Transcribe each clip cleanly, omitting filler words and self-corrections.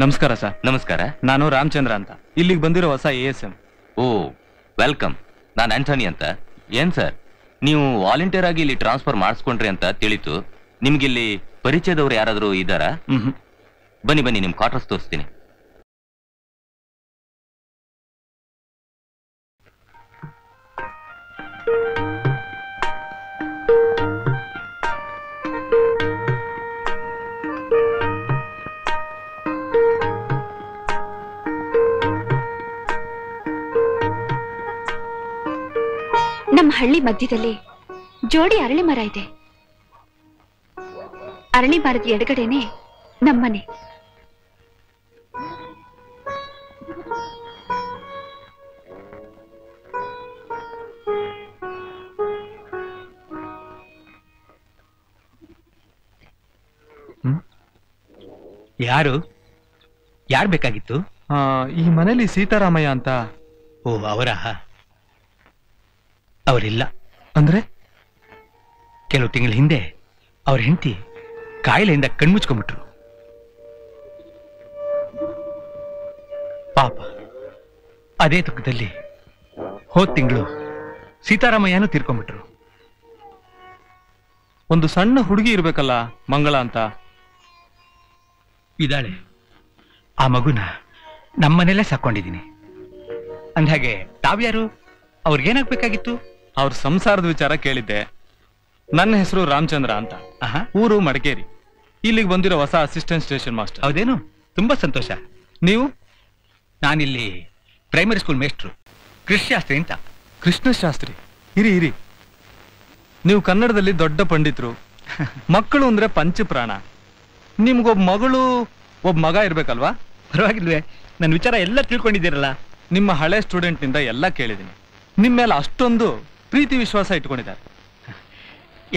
ನಮಸ್ಕಾರ ಸರ್. ನಮಸ್ಕಾರ. ನಾನು ರಾಮಚಂದ್ರ ಅಂತ, ಇಲ್ಲಿಗೆ ಬಂದಿರೋ ಹೊಸ ASM. ಓ ವೆಲ್ಕಮ್. ನಾನು ಆಂಟೋನಿ ಅಂತ. ಏನ್ ಸರ್, ನೀವು ವಾಲಂಟಿಯರ್ ಆಗಿ ಇಲ್ಲಿ ಟ್ರಾನ್ಸ್ಫರ್ ಮಾಡಿಸ್ಕೊಂಡ್ರಿ ಅಂತ ತಿಳಿತು. ನಿಮ್ಗಿಲ್ಲಿ ಪರಿಚಯದವ್ರು ಯಾರಾದ್ರೂ ಇದ್ದಾರಾ? ಬನ್ನಿ ಬನ್ನಿ, ನಿಮ್ ಕ್ವಾರ್ಟರ್ಸ್ ತೋರಿಸ್ತೀನಿ. ನಮ್ಮ ಹಳ್ಳಿ ಮಧ್ಯದಲ್ಲಿ ಜೋಡಿ ಅರಳಿ ಮರ ಇದೆ. ಅರಳಿ ಮರದ ಎಡಗಡೆನೆ ನಮ್ಮನೆ. ಯಾರು ಬೇಕಾಗಿತ್ತು? ಈ ಮನೇಲಿ ಸೀತಾರಾಮಯ್ಯ ಅಂತ. ಓ, ಅವರಿಲ್ಲ. ಅಂದ್ರೆ ಕೆಲವು ತಿಂಗಳ ಹಿಂದೆ ಅವ್ರ ಹೆಂಡತಿ ಕಾಯಿಲೆಯಿಂದ ಕಣ್ಮುಚ್ಕೊಂಡ್ಬಿಟ್ರು. ಪಾಪ, ಅದೇ ದುಃಖದಲ್ಲಿ ಹೋದ್ ತಿಂಗಳು ಸೀತಾರಾಮಯ್ಯನೂ ತೀರ್ಕೊಂಡ್ಬಿಟ್ರು. ಒಂದು ಸಣ್ಣ ಹುಡುಗಿ ಇರ್ಬೇಕಲ್ಲ, ಮಂಗಳ ಅಂತ. ಇದ್ದಾಳೆ. ಆ ಮಗುನ ನಮ್ಮನೆಲ್ಲೇ ಸಾಕೊಂಡಿದ್ದೀನಿ. ಅಂದ್ಹಾಗೆ ತಾವ್ಯಾರು? ಅವ್ರಿಗೇನಾಗ್ಬೇಕಾಗಿತ್ತು? ಅವ್ರ ಸಂಸಾರದ ವಿಚಾರ ಕೇಳಿದ್ದೆ. ನನ್ನ ಹೆಸರು ರಾಮಚಂದ್ರ ಅಂತ, ಊರು ಮಡಿಕೇರಿ. ಇಲ್ಲಿಗೆ ಬಂದಿರೋ ಹೊಸ ಅಸಿಸ್ಟೆಂಟ್ ಸ್ಟೇಷನ್ ಮಾಸ್ಟರ್. ಹೌದೇನು? ತುಂಬಾ ಸಂತೋಷ. ನೀವು? ನಾನಿಲ್ಲಿ ಪ್ರೈಮರಿ ಸ್ಕೂಲ್ ಮೇಸ್ಟ್ರು, ಕೃಷ್ಣಶಾಸ್ತ್ರಿ ಅಂತ. ಕೃಷ್ಣಶಾಸ್ತ್ರಿ? ಇರಿ, ನೀವು ಕನ್ನಡದಲ್ಲಿ ದೊಡ್ಡ ಪಂಡಿತರು. ಮಕ್ಕಳು ಅಂದ್ರೆ ಪಂಚಪ್ರಾಣ. ನಿಮ್ಗೊಬ್ಬ ಮಗಳು, ಒಬ್ಬ ಮಗ ಇರ್ಬೇಕಲ್ವಾ? ಪರವಾಗಿಲ್ವೇ? ನನ್ನ ವಿಚಾರ ಎಲ್ಲ ತಿಳ್ಕೊಂಡಿದ್ದೀರಲ್ಲ. ನಿಮ್ಮ ಹಳೆ ಸ್ಟೂಡೆಂಟ್ ನಿಂದ ಎಲ್ಲ ಕೇಳಿದ್ದೀನಿ. ನಿಮ್ಮ ಮೇಲೆ ಅಷ್ಟೊಂದು ಪ್ರೀತಿ ವಿಶ್ವಾಸ ಇಟ್ಕೊಂಡಿದ್ದಾರೆ.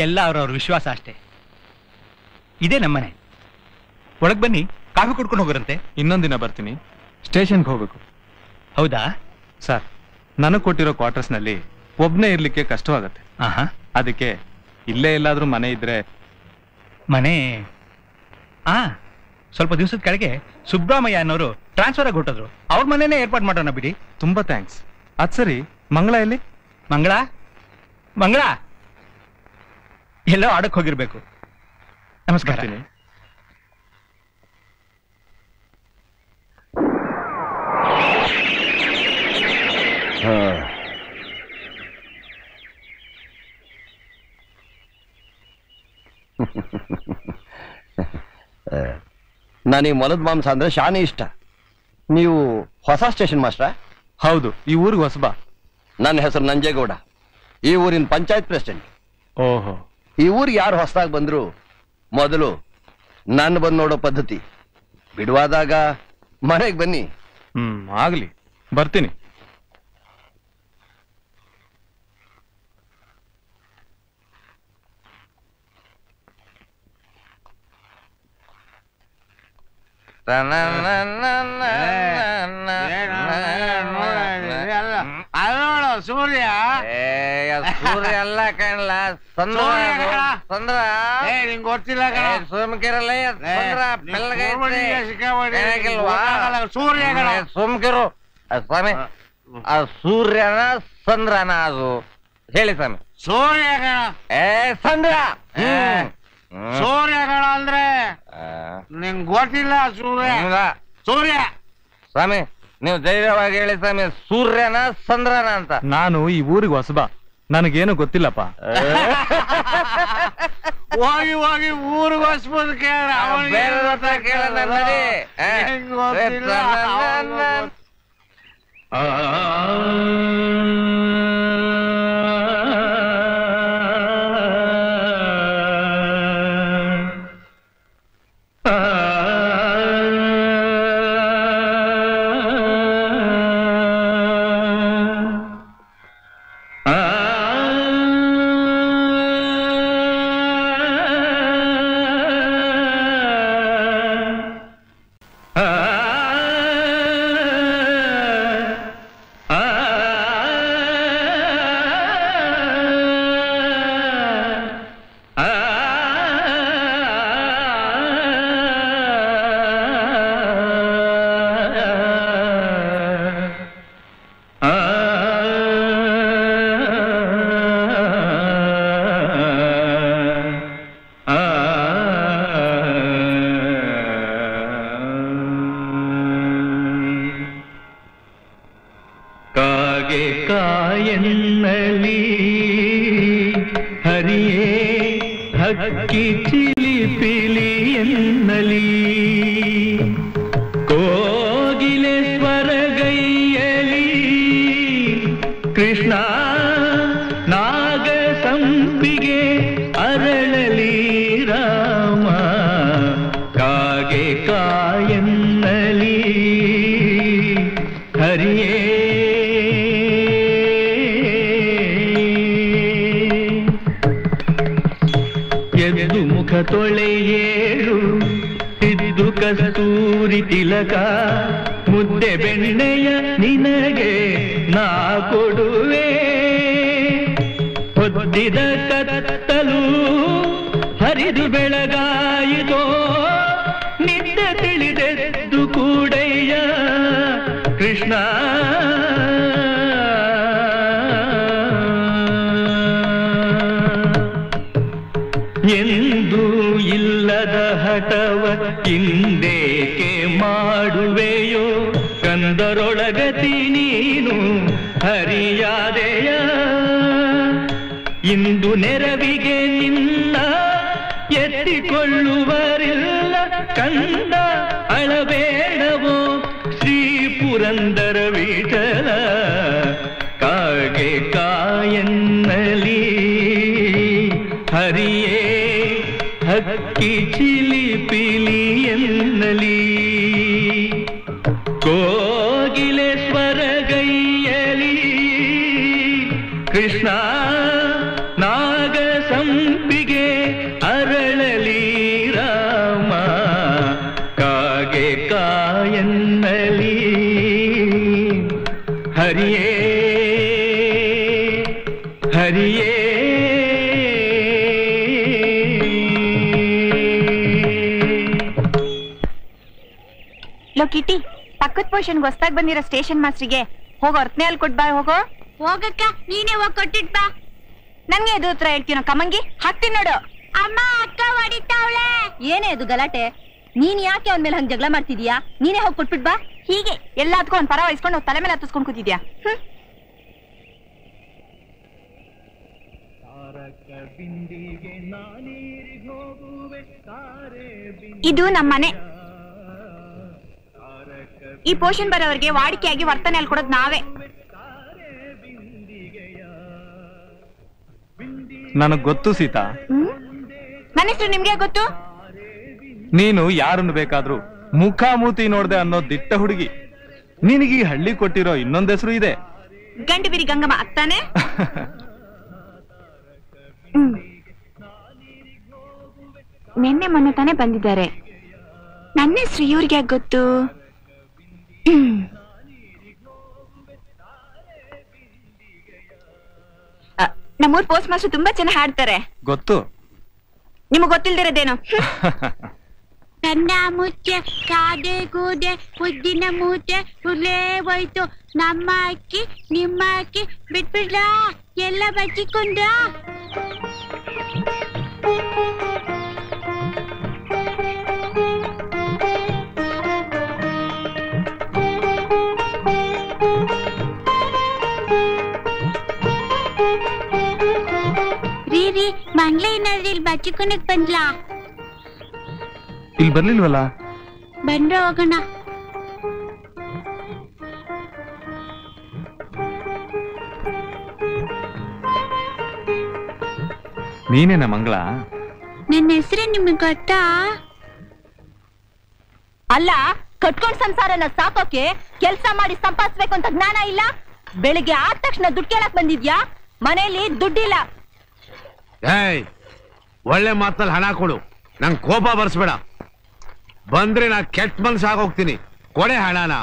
ಎಲ್ಲ ಅವ್ರವ್ರ ವಿಶ್ವಾಸ ಅಷ್ಟೇ. ಇದೇ ನಮ್ಮನೆ. ಒಳಗ್ ಬನ್ನಿ, ಕಾಫಿ ಕುಡ್ಕೊಂಡು ಹೋಗೋರಂತೆ. ಇನ್ನೊಂದಿನ ಬರ್ತೀನಿ. ಸ್ಟೇಷನ್ಗೆ ಹೋಗ್ಬೇಕು. ಹೌದಾ ಸರ್? ನನಗೆ ಕೊಟ್ಟಿರೋ ಕ್ವಾರ್ಟರ್ಸ್ನಲ್ಲಿ ಒಬ್ನೇ ಇರ್ಲಿಕ್ಕೆ ಕಷ್ಟವಾಗತ್ತೆ. ಅದಕ್ಕೆ ಇಲ್ಲೇ ಎಲ್ಲಾದ್ರೂ ಮನೆ ಇದ್ರೆ. ಮನೆ? ಸ್ವಲ್ಪ ದಿವಸದ ಕೆಳಗೆ ಸುಬ್ರಹ್ಮಯ್ಯ ಅನ್ನೋರು ಟ್ರಾನ್ಸ್ಫರ್ ಆಗಿ ಹೊಟ್ಟದ್ರು. ಅವ್ರ ಮನೇನೆ ಏರ್ಪಾಡು ಮಾಡೋಣ ಬಿಡಿ. ತುಂಬಾ ಥ್ಯಾಂಕ್ಸ್. ಅದ್ ಸರಿ, ಮಂಗಳ ಎಲ್ಲಿ? ಮಂಗಳ ಎಲ್ಲೋ ಆಡಕ್ ಹೋಗಿರ್ಬೇಕು. ನಮಸ್ಕಾರ. ನನಗೆ ಮೊಲದ ಮಾಂಸ ಅಂದ್ರೆ ಶಾನೆ ಇಷ್ಟ. ನೀವು ಹೊಸ ಸ್ಟೇಷನ್ ಮಾಸ್ಟ್ರಾ? ಹೌದು, ಈ ಊರಿಗೆ ಹೊಸಬ. ನನ್ನ ಹೆಸರು ನಂಜೇಗೌಡ, ಈ ಊರಿನ ಪಂಚಾಯತ್ ಪ್ರೆಸಿಡೆಂಟ್. ಓಹೋ. ಈ ಊರಿಗೆ ಯಾರು ಹೊಸದಾಗಿ ಬಂದ್ರು ಮೊದಲು ನನ್ನ ಬಂದು ನೋಡೋ ಪದ್ಧತಿ. ಬಿಡುವಾದಾಗ ಮನೆಗೆ ಬನ್ನಿ. ಆಗ್ಲಿ, ಬರ್ತೀನಿ. ಸೂರ್ಯ ಎಲ್ಲ ಕಾಣಲ್ಲ. ಚಂದ್ರ ನಿಂಗೆ ಗೊತ್ತಿಲ್ಲ. ಸುಮ್ಕಿರಲ್ಲ ಸೂರ್ಯ ಸುಮ್ಕಿರು ಸ್ವಾಮಿ. ಸೂರ್ಯನ ಚಂದ್ರನ ಅದು ಹೇಳಿ ಸ್ವಾಮಿ. ಸೂರ್ಯಗಣ. ಚಂದ್ರ. ಸೂರ್ಯಗಣ ಅಂದ್ರೆ ನಿಂಗ್ ಗೊತ್ತಿಲ್ಲ. ಸೂರ್ಯ ಸ್ವಾಮಿ ನೀವು ಧೈರ್ಯವಾಗಿ ಹೇಳಿ ಸ್ವಾಮಿ, ಸೂರ್ಯನ ಚಂದ್ರನ ಅಂತ. ನಾನು ಈ ಊರಿಗೆ ಹೊಸಬ, ನನಗೇನು ಗೊತ್ತಿಲ್ಲಪ್ಪ. ಹೋಗಿ ಹೋಗಿ ಊರಿಗೆ ಹೊಸ್ಬೋದು ಕೇಳ. ತೊಳೆಯೇಳು ಸಿದ್ದು ಕಸ್ತೂರಿ ತಿಲಕ ಮುದ್ದೆ ಬೆಣ್ಣೆಯ ನಿನಗೆ ನಾ ಕೊಡುವೆ. ಹೊದ್ದಿದ ಕತ್ತಲು ಹರಿದು ಬೆಳಗಾಯಿತೋ ನಿದ್ದೆ ತಿಳಿದೆದ್ದು ಕೂಡಯ್ಯ ಕೃಷ್ಣ. ಎಂದು ಇಲ್ಲದ ಹಠವ ಇಂದೇಕೆ ಮಾಡುವೆಯೋ ಕಂದರೊಳಗತಿ ನೀನು ಹರಿಯಾದೆಯ. ಇಂದು ನೆರವಿಗೆ ನಿನ್ನ ಎತ್ತಿಕೊಳ್ಳುವರಿಲ್ಲ ಕಂದ ಅಳಬೇಡವೋ ಶ್ರೀ ಪುರಂದರ ವಿಠಲ. ಕಾಗೆ ಕಾಯನ್ನಲಿ ಹರಿಯೇ ಹಕ್ಕಿ ಚಿಲಿಪಿಲಿ ಎನ್ನಲಿ. ಕೋಗಿಲೆ ಸ್ವರಗೈಯಲಿ ಕೃಷ್ಣ ನಾಗ ಸಂಪಿಗೆ ಅರಳಲಿ ರಾಮ. ಕಾಗೆ ಕಾಯನ್ನಲಿ ಹರಿಯೇ ಹರಿಯೇ. ಕಿಟಿ ಪಕ್ಕದ ಪೋಷನ್ಗೆ ಹೊಸ್ದಾಗ್ ಬಂದಿರೋ ಸ್ಟೇಷನ್ ಮಾಸ್ಟ್ರಿಗೆ ಹೋಗೋ ಅರ್ತ್ನೇ ಅಲ್ಲಿ ಕೊಟ್ ಬಾ. ಹೋಗೋ ಹೋಗಕ್ಕ, ನೀನೇ ಹೋಗ್ ಕೊಟ್ಟಿಟ್ ಬಾ. ನನ್ಗೆ ಎದು ಹತ್ರ ಹೇಳ್ತೀನ ಕಮ್ಮಂಗಿ ಹಾಕ್ತೀನಿ ನೋಡು. ಅಮ್ಮ ಅಕ್ಕ ಹೊಡಿತಾವಳೆ. ಏನೇ ಅದು ಗಲಾಟೆ? ನೀನ್ ಯಾಕೆ ಅವನ ಮೇಲೆ ಹಂಗ್ ಜಗಳ ಮಾಡ್ತಿದ್ಯಾ? ನೀನೇ ಹೋಗಿ ಕೊಟ್ಬಿಟ್ ಬಾ. ಹೀಗೆ ಎಲ್ಲದಕ್ಕೂ ಒಂದ್ ಪರ ವಹಿಸ್ಕೊಂಡು ತಲೆ ಮೇಲೆ ಹತ್ತಿಸ್ಕೊಂಡು ಕೂತಿದ್ಯಾ? ಇದು ನಮ್ಮನೆ. ಈ ಪೋಷನ್ ಬರೋವರಿಗೆ ವಾಡಿಕೆಯಾಗಿ ವರ್ತನೆ ಅಲ್ಲಿ ಕೊಡೋದು ನಾವೇ. ನನಗ್ ಗೊತ್ತು ಸೀತಾ. ನನ್ನ ಹೆಸರು ನಿಮ್ಗೆ ಗೊತ್ತು? ನೀನು ಯಾರನ್ನು ಬೇಕಾದ್ರೂ ಮುಖಾಮೂತಿ ನೋಡ್ದೆ ಅನ್ನೋ ದಿಟ್ಟ ಹುಡುಗಿ. ನಿನಗೆ ಈ ಹಳ್ಳಿ ಕೊಟ್ಟಿರೋ ಇನ್ನೊಂದ್ ಹೆಸರು ಇದೆ, ಗಂಡು ಬಿರಿ ಗಂಗಮ್ಮ ಅತ್ತಾನೆ. ನಿನ್ನೆ ಮೊನ್ನೆ ತಾನೇ ಬಂದಿದ್ದಾರೆ. ನನ್ನ ಹೆಸರು ಇವ್ರಿಗೆ ಯಾಕೆ ಗೊತ್ತು? ನಮ್ಮೂರ್ ಪೋಸ್ಟ್ ಮಾಸ್ಟರ್ ತುಂಬಾ ಚೆನ್ನಾಗಿ ಹಾಡ್ತಾರೆ. ಗೊತ್ತು. ನಿಮಗ್ ಗೊತ್ತಿಲ್ದಿರೋದೇನು? ಕನ್ನ ಮುಚ್ಚೆ ಕಾದೆ ಕೂದೆ ಉದ್ದಿನ ಮೂಟೆ ಉರ್ಲೇ ಹೋಯ್ತು. ನಮ್ಮ ಅಕ್ಕಿ ನಿಮ್ಮ ಅಕ್ಕಿ ಬಿಟ್ಬಿಡ್ಲ ಎಲ್ಲ ಬಚ್ಚಿಕೊಂಡ. ರೀ ಮಂಗ್ಲ ಏನಾದ್ರೂ ಇಲ್ಲಿ ಬಚ್ಚಿಕೊಂಡಕ್ ಬಂದ್ಲಾ? ಇಲ್ಲಿ ಬರ್ಲಿಲ್ವಲ್ಲ? ಬಂದ್ರೆ ಹೋಗೋಣ. ನೀನೇನ ಮಂಗಳ? ನನ್ನ ಹೆಸರೇ ನಿಮಗೆ ಗೊತ್ತಾ? ಅಲ್ಲ, ಕಟ್ಕೊಂಡ್ ಸಂಸಾರನ ಸಾಕೋಕೆ ಕೆಲ್ಸ ಮಾಡಿ ಸಂಪಾದಿಸ್ಬೇಕು ಅಂತ ಜ್ಞಾನ ಇಲ್ಲ? ಬೆಳಿಗ್ಗೆ ಆದ ತಕ್ಷಣ ದುಡ್ಡು ಕೇಳಕ್ ಬಂದಿದ್ಯಾ? ಮನೇಲಿ ದುಡ್ಡಿಲ್ಲ. ಒಳ್ಳೆ ಮಾತಲ್ಲಿ ಹಣ ಕೊಡು, ನಂಗೆ ಕೋಪ ಬರ್ಸ್ಬೇಡ. ಬಂದ್ರೆ ನಾ ಕೆಟ್ಟ ಮನ್ಸಾಗೋಗ್ತೀನಿ. ಕೊಡೆ ಹಣನ.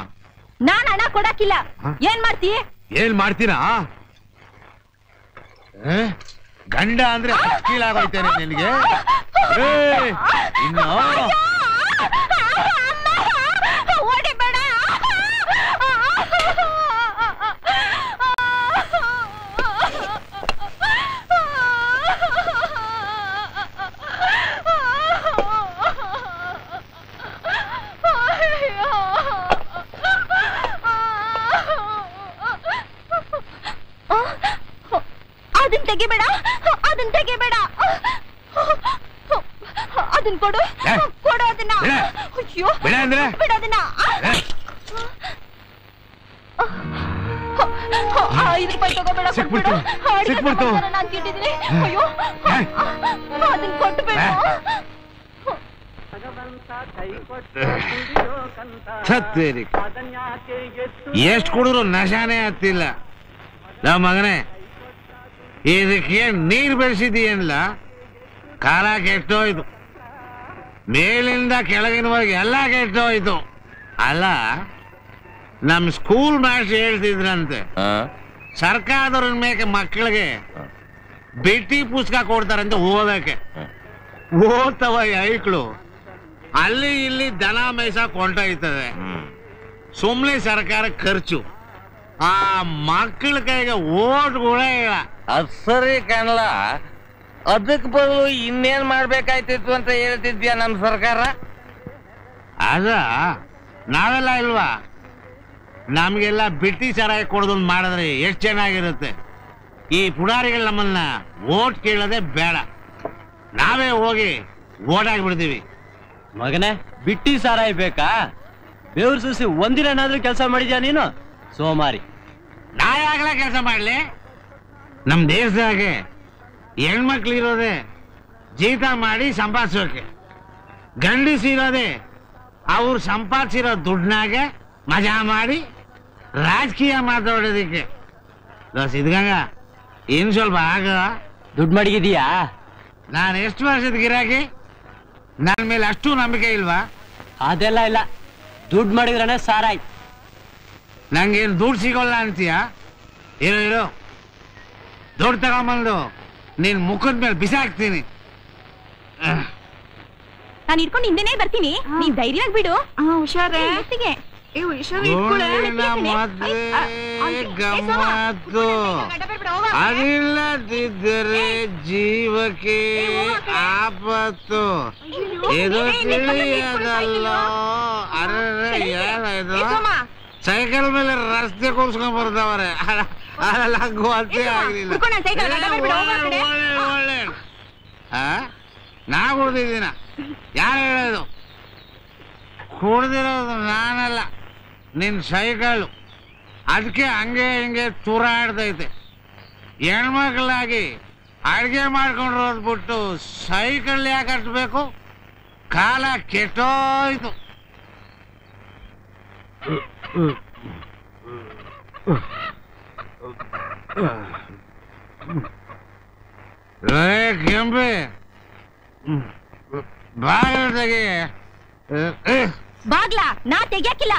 ನಾನ್ ಹಣ ಕೊಡಕ್ಕಿಲ್ಲ. ಏನ್ ಮಾಡ್ತೀಯ? ಏನ್ ಮಾಡ್ತೀನಾ? ಗಂಡ ಅಂದ್ರೆ ಕೀಳಾಗೋಯ್ತೇನೆ ನಿನ್ಗೆ. ಇನ್ನು ಓಡಿಬೇಡ. ಅದನ್ನ ತೆಗಿಬೇಡ, ಅದನ್ನ ತೆಗಿಬೇಡ. ಅದನ್ನ ಕೊಡು, ಕೊಡು ಅದನ್ನ. ಅಯ್ಯೋ ಬಿಡೋದನ್ನ. 5 ರೂಪಾಯಿ ತಗೋಬೇಡ, ಕೊಟ್ಬಿಡು. ನಾನು ತಿಂದಿದ್ದೀನಿ. ಅಯ್ಯೋ ಅದನ್ನ ಕೊಟ್ಬೇಡ. ಎಷ್ಟು ಕುಡಿದ್ರು ನಶಾನೇ ಹತ್ತಿಲ್ಲ. ನಮ್ಮ ಮಗನೇ, ಇದಕ್ಕೆ ನೀರು ಬೆಳೆಸಿದೀಯಲ್ಲ, ಕಾಲ ಕೆಟ್ಟೋಯ್ತು. ಮೇಲಿಂದ ಕೆಳಗಿನವರೆಗೆ ಎಲ್ಲ ಕೆಟ್ಟೋಯ್ತು. ಅಲ್ಲ, ನಮ್ ಸ್ಕೂಲ್ ಮಾಸ್ಟರ್ ಹೇಳ್ತಿದ್ರಂತೆ, ಸರ್ಕಾರದವ್ರ ಮೇಲೆ ಮಕ್ಕಳಿಗೆ ಬಿಟ್ಟಿ ಪುಸ್ತಕ ಕೊಡ್ತಾರಂತೆ ಓದಕ್ಕೆ. ಓದ್ತವ ಐಕ್ಳು ಅಲ್ಲಿ ಇಲ್ಲಿ ದನ ಮೇಯ್ಸ ಕೊಂಡೊಯ್ತದೆ. ಸುಮ್ನೆ ಸರ್ಕಾರ ಖರ್ಚು. ಆ ಮಕ್ಕಳ ಕೈಗೆ ಓಟ್ಗಳೇ ಇಲ್ಲ. ಅದ್ ಸರಿ ಕಾಣಲ್ಲ, ಅದಕ್ ಬದಲು ಇನ್ನೇನ್ ಮಾಡ್ಬೇಕಾಯ್ತಿತ್ತು ಅಂತ ಹೇಳ್ತಿದ್ಯಾ ನಮ್ ಸರ್ಕಾರ? ಅದ ನಾವೆಲ್ಲ ಇಲ್ವಾ, ನಮ್ಗೆಲ್ಲ ಬಿಟ್ಟಿ ಸರಾಯಿ ಕೊಡೋದೊಂದು ಮಾಡಿದ್ರೆ ಎಷ್ಟು ಚೆನ್ನಾಗಿರುತ್ತೆ. ಈ ಪುಡಾರಿಗಳು ನಮ್ಮನ್ನ ಓಟ್ ಕೇಳೋದೇ ಬೇಡ, ನಾವೇ ಹೋಗಿ ಓಡಾಗ್ಬಿಡ್ತೀವಿ. ಮಗನೇ, ಬಿಟ್ಟಿ ಸಾರಾಯಿ ಬೇಕಾ? ಬೇವ್ರ ಸೂಸಿ ಒಂದಿನಾದ್ರೂ ಕೆಲಸ ಮಾಡಿದ್ಯಾ ನೀನು? ಸೋಮಾರಿ. ನಾ ಯಾಗಲೇ ಕೆಲಸ ಮಾಡ್ಲಿ? ನಮ್ ದೇಶದಾಗೆ ಹೆಣ್ಮಕ್ಳು ಇರೋದೇ ಜೀತ ಮಾಡಿ ಸಂಪಾದಿಸೋಕೆ, ಗಂಡಸಿರೋದೇ ಅವ್ರು ಸಂಪಾದಿಸಿರೋ ದುಡ್ಡನಾಗ ಮಜಾ ಮಾಡಿ ರಾಜಕೀಯ ಮಾತಾಡೋದಕ್ಕೆ. ಸಿದ್ಧಗಂಗ, ಇನ್ ಸ್ವಲ್ಪ ಆಗ ದುಡ್ಡು ಮಡಗಿದೀಯಾ? ನಾನು ಎಷ್ಟು ವರ್ಷದ ಗಿರಾಕಿ, ನನ್ನ ಮೇಲೆ ಅಷ್ಟು ನಂಬಿಕೆ ಇಲ್ವಾ? ಅದೆಲ್ಲ ಇಲ್ಲ, ದುಡ್ಡು ಮಡಗಿದ್ರೆ ಸಾರಾಯ್. ನಂಗೇನು ದುಡ್ಡು ಸಿಗೋಲ್ಲ ಅಂತೀಯ? ಇರೋ ದುಡ್ಡು ತಗೊಂಬಂದು ನಿನ್ ಮುಖದ ಮೇಲೆ ಬಿಸಾಕ್ತೀನಿ. ನಾನು ಇಟ್ಕೊಂಡು ಹಿಂದೆನೇ ಬರ್ತೀನಿ, ನೀನ್ ಧೈರ್ಯವಾಗಿ ಬಿಡು. ಹುಷಾರೇ. ಗಮ್ಮತ್ತು ಅದಿಲ್ಲದಿದ್ದರೆ ಜೀವಕ್ಕೆ ಆಪತ್ತು. ಇದು ತಿಳಿಯದಲ್ಲೋ. ಅರೆ ಏನಾಯ್ತು? ಸೈಕಲ್ ಮೇಲೆ ರಸ್ತೆ ಕೂರ್ಸ್ಕೊಂಡ್ ಬರ್ತಾವ್ರೆ. ಅದೆಲ್ಲ ಗೊತ್ತೇ ಆಗ್ಲಿಲ್ಲ. ಒಳ್ಳೆ ನಾ ಕುಡ್ದಿದ್ದೀನ? ಯಾರು ಹೇಳೋದು? ಕುಡ್ದಿರೋದು ನಾನಲ್ಲ, ನಿನ್ ಸೈಕಲ್. ಅದಕ್ಕೆ ಹಂಗೆ ಹಿಂಗೆ ತೂರಾಡ್ತೈತೆ. ಹೆಣ್ಮಕ್ಳಾಗಿ ಅಡ್ಗೆ ಮಾಡ್ಕೊಂಡಿರೋದು ಬಿಟ್ಟು ಸೈಕಲ್ ಯಾಕೆ ಹಟ್ಬೇಕು? ಕಾಲ ಕೆಟ್ಟೋಯ್ತು. ಕೆಂಪೆ, ಬಾಗಿಲು ತೆಗಿ. ಬಾಗ್ಲಾ ನಾ ತೆಗಿಯಾಕಿಲ್ಲ.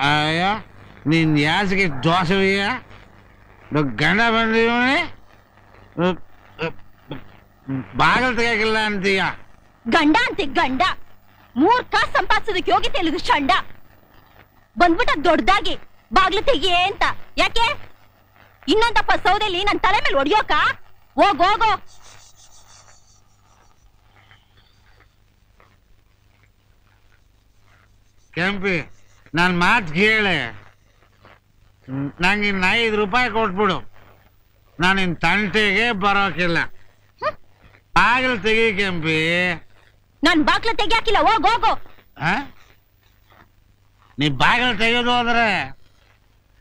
ಅಯ್ಯ, ನಿನ್ ಯಾಸಿಗೆ ದೋಸೆಯ ಗಂಡ ಬಂದಿವನೇ ಬಾಗಿಲು ತೆಗಿಯಾಕಿಲ್ಲ ಅಂತೀಯ? ಗಂಡ ಅಂತೆ ಗಂಡ 3 ಕಾಸು ಸಂಪಾದಿಸೋದಕ್ಕೆ ಯೋಗ್ಯತೆ ಇಲ್ಲದ ಚಂಡ ಬಂದ್ಬಿಟ್ಟ ದೊಡ್ಡದಾಗಿ ಬಾಗ್ಲು ತೆಗಿಯೇ ಅಂತ. ಯಾಕೆ ಇನ್ನೊಂದಪ್ಪ ಸೌದೆಲಿ ನನ್ ತಲೆ ಮೇಲೆ ಹೊಡಿಯೋಕ? ಹೋಗೋ ಕೆಂಪಿ, ನನ್ ಮಾತು ಕೇಳೆ. ನಂಗೆ 5 ರೂಪಾಯಿ ಕೊಟ್ಬಿಡು. ನಾನಿನ್ ತಂಟೆಗೆ ಬರೋಕಿಲ್ಲ. ಬಾಗಿಲು ತೆಗಿ ಕೆಂಪಿ. ನಾನ್ ಬಾಗ್ಲು ತೆಗಿಯಾಕಿಲ್ಲ. ಹೋಗೋ. ನೀ ಬಾಗಿಲು ತೆಗೆಯೋದು ಹೋದ್ರೆ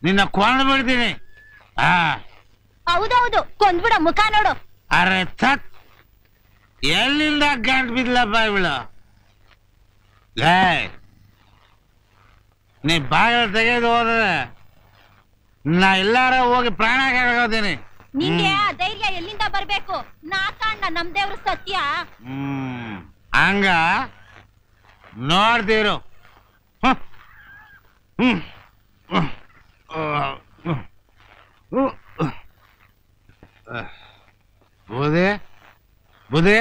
ನಿನ್ನ ಕೊಂಡ್ ಬಿಡ್ತೀನಿ. ಹೌದೌದು, ಕೊಂದ್ಬಿಡ, ಮುಖ ನೋಡು. ಅರೆ ತತ್, ಎಲ್ಲಿಂದ ಗಂಟ್ ಬಿದ್ಲಪ್ಪ ಇವಳು. ಲೇ, ನೀ ಬಾಗಿಲು ತೆಗೆದು ಹೋದ್ರೆ ನಾ ಎಲ್ಲಾರ ಹೋಗಿ ಪ್ರಾಣ ಕಳ್ಕೋತೀನಿ. ನಿಂಗೆ ಆ ಧೈರ್ಯ ಎಲ್ಲಿಂದ ಬರ್ಬೇಕು? ನಾ ಕಾಣ್ಣ ನಮ್ ದೇವ್ರ ಸತ್ಯ. ಹಂಗ ನೋಡ್ತೀರು. ಬುದೇ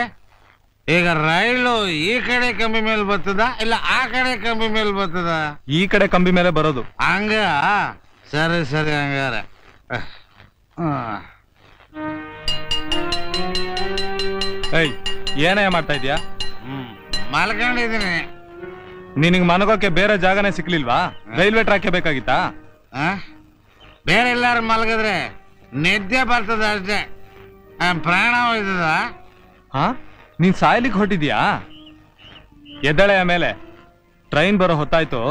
ಈಗ ರೈಲು ಈ ಕಡೆ ಕಂಬಿ ಮೇಲೆ ಬರ್ತದ ಇಲ್ಲ ಆ ಕಡೆ ಕಂಬಿ ಮೇಲೆ ಬರ್ತದ? ಈ ಕಡೆ ಕಂಬಿ ಮೇಲೆ ಬರೋದು. ಹಂಗ ಸರಿ ಹಂಗಾರ. ಏನೇ ಮಾಡ್ತಾ ಇದ್ಯಾ? ಮಲ್ಕೊಂಡಿದ್ದೀನಿ. ನಿನಗ್ ಮನಗೋಕೆ ಬೇರೆ ಜಾಗನೇ ಸಿಕ್ಲಿಲ್ವಾ? Railway track ಬೇಕಾಗಿತ್ತಾ? ಬೇರೆ ಎಲ್ಲಾರು ಮಲಗಿದ್ರೆ ನಿದ್ದೆ ಬರ್ತದ ಅಷ್ಟೇ, ಪ್ರಾಣ ಹೋಯ್ತದ. ನೀನ್ ಸಾಯ್ಲಿಕ್ಕೆ ಹೊಟ್ಟಿದ್ಯಾ? ಎದ್ದೇಳೆ, ಆಮೇಲೆ ಟ್ರೈನ್ ಬರೋ ಹೊತ್ತಾಯ್ತು.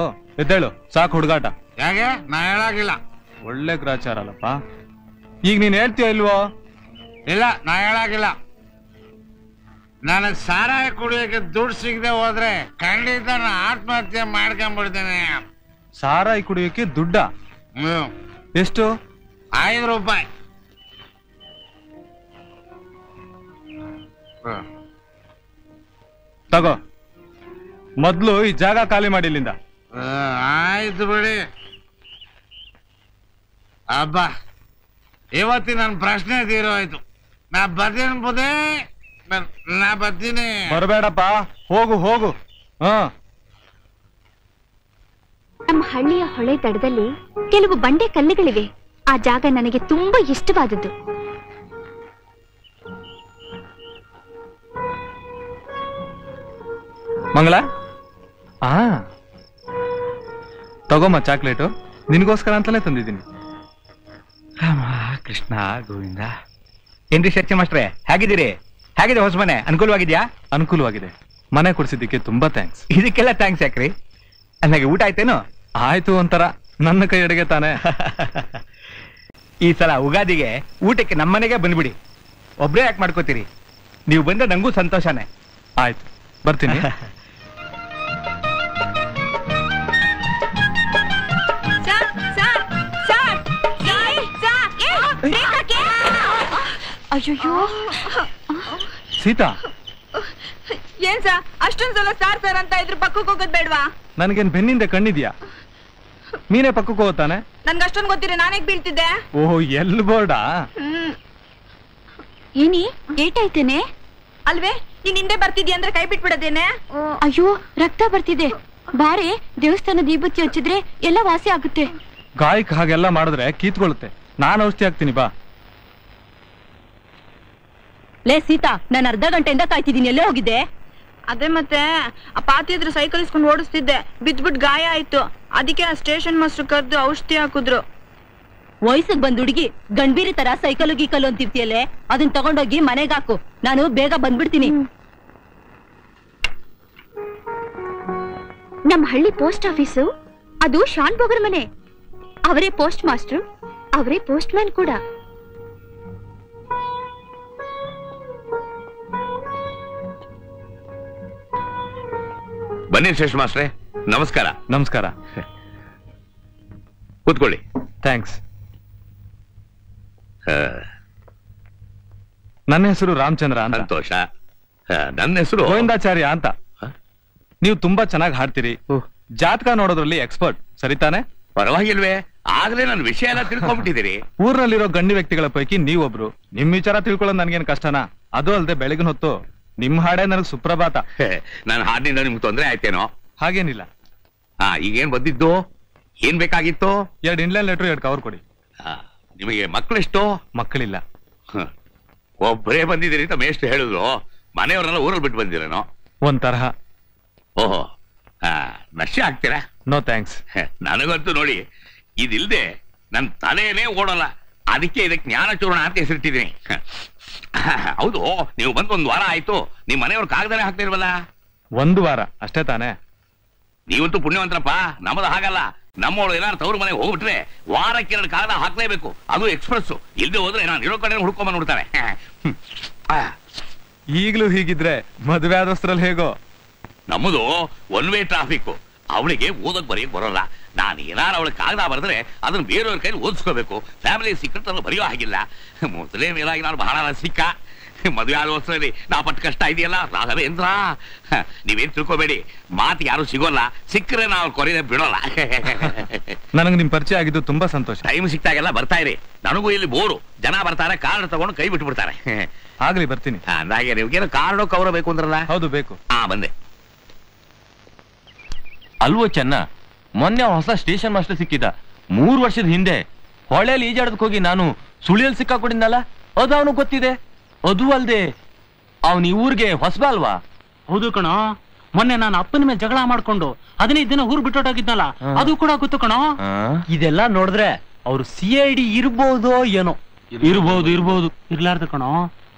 ಎದ್ದೇಳು, ಸಾಕು ಹುಡುಗಾಟ. ಯಾಕೆ? ನಾ ಹೇಳಾಗಿಲ್ಲ. ಒಳ್ಳೆ ಗ್ರಾಚಾರ ಅಲ್ಲಪ್ಪ. ಈಗ ನೀನ್ ಹೇಳ್ತೀಯೋ ಇಲ್ವೋ? ಇಲ್ಲ, ನಾ ಹೇಳಾಗಿಲ್ಲ. ನನಗ್ ಸಾರಾಯ ಕುಡಿಯೋಕೆ ದುಡ್ಡು ಸಿಗದೆ ಹೋದ್ರೆ ಖಂಡಿತ ನಾ ಆತ್ಮಹತ್ಯೆ ಮಾಡ್ಕೊಂಡ್ಬಿಡ್ತೇನೆ. ಸಾರಾಯಿ ಕುಡಿಯೋಕೆ ದುಡ್ಡ? ಎಷ್ಟು? 5 ರೂಪಾಯಿ. ತಗೋ, ಮೊದ್ಲು ಈ ಜಾಗ ಖಾಲಿ ಮಾಡಿ ಇಲ್ಲಿಂದ. ಆಯ್ತು ಬಿಡಿ. ಅಬ್ಬ, ಇವತ್ತಿ ನನ್ನ ಪ್ರಶ್ನೆ ತೀರೋಯ್ತು. ನಾ ಬರ್ತೀನಿ ಬುದೇ, ನಾ ಬರ್ತೀನಿ. ಬರಬೇಡಪ್ಪ, ಹೋಗು. ನಮ್ಮ ಹಳ್ಳಿಯ ಹೊಳೆ ದಡದಲ್ಲಿ ಕೆಲವು ಬಂಡೆ ಕಲ್ಲುಗಳಿವೆ. ಆ ಜಾಗ ನನಗೆ ತುಂಬಾ ಇಷ್ಟವಾದದ್ದು. ಮಂಗಳ, ತಗೋಮ್ಮ ಚಾಕ್ಲೇಟು. ನಿನಗೋಸ್ಕರ ಅಂತಲೇ ತಂದಿದ್ದೀನಿ. ರಾಮ ಕೃಷ್ಣ ಗೋವಿಂದ. ಏನ್ರಿ ಚರ್ಚೆ ಮಾಸ್ಟ್ರೆ, ಹೇಗಿದ್ದೀರಿ? ಹೇಗಿದೆ ಹೊಸ ಮನೆ? ಅನುಕೂಲವಾಗಿದ್ಯಾ? ಅನುಕೂಲವಾಗಿದೆ. ಮನೆ ಕೊಡಿಸಿದ್ದಕ್ಕೆ ತುಂಬಾ ಥ್ಯಾಂಕ್ಸ್. ಇದಕ್ಕೆಲ್ಲ ಥ್ಯಾಂಕ್ಸ್ ಯಾಕ್ರಿ? ನನಗೆ ಊಟ ಆಯ್ತೇನು? ಆಯ್ತು, ಒಂಥರ ನನ್ನ ಕೈ ಅಡುಗೆ ತಾನೆ. ಈ ಸಲ ಉಗಾದಿಗೆ ಊಟಕ್ಕೆ ನಮ್ಮನೆಗೆ ಬಂದ್ಬಿಡಿ. ಒಬ್ರೇ ಯಾಕೆ ಮಾಡ್ಕೋತೀರಿ? ನೀವು ಬಂದ್ರೆ ನಂಗೂ ಸಂತೋಷನೇ. ಆಯ್ತು, ಬರ್ತೀನಿ. ಅಯ್ಯೋ ಸೀತಾ, ಏನ್ ಸಾ ಅಷ್ಟೊಂದ್ ಸಲ ಸಾರ್ ಅಂತ ಇದ್ರು ಪಕ್ಕಕ್ಕೆ ಹೋಗೋದ್ ಬೇಡ್ವಾ? ನನ್ಗೇನ್ ಬೆನ್ನಿಂದ ಕಣ್ಣಿದ್ಯಾ? ನೀನೇ ಪಕ್ಕಕ್ಕೆ ಹೋಗ್ತಾನೆ. ನನ್ಗೆ ಅಷ್ಟೊಂದ್ ಗೊತ್ತಿರ ನಾನೇಗ್ ಬೀಳ್ತಿದ್ದೆ. ಓಹೋ, ಎಲ್ ಬೋರ್ಡಾ? ಏನಿ ಏಟಾಯ್ತೇನೆ ಅಲ್ವೇ? ನೀನ್ ಹಿಂದೆ ಬರ್ತಿದ್ಯಾ ಅಂದ್ರೆ ಕೈ ಬಿಟ್ಬಿಡದೇನೆ? ಅಯ್ಯೋ, ರಕ್ತ ಬರ್ತಿದೆ. ಬಾರೆ, ದೇವಸ್ಥಾನ ದೀಪತ್ತಿ ಹಚ್ಚಿದ್ರೆ ಎಲ್ಲ ವಾಸಿ ಆಗುತ್ತೆ. ಗಾಯಕ್ ಹಾಗೆಲ್ಲ ಮಾಡಿದ್ರೆ ಕೀತ್ಕೊಳ್ಳುತ್ತೆ. ನಾನು ಔಷಧಿ ಹಾಕ್ತೀನಿ, ಬಾ. ಲೇ ಸೀತಾ, ನಾನು ಅರ್ಧ ಗಂಟೆಯಿಂದ ಕಾಯ್ತಿದ್ದೀನಿ. ಎಲ್ಲೇ ಹೋಗಿದ್ದೆ? ಅದೇ ಮತ್ತೆ ಆ ಪಾತಿ ಹತ್ರ ಸೈಕಲ್ ಇಸ್ಕೊಂಡು ಓಡಿಸ್ತಿದ್ದೆ. ಬಿದ್ಬಿಟ್ಟು ಗಾಯ ಆಯ್ತು. ಅದಕ್ಕೆ ಆ ಸ್ಟೇಷನ್ ಮಾಸ್ಟರ್ ಕರೆದು ಔಷಧಿ ಹಾಕಿದ್ರು. ವಯಸ್ಸಿಗೆ ಬಂದ್ ಹುಡುಗಿ ಗಂಡ್ಬೀರಿ ತರ ಸೈಕಲ್ ಗೀಕಲ್ ಅಂತಿರ್ತಿಯಲ್ಲೇ, ಅದನ್ನ ತಗೊಂಡೋಗಿ ಮನೆಗೆ ಹಾಕು. ನಾನು ಬೇಗ ಬಂದ್ಬಿಡ್ತೀನಿ. ನಮ್ಮ ಹಳ್ಳಿ ಪೋಸ್ಟ್ ಆಫೀಸು ಅದು ಶಾನ್ ಬೋಗರ್ ಮನೆ. ಅವರೇ ಪೋಸ್ಟ್ ಮಾಸ್ಟರ್, ಅವರೇ ಪೋಸ್ಟ್ ಮ್ಯಾನ್ ಕೂಡ. ಬನ್ನಿ ಶ್ರೇಷ್ಠ ಮಾಸ್ಟ್ರೆ, ನಮಸ್ಕಾರ. ನಮಸ್ಕಾರ. ಕೂತ್ಕೊಳ್ಳಿ. ಥ್ಯಾಂಕ್ಸ್. ನನ್ನ ಹೆಸರು ರಾಮಚಂದ್ರ ಅಂತ. ಸಂತೋಷ. ನನ್ನ ಹೆಸರು ಗೋವಿಂದಾಚಾರ್ಯ ಅಂತ. ನೀವು ತುಂಬಾ ಚೆನ್ನಾಗಿ ಹಾಡ್ತೀರಿ. ಜಾತಕ ನೋಡೋದ್ರಲ್ಲಿ ಎಕ್ಸ್ಪರ್ಟ್, ಸರಿತಾನೆ? ಪರವಾಗಿಲ್ವೇ? ಆಗ್ಲೇ ನನ್ನ ವಿಷಯ ಎಲ್ಲ ತಿಳ್ಕೊಂಡ್ಬಿಟ್ಟಿದ್ದೀರಿ. ಊರ್ನಲ್ಲಿರೋ ಗಣ್ಯ ವ್ಯಕ್ತಿಗಳ ಪೈಕಿ ನೀವೊಬ್ರು. ನಿಮ್ ವಿಚಾರ ತಿಳ್ಕೊಳ್ಳೋದು ನನ್ಗೇನ್ ಕಷ್ಟನಾ? ಅದು ಅಲ್ಲದೆ ಬೆಳಗಿನ ಹೊತ್ತು ನಿಮ್ ಹಾಡೇ ನನಗ್ ಸುಪ್ರಭಾತ. ನನ್ನ ಹಾಡಿನಿಂದ ನಿಮ್ಗೆ ತೊಂದರೆ ಆಯ್ತೇನೋ? ಹಾಗೇನಿಲ್ಲ. ಈಗೇನ್ ಬಂದಿದ್ದು? ಏನ್ ಬೇಕಾಗಿತ್ತು? 2 ಇನ್ಲೈನ್ ಲೆಟರ್ 2 ಕವರ್ ಕೊಡಿ. ನಿಮಗೆ ಮಕ್ಕಳೆಷ್ಟು? ಮಕ್ಕಳಿಲ್ಲ. ಒಬ್ಬರೇ ಬಂದಿದ್ದೀರಿ ಅಂತ ಮೇಷ್ಟು ಹೇಳಿದ್ರು. ಮನೆಯವ್ರನ್ನೆಲ್ಲ ಊರಲ್ಲಿ ಬಿಟ್ಟು ಬಂದಿರೇನೋ? ಒಂದ್ ತರಹ. ಓಹೋ, ನಶೆ ಆಗ್ತೀರಾ? No thanks. ನನಗಂತೂ ನೋಡಿ, ಇದಿಲ್ದೆ ನನ್ ತಲೆನೇ ಓಡಲ್ಲ. ಅದಕ್ಕೆ ಇದಕ್ಕೆ ಜ್ಞಾನಚೂರ್ಣ ಅಂತ ಹೆಸರಿಟ್ಟಿದ್ದೀನಿ. ಹೌದು, ನೀವು ಬಂದು 1 ವಾರ ಆಯ್ತು. ನಿಮ್ ಮನೆಯವ್ರ ಕಾಗದನೇ ಹಾಕ್ತಿರ್ವಲ್ಲ? 1 ವಾರ ಅಷ್ಟೇ ತಾನೇ? ನೀವಂತೂ ಪುಣ್ಯವಂತರಪ್ಪ. ನಮ್ಮದು ಹಾಗಲ್ಲ. ನಮ್ಮವಳು ಏನಾದ್ರು ತವ್ರ ಮನೆಗೆ ಹೋಗ್ಬಿಟ್ರೆ ವಾರಕ್ಕೆ 2 ಕಾಗದ ಹಾಕ್ಲೇಬೇಕು, ಅದು ಎಕ್ಸ್ಪ್ರೆಸ್. ಇಲ್ದೆ ಹೋದ್ರೆ ನಾನು ಇರೋ ಕಡೆ ಹುಡ್ಕೊಂಬಂದ್ ನೋಡ್ತಾರೆ. ಈಗ್ಲೂ ಹೀಗಿದ್ರೆ ಮದುವೆ ಆದೋಸ್ತ್ರಲ್ಲಿ ಹೇಗೋ? ನಮ್ಮದು 1 ವೇ ಟ್ರಾಫಿಕ್. ಅವಳಿಗೆ ಓದಕ್ ಬರೆಯಕ್ ಬರೋಲ್ಲ. ನಾನು ಏನಾರು ಅವಳಿಗೆ ಕಾಗದ ಬರೆದ್ರೆ ಅದನ್ನ ಬೇರೆಯವ್ರ ಕೈಲಿ ಓದಿಸ್ಕೋಬೇಕು. ಫ್ಯಾಮಿಲಿ ಸೀಕ್ರೆಟ್ ಅನ್ನು ಬರೆಯೋ ಹಾಗಿಲ್ಲ. ಮೊದಲೇ ಮೇಲಾಗಿ ನಾನು ಬಹಳ ರಸಿಕ. ಮದುವೆ ಆದೋಸ್ತ್ರಲ್ಲಿ ನಾ ಪಟ್ಟು ಕಷ್ಟ ಇದೆಯಲ್ಲ ರಾಘವೇಂದ್ರ. ನೀವೇನ್ ತಿಳ್ಕೊಬೇಡಿ, ಮಾತು ಯಾರು ಸಿಗೋಲ್ಲ. ಸಿಕ್ಕರೆ ನಾವು ಕೊರೆಯದೆ ಬಿಡೋಲ್ಲ. ನನಗೆ ನಿಮ್ ಪರಿಚಯ ಆಗಿದ್ದು ತುಂಬಾ ಸಂತೋಷ. ಟೈಮ್ ಸಿಕ್ತಾಗೆಲ್ಲ ಬರ್ತಾ ಇರಿ. ನನಗೂ ಇಲ್ಲಿ ಬೋರು. ಜನ ಬರ್ತಾರೆ, ಕಾರ್ಡ್ ತಗೊಂಡು ಕೈ ಬಿಟ್ಟು ಬಿಡ್ತಾರೆ. ಆಗ್ಲಿ, ಬರ್ತೀನಿ. ಅಂದಾಗೆ ನಿಮ್ಗೇನು ಕಾರ್ಡು ಕವರ ಬೇಕು ಅಂದ್ರಲ್ಲ? ಹೌದು, ಬೇಕು. ಬಂದೆ. ಅಲ್ವೋ ಚೆನ್ನ, ಮೊನ್ನೆ ಹೊಸ ಸ್ಟೇಷನ್ ಮಾಸ್ಟರ್ ಸಿಕ್ಕಿದ. 3 ವರ್ಷದ ಹಿಂದೆ ಹೊಳೆಯಲ್ಲಿ ಈಜಾಡದಕ್ಕೆ ಹೋಗಿ ನಾನು ಸುಳಿಯಲ್ಲಿ ಸಿಕ್ಕಾಕೊಂಡಿದ್ನಲ್ಲ, ಅದು ಅವನು ಗೊತ್ತಿದೆ. ಅದು ಅಲ್ದೆ ಅವನು ಈ ಊರಿಗೆ ಹೊಸಬ ಅಲ್ವಾ? ಹೌದು ಕಣೋ. ಮೊನ್ನೆ ನಾನು ಅಪ್ಪನ ಮೇಲೆ ಜಗಳ ಮಾಡ್ಕೊಂಡು 15 ದಿನ ಊರು ಬಿಟ್ಟೋಟಾಗಿದ್ನಲ್ಲ, ಅದು ಕೂಡ ಗೊತ್ತು ಕಣೋ. ಇದೆಲ್ಲ ನೋಡಿದ್ರೆ ಅವ್ರು CID ಇರ್ಬೋದೋ ಏನೋ. ಇರ್ಬೋದು ಇರ್ಲಾರ್ದು ಕಣೋ.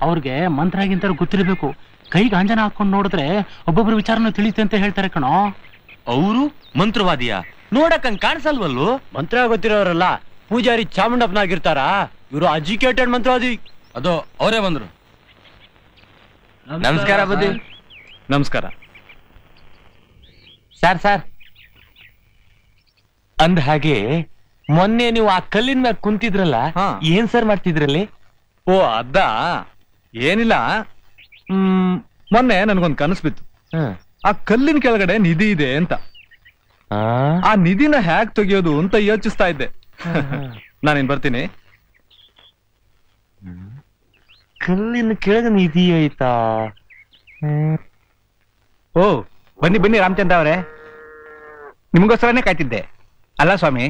ಅವ್ರಿಗೆ ಮಂತ್ರ ಗೊತ್ತಿರಬೇಕು. ಕೈಗೆ ಅಂಜನ ಹಾಕೊಂಡು ನೋಡಿದ್ರೆ ಒಬ್ಬೊಬ್ರು ವಿಚಾರನ ತಿಳಿಯುತ್ತೆ ಅಂತ ಹೇಳ್ತಾರೆ ಕಣೋ. ಅವರು ಮಂತ್ರವಾದಿಯ? ನೋಡಕ್ಕಂಗ್ ಕಾಣಿಸಲ್ವಲ್ಲು. ಮಂತ್ರ ಗೊತ್ತಿರೋರಲ್ಲ ಪೂಜಾರಿ ಚಾಮುಂಡಪ್ಪನಾಗಿರ್ತಾರ. ಇವರು ಎಜುಕೇಟೆಡ್ ಮಂತ್ರವಾದಿ. ಅದು ಅವರೇ ಬಂದ್ರು. ನಮಸ್ಕಾರ ಬುದ್ಧಿ. ನಮಸ್ಕಾರ. ಸರ್ ಅಂದ ಹಾಗೆ ಮೊನ್ನೆ ನೀವು ಆ ಕಲ್ಲಿನ ಮ್ಯಾಗ ಕುಂತಿದ್ರಲ್ಲ, ಏನ್ ಸರ್ ಮಾಡ್ತಿದ್ರಲ್ಲಿ? ಓ, ಅದ ಏನಿಲ್ಲ. ಮೊನ್ನೆ ನನ್ಗೊಂದ್ ಕನಸು ಬಿತ್ತು. ಆ ಕಲ್ಲಿನ ಕೆಳಗಡೆ ನಿಧಿ ಇದೆ ಅಂತ. ಆ ನಿಧಿನ ಹ್ಯಾಕ್ ತೆಗಿಯೋದು ಅಂತ ಯೋಚಿಸ್ತಾ ಇದ್ದೆ. ನಾನೇನ್ ಬರ್ತೀನಿ. ಕಲ್ಲಿನ ಕೆಳಗೆ ನಿಧಿ ಆಯ್ತಾ? ಓ, ಬನ್ನಿ ರಾಮಚಂದ್ರ ಅವರೇ, ನಿಮ್ಗೋಸ್ಕರನೇ ಕಾಯ್ತಿದ್ದೆ. ಅಲ್ಲ ಸ್ವಾಮಿ,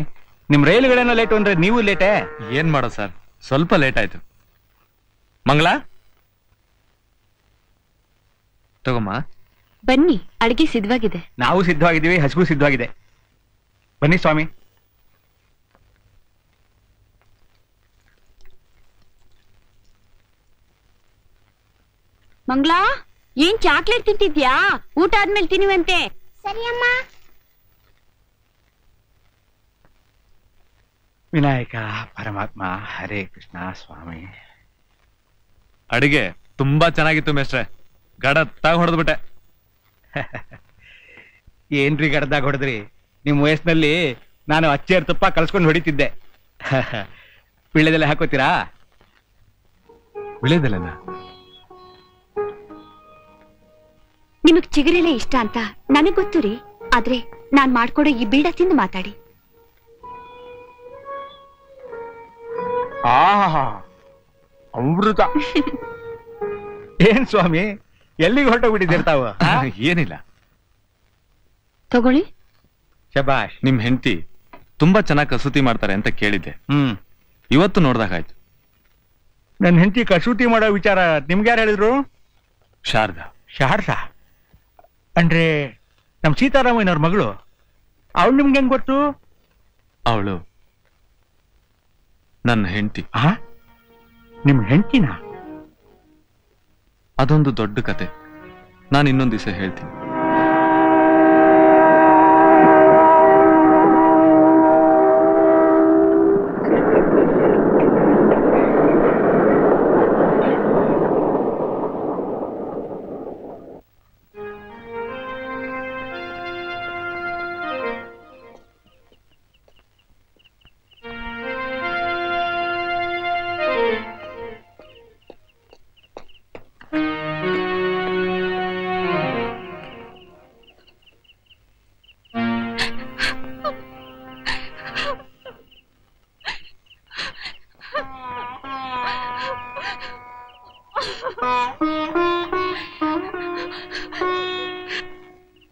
ನಿಮ್ ರೈಲುಗಳೇನೋ ಲೇಟು ಅಂದ್ರೆ ನೀವು ಲೇಟೇ? ಏನ್ ಮಾಡೋ ಸರ್, ಸ್ವಲ್ಪ ಲೇಟ್ ಆಯ್ತು. ಮಂಗಳ ತಗೊಮ್ಮ. ಬನ್ನಿ, ಅಡಿಗೆ ಸಿದ್ಧವಾಗಿದೆ. ನಾವು ಸಿದ್ಧವಾಗಿದ್ದೀವಿ, ಹಸಿವು ಸಿದ್ಧವಾಗಿದೆ. ಬನ್ನಿ ಸ್ವಾಮಿ. ಮಂಗ್ಲಾ, ಏನ್ ಚಾಕ್ಲೇಟ್ ತಿಂತಿದ್ಯಾ? ಊಟ ಆದ್ಮೇಲೆ ತಿನ್ನುವಂತೆ. ಸರಿ ಅಮ್ಮ. ವಿನಾಯಕ ಪರಮಾತ್ಮ, ಹರೇ ಕೃಷ್ಣ ಸ್ವಾಮಿ. ಅಡಿಗೆ ತುಂಬಾ ಚೆನ್ನಾಗಿತ್ತು ಮೇಷ್ಟ್ರೆ. ಗಡತ್ತಾಗ ಹೊಡೆದ್ಬಿಟ್ಟೆ. ಏನ್ರಿ ಗಡದಾಗ ಹೊಡೆದ್ರಿ? ನಿಮ್ ವಯಸ್ಸಿನಲ್ಲಿ ನಾನು ಅಚ್ಚೇರ್ ತುಪ್ಪ ಕಲ್ಸ್ಕೊಂಡು ಹೊಡಿತಿದ್ದೆ. ವಿಳ್ಳೆದೆಲೆ ಹಾಕೋತೀರಾ? ವಿಳ್ಳೆದೆಲೆನ? ನಿಮಗ್ ಚಿಗುರೆಲೆ ಇಷ್ಟ ಅಂತ ನನಗ್ ಗೊತ್ತು ರೀ. ಆದ್ರೆ ನಾನ್ ಮಾಡ್ಕೊಡೋ ಈ ಬೀಡ ತಿಂದು ಮಾತಾಡಿ. ಅಮೃತ. ಏನ್ ಸ್ವಾಮಿ, ಎಲ್ಲಿಗೆ ಹೊರಟೋಗ್ಬಿಟ್ಟಿದ್ದೀರ್ತಾವ? ಏನಿಲ್ಲ, ತಗೊಳ್ಳಿ. ಶಬಾಷ್. ನಿಮ್ ಹೆಂಡತಿ ತುಂಬಾ ಚೆನ್ನಾಗಿ ಕಸೂತಿ ಮಾಡ್ತಾರೆ ಅಂತ ಕೇಳಿದ್ದೆ. ಇವತ್ತು ನೋಡ್ದಾಗಾಯ್ತು. ನನ್ ಹೆಂಡತಿ ಕಸೂತಿ ಮಾಡೋ ವಿಚಾರ ನಿಮ್ಗೆ ಯಾರು ಹೇಳಿದ್ರು? ಶಾರದಾ. ಶಾರದಾ ಅಂದ್ರೆ ನಮ್ ಸೀತಾರಾಮಯ್ಯನವ್ರ ಮಗಳು. ಅವಳು ನಿಮ್ಗೆ ಹೆಂಗ್ ಗೊತ್ತು? ಅವಳು ನನ್ನ ಹೆಂಡತಿ. ನಿಮ್ ಹೆಂಡತಿನ? ಅದೊಂದು ದೊಡ್ಡ ಕತೆ. ನಾನು ಇನ್ನೊಂದ್ ದಿವಸ ಹೇಳ್ತೀನಿ.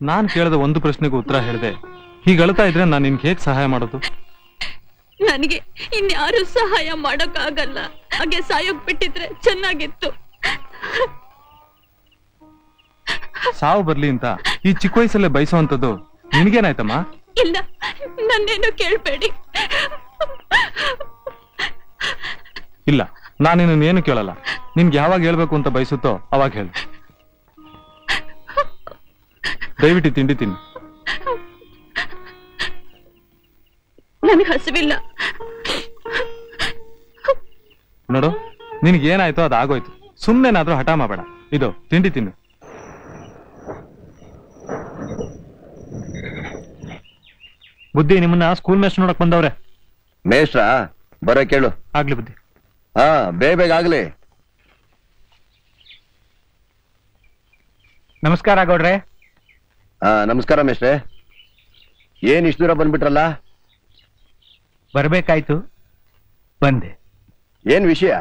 ನಾನ್ ಕೇಳಿದ ಒಂದು ಪ್ರಶ್ನೆಗೆ ಉತ್ತರ ಹೇಳಿದೆ. ಹೀಗೆ ಅಳ್ತಾ ಇದ್ರೆ ನಾನು ನಿನ್ಗೆ ಹೇಗ್ ಸಹಾಯ ಮಾಡೋದು? ನನಗೆ ಇನ್ಯಾರು ಸಹಾಯ ಮಾಡೋಕ್ಕಾಗಲ್ಲ. ಹಾಗೆ ಸಾಯೋಕ್ ಬಿಟ್ಟಿದ್ರೆ ಚೆನ್ನಾಗಿತ್ತು. ಸಾವು ಬರ್ಲಿ ಅಂತ ಈ ಚಿಕ್ಕ ವಯಸ್ಸಲ್ಲೇ ಬಯಸುವಂತದ್ದು ನಿನ್ಗೇನಾಯ್ತಮ್ಮ? ಇಲ್ಲ, ನನ್ನೇನು ಕೇಳ್ಬೇಡಿ. ಇಲ್ಲ, ನಾನಿನ್ನು ಕೇಳಲ್ಲ. ನಿನ್ಗೆ ಯಾವಾಗ ಹೇಳ್ಬೇಕು ಅಂತ ಬಯಸುತ್ತೋ ಅವಾಗ ಹೇಳು. ದಯವಿಟ್ಟು ತಿಂಡಿ ತಿನ್ನು. ನನಗೆ ಹಸಿವಿಲ್ಲ. ನೋಡು, ನಿನ್ಗೇನಾಯ್ತೋ ಅದಾಗೋಯ್ತು. ಸುಮ್ನೆನಾದ್ರೂ ಹಠ ಮಾಡಬೇಡ. ಇದು ತಿಂಡಿ ತಿನ್ನು. ಬುದ್ಧಿ, ನಿಮ್ಮನ್ನ ಸ್ಕೂಲ್ ಮೇಸ್ಟ್ರು ನೋಡಕ್ ಬಂದವ್ರೆ. ಮೇಷ್ಟ್ರಾ? ಬರೋ ಕೇಳು. ಆಗ್ಲಿ ಬುದ್ಧಿ. ಹಾ, ಬೇಗ ಆಗ್ಲಿ. ನಮಸ್ಕಾರ ಗೌಡ್ರೆ. ನಮಸ್ಕಾರ ಮೇಷ್ಟ್ರೆ. ಏನ್ ಇಷ್ಟು ದೂರ ಬಂದ್ಬಿಟ್ರಲ್ಲ? ಬರ್ಬೇಕಾಯ್ತು, ಬಂದೆ. ಏನ್ ವಿಷಯ?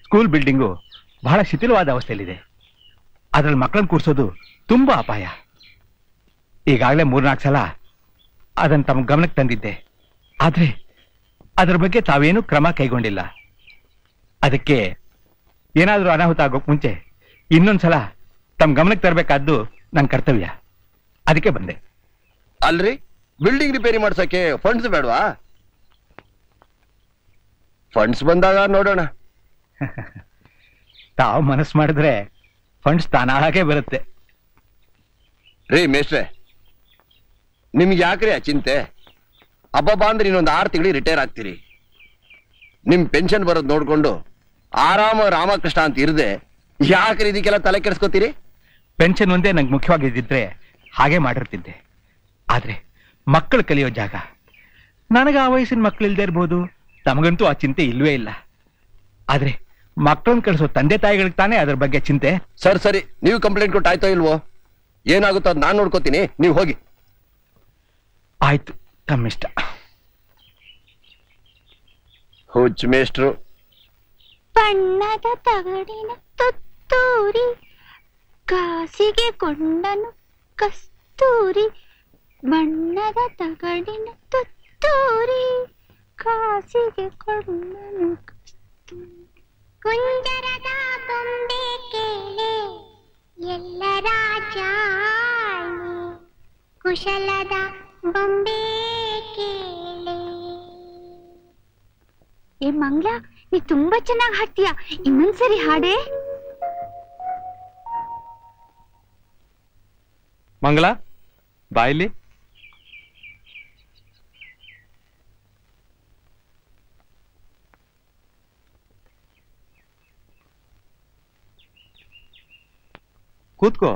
ಸ್ಕೂಲ್ ಬಿಲ್ಡಿಂಗು ಬಹಳ ಶಿಥಿಲವಾದ ಅವಸ್ಥೆಯಲ್ಲಿದೆ. ಅದ್ರಲ್ಲಿ ಮಕ್ಕಳನ್ನ ಕೂರ್ಸೋದು ತುಂಬಾ ಅಪಾಯ. ಈಗಾಗಲೇ 3-4 ಸಲ ಅದನ್ನ ತಮ್ಮ ಗಮನಕ್ಕೆ ತಂದಿದ್ದೆ. ಆದ್ರೆ ಅದ್ರ ಬಗ್ಗೆ ತಾವೇನು ಕ್ರಮ ಕೈಗೊಂಡಿಲ್ಲ. ಅದಕ್ಕೆ ಏನಾದ್ರೂ ಅನಾಹುತ ಆಗೋಕ್ ಮುಂಚೆ ಇನ್ನೊಂದ್ಸಲ ತಮ್ಮ ಗಮನಕ್ಕೆ ತರಬೇಕಾದ್ದು ನನ್ನ ಕರ್ತವ್ಯ. ಅದಕ್ಕೆ ಬಂದೆ. ಅಲ್ರಿ, ಬಿಲ್ಡಿಂಗ್ ರಿಪೇರಿ ಮಾಡ್ಸಕ್ಕೆ ಫಂಡ್ಸ್ ಬೇಡವಾ? ಫಂಡ್ಸ್ ಬಂದಾಗ ನೋಡೋಣ. ತಾವು ಮನಸ್ಸು ಮಾಡಿದ್ರೆ ಫಂಡ್ಸ್ ತಾನಾಗೆ ಬರುತ್ತೆ. ರೀ ಮೇಷ್ಟ್ರೆ, ನಿಮ್ಗೆ ಯಾಕ್ರಿ ಆ ಚಿಂತೆ? ಹಬ್ಬ ಅಂದ್ರೆ ಇನ್ನೊಂದು 6 ತಿಂಗಳು ರಿಟೈರ್ ಆಗ್ತೀರಿ. ನಿಮ್ ಪೆನ್ಷನ್ ಬರೋದು ನೋಡ್ಕೊಂಡು ಆರಾಮ ರಾಮಕೃಷ್ಣ ಅಂತ ಇರದೆ ಯಾಕ್ರಿ ಇದಕ್ಕೆಲ್ಲ ತಲೆ ಕೆಡಿಸ್ಕೋತೀರಿ? ಪೆನ್ಷನ್ ಒಂದೇ ನಂಗೆ ಮುಖ್ಯವಾಗಿದ್ದಿದ್ರೆ ಹಾಗೆ ಮಾಡಿರ್ತಿದ್ದೆ. ಆದ್ರೆ ಮಕ್ಕಳು ಕಲಿಯೋ ಜಾಗ. ನನಗೆ ಆ ವಯಸ್ಸಿನ ಮಕ್ಕಳು ಇಲ್ದೇ ಇರ್ಬೋದು, ತಮಗಂತೂ ಆ ಚಿಂತೆ ಇಲ್ವೇ ಇಲ್ಲ. ಆದ್ರೆ ಮಕ್ಕಳನ್ನ ಕಳಿಸೋ ತಂದೆ ತಾಯಿಗಳಿಗೆ ತಾನೇ ಅದ್ರ ಬಗ್ಗೆ ಚಿಂತೆ. ಸರಿ, ನೀವು ಕಂಪ್ಲೇಂಟ್ ಕೊಟ್ಟು ಆಯ್ತೋ ಇಲ್ವೋ? ಏನಾಗುತ್ತೋ ಅದು ನಾನು ನೋಡ್ಕೋತೀನಿ, ನೀವು ಹೋಗಿ. ಆಯ್ತು, ತಮ್ಮಿಷ್ಟ. ಹುಚ್ಚ ಮೇಷ್ಟ್ರು. ಬಣ್ಣದ ತಗಡಿನ ತುತ್ತೂರಿ, ಕಾಸಿಗೆ ಕೊಂಡನು ಕಸ್ತೂರಿ. ಬಣ್ಣದ ತಗಡಿನ ತುತ್ತೂರಿ, ಕಾಸಿಗೆ ಕೊಂಡನು ಕಸ್ತೂರಿ. ಕುಂಜರದ ಬೊಂಬೆ ಕೇಳೆ ಎಲ್ಲರ ಜಾಣೆ, ಕುಶಲದ ಬೊಂಬೆ ಕೇಳೆ. ಏ ಮಂಗ್ಲ, ನೀ ತುಂಬಾ ಚೆನ್ನಾಗಿ ಹಾಡ್ತೀಯ. ಇನ್ನೊಂದ್ಸರಿ ಹಾಡೆ. ಮಂಗಳ, ಬಾಯಿಲಿ. ಕೂತ್ಕೋ.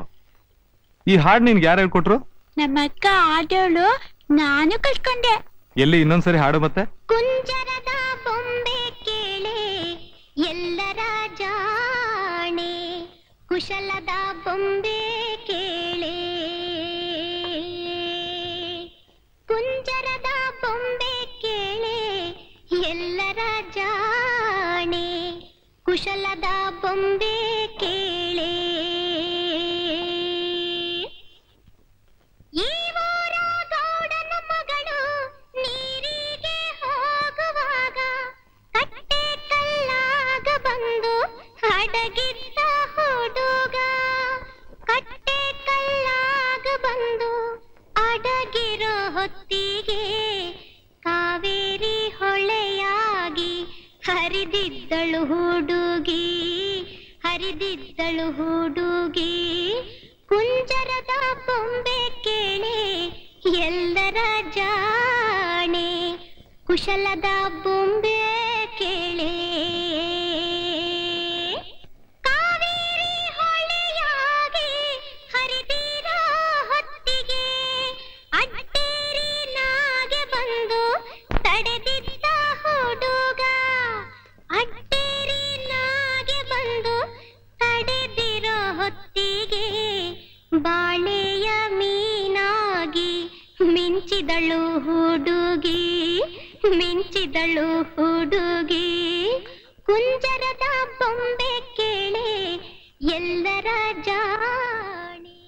ಈ ಹಾಡು ನಿನ್ಗೆ ಯಾರು ಹೇಳ್ಕೊಟ್ರು? ನಮ್ಮ ಅಕ್ಕ ಆಡೋಳು, ನಾನು ಕಲ್ತ್ಕೊಂಡೆ. ಎಲ್ಲಿ ಇನ್ನೊಂದ್ಸರಿ ಹಾಡು ಮತ್ತೆ. ಕುಂಜರದ ಬೊಂಬೆ ಕೇಳೆ ಎಲ್ಲರ ಜಾಣೆ, ಕುಶಲದ ಬೊಂಬೆ ಕೇಳೆ. ಕುಂಜರದ ಬೊಂಬೆ ಕೇಳೆ ಎಲ್ಲರ ಜಾಣೆ, ಕುಶಲದ ಬೊಂಬೆ ಕೇಳೆ. ಈ ಊರ ಗೌಡನ ಮಗಳು ನೀರಿಗೆ ಹೋಗುವಾಗ ಕಟ್ಟೆ ಕಲ್ಲಾಗ ಬಂದು ಅಡಗಿದ್ದ ಹುಡುಗ. ಕಟ್ಟೆ ಕಲ್ಲಾಗ ಬಂದು ಅಡಗಿರೋ ಹೊತ್ತಿಗೆ ಕಾವೇರಿ ಹೊಳೆಯಾಗಿ ಹರಿದಿದ್ದಳು ಹುಡುಗಿ, ಹರಿದಿದ್ದಳು ಹುಡುಗಿ. ಕುಂಜರದ ಬೊಂಬೆ ಕೇಳೆ ಎಲ್ಲರ ಜಾಣೆ, ಕುಶಲದ ಬೊಂಬೆ ಕೇಳೆ. ಕಾವೇರಿ ಹೊಳೆಯಾಗಿ ಹರಿದಿರೋ ಹೊತ್ತಿಗೆ ಅಡ್ಡೇರಿ ನಾಗೆ ಬಂದು ತಡೆದಿದ್ದ ಹುಡುಗ. ಅಡ್ಡೇರಿ ನಾಗೆ ಬಂದು ತಡೆದಿರೋ ಹೊತ್ತಿಗೆ ಬಾಳೆಯ ಮೀನಾಗಿ ಮಿಂಚಿದಳು ಹುಡುಗಿ, ಮಿಂಚಿದಳು ಹುಡುಗಿ. ಕುಂಜರದ ಬೊಂಬೆ ಕೇಳೆ ಎಲ್ಲರ ಜಾಣೆ,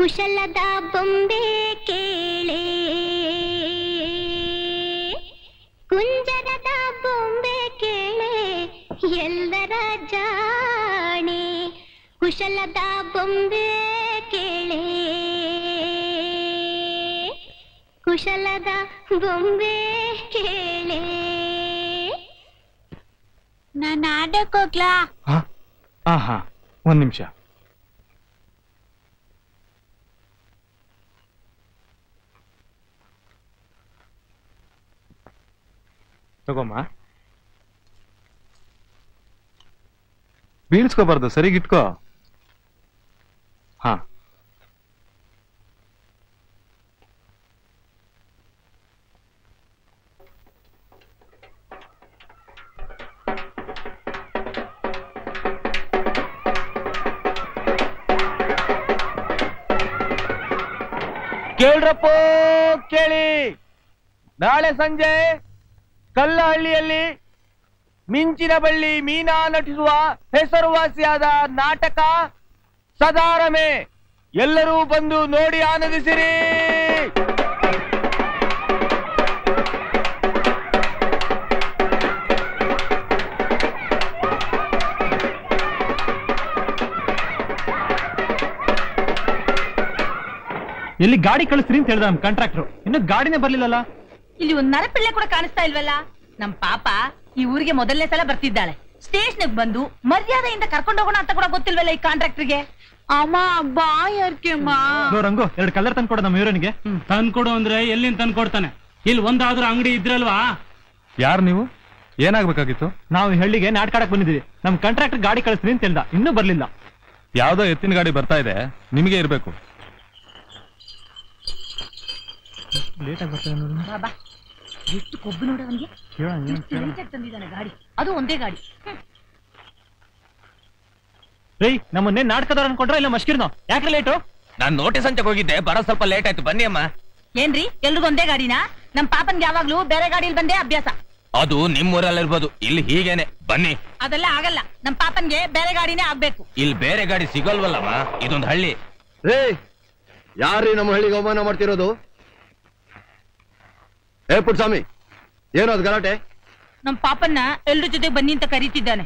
ಕುಶಲದ ಬೊಂಬೆ ಕೇಳೆ ಕುಂಜರದ ಬೊಂಬೆ ಕೇಳೆ ಎಲ್ಲರ ಜಾಣೆ ಕುಶಲದ ಬೊಂಬೆ ಕೇಳೆ ಕುಶಲದ ಬೊಂಬೆ ಕೇಳೆ ನಾನು ಆಡಕ್ ಹೋಗ್ಲಾ? ಹಾ ಒಂದ್ ನಿಮಿಷ. ತಗೋಮ್ಮ. ಬೀಳ್ಸ್ಕೋಬಾರ್ದು, ಸರಿಗಿಟ್ಕೋ. ಹಾ ಕೇಳ್ರಪ್ಪ ಕೇಳಿ, ನಾಳೆ ಸಂಜೆ ಕಲ್ಲಹಳ್ಳಿಯಲ್ಲಿ ಮಿಂಚಿನ ಬಳ್ಳಿ ಮೀನಾ ನಟಿಸುವ ಹೆಸರುವಾಸಿಯಾದ ನಾಟಕ ಸದಾರಮೆ. ಎಲ್ಲರೂ ಬಂದು ನೋಡಿ ಆನಂದಿಸಿರಿ. ಎಲ್ಲಿ ಗಾಡಿ ಕಳಿಸ್ರಿ ಅಂತ ಹೇಳ್ದ ನಮ್ ಕಾಂಟ್ರಾಕ್ಟರ್, ಇನ್ನು ಗಾಡಿನೇ ಬರ್ಲಿಲ್ಲಲ್ಲ. ಇಲ್ಲಿ ಒಂದ್ ನರಪಿಳ್ಳೆ ಕೂಡ ಕಾಣಿಸ್ತಾ ಇಲ್ವಲ್ಲ. ನಮ್ ಪಾಪ ಈ ಊರಿಗೆ ಮೊದಲನೇ ಸಲ ಬರ್ತಿದ್ದಾಳೆ. ಸ್ಟೇಷನ್ ಬಂದು ಮರ್ಯಾದೆಯಿಂದ ಕರ್ಕೊಂಡು ಹೋಗೋಣ ಅಂತ ಕೂಡ ಗೊತ್ತಿಲ್ವಲ್ಲ ಈ ಕಾಂಟ್ರಾಕ್ಟರ್ಗೆ. ಅಮ್ಮ ಬಾಯರ್ಕೆಮ್ಮ ರಂಗು 2 ಕಲರ್ ತಂದ್ಕೊಡ ನಮ್ಮ ಹೀರೋನಿಗೆ. ತಂದ್ಕೊಡು ಅಂದ್ರೆ ಎಲ್ಲಿಂದ ತಂದ್ಕೊಡ್ತಾನೆ? ಇಲ್ಲಿ ಒಂದಾದ್ರೂ ಅಂಗಡಿ ಇದ್ರಲ್ವಾ? ಯಾರು ನೀವು? ಏನಾಗ್ಬೇಕಾಗಿತ್ತು? ನಾವು ಹಳ್ಳಿಗೆ ನಾಟಕ ಆಡಕ್ ಬಂದಿದ್ದೀವಿ. ನಮ್ ಕಾಂಟ್ರಾಕ್ಟರ್ ಗಾಡಿ ಕಳಿಸ್ರಿ ಅಂತ ಹೇಳ್ದ, ಇನ್ನೂ ಬರ್ಲಿಲ್ಲ. ಯಾವ್ದೋ ಎತ್ತಿನ ಗಾಡಿ ಬರ್ತಾ ಇದೆ, ನಿಮಗೆ ಇರ್ಬೇಕು. ಲೇಟ್ ಆಗಿ ಬರ್ತಾ ಬಾಬಾ, ಎಷ್ಟು ಕೊಬ್ಬು ನೋಡ ಅವನಿಗೆ. ತಂದಿದ್ದಾನೆ ಗಾಡಿ, ಅದು ಒಂದೇ ಗಾಡಿ. ರೈ, ನಮ್ಮನ್ನೇ ನಾಟಕದವ್ರು ಅನ್ಕೊಂಡ್ರ ಇಲ್ಲ ಮಷ್ಕಿರ್ನೋ? ಯಾಕೆ ಲೇಟು? ನಾನ್ ನೋಟಿಸ್ ಅಂತ ಹೋಗಿದ್ದೆ, ಬರೋ ಸ್ವಲ್ಪ ಲೇಟ್ ಆಯ್ತು. ಬನ್ನಿ ಅಮ್ಮ. ಏನ್ರಿ ಎಲ್ರಿಗೂ ಒಂದೇ ಗಾಡಿನಾ? ನಮ್ ಪಾಪನ್ಗೆ ಯಾವಾಗ್ಲೂ ಬೇರೆ ಗಾಡಿಯಲ್ಲಿ ಬಂದೇ ಅಭ್ಯಾಸ. ಅದು ನಿಮ್ಮೂರಲ್ಲಿರ್ಬೋದು, ಇಲ್ಲಿ ಹೀಗೇನೆ. ಬನ್ನಿ. ಅದೆಲ್ಲ ಆಗಲ್ಲ, ನಮ್ ಪಾಪನ್ಗೆ ಬೇರೆ ಗಾಡಿನೇ ಆಗ್ಬೇಕು. ಇಲ್ಲಿ ಬೇರೆ ಗಾಡಿ ಸಿಗಲ್ವಲ್ಲಮ್ಮ, ಇದೊಂದು ಹಳ್ಳಿ. ರೇ, ಯಾರೀ ನಮ್ಮ ಹಳ್ಳಿಗೆ ಅವಮಾನ ಮಾಡ್ತಿರೋದು? ಏ ಪುಟ್ಸ್ವಾಮಿ, ಏನೋ ಅದು ಗಲಾಟೆ? ನಮ್ ಪಾಪನ್ನ ಎಲ್ರ ಜೊತೆ ಬನ್ನಿ ಅಂತ ಕರೀತಿದ್ದಾನೆ.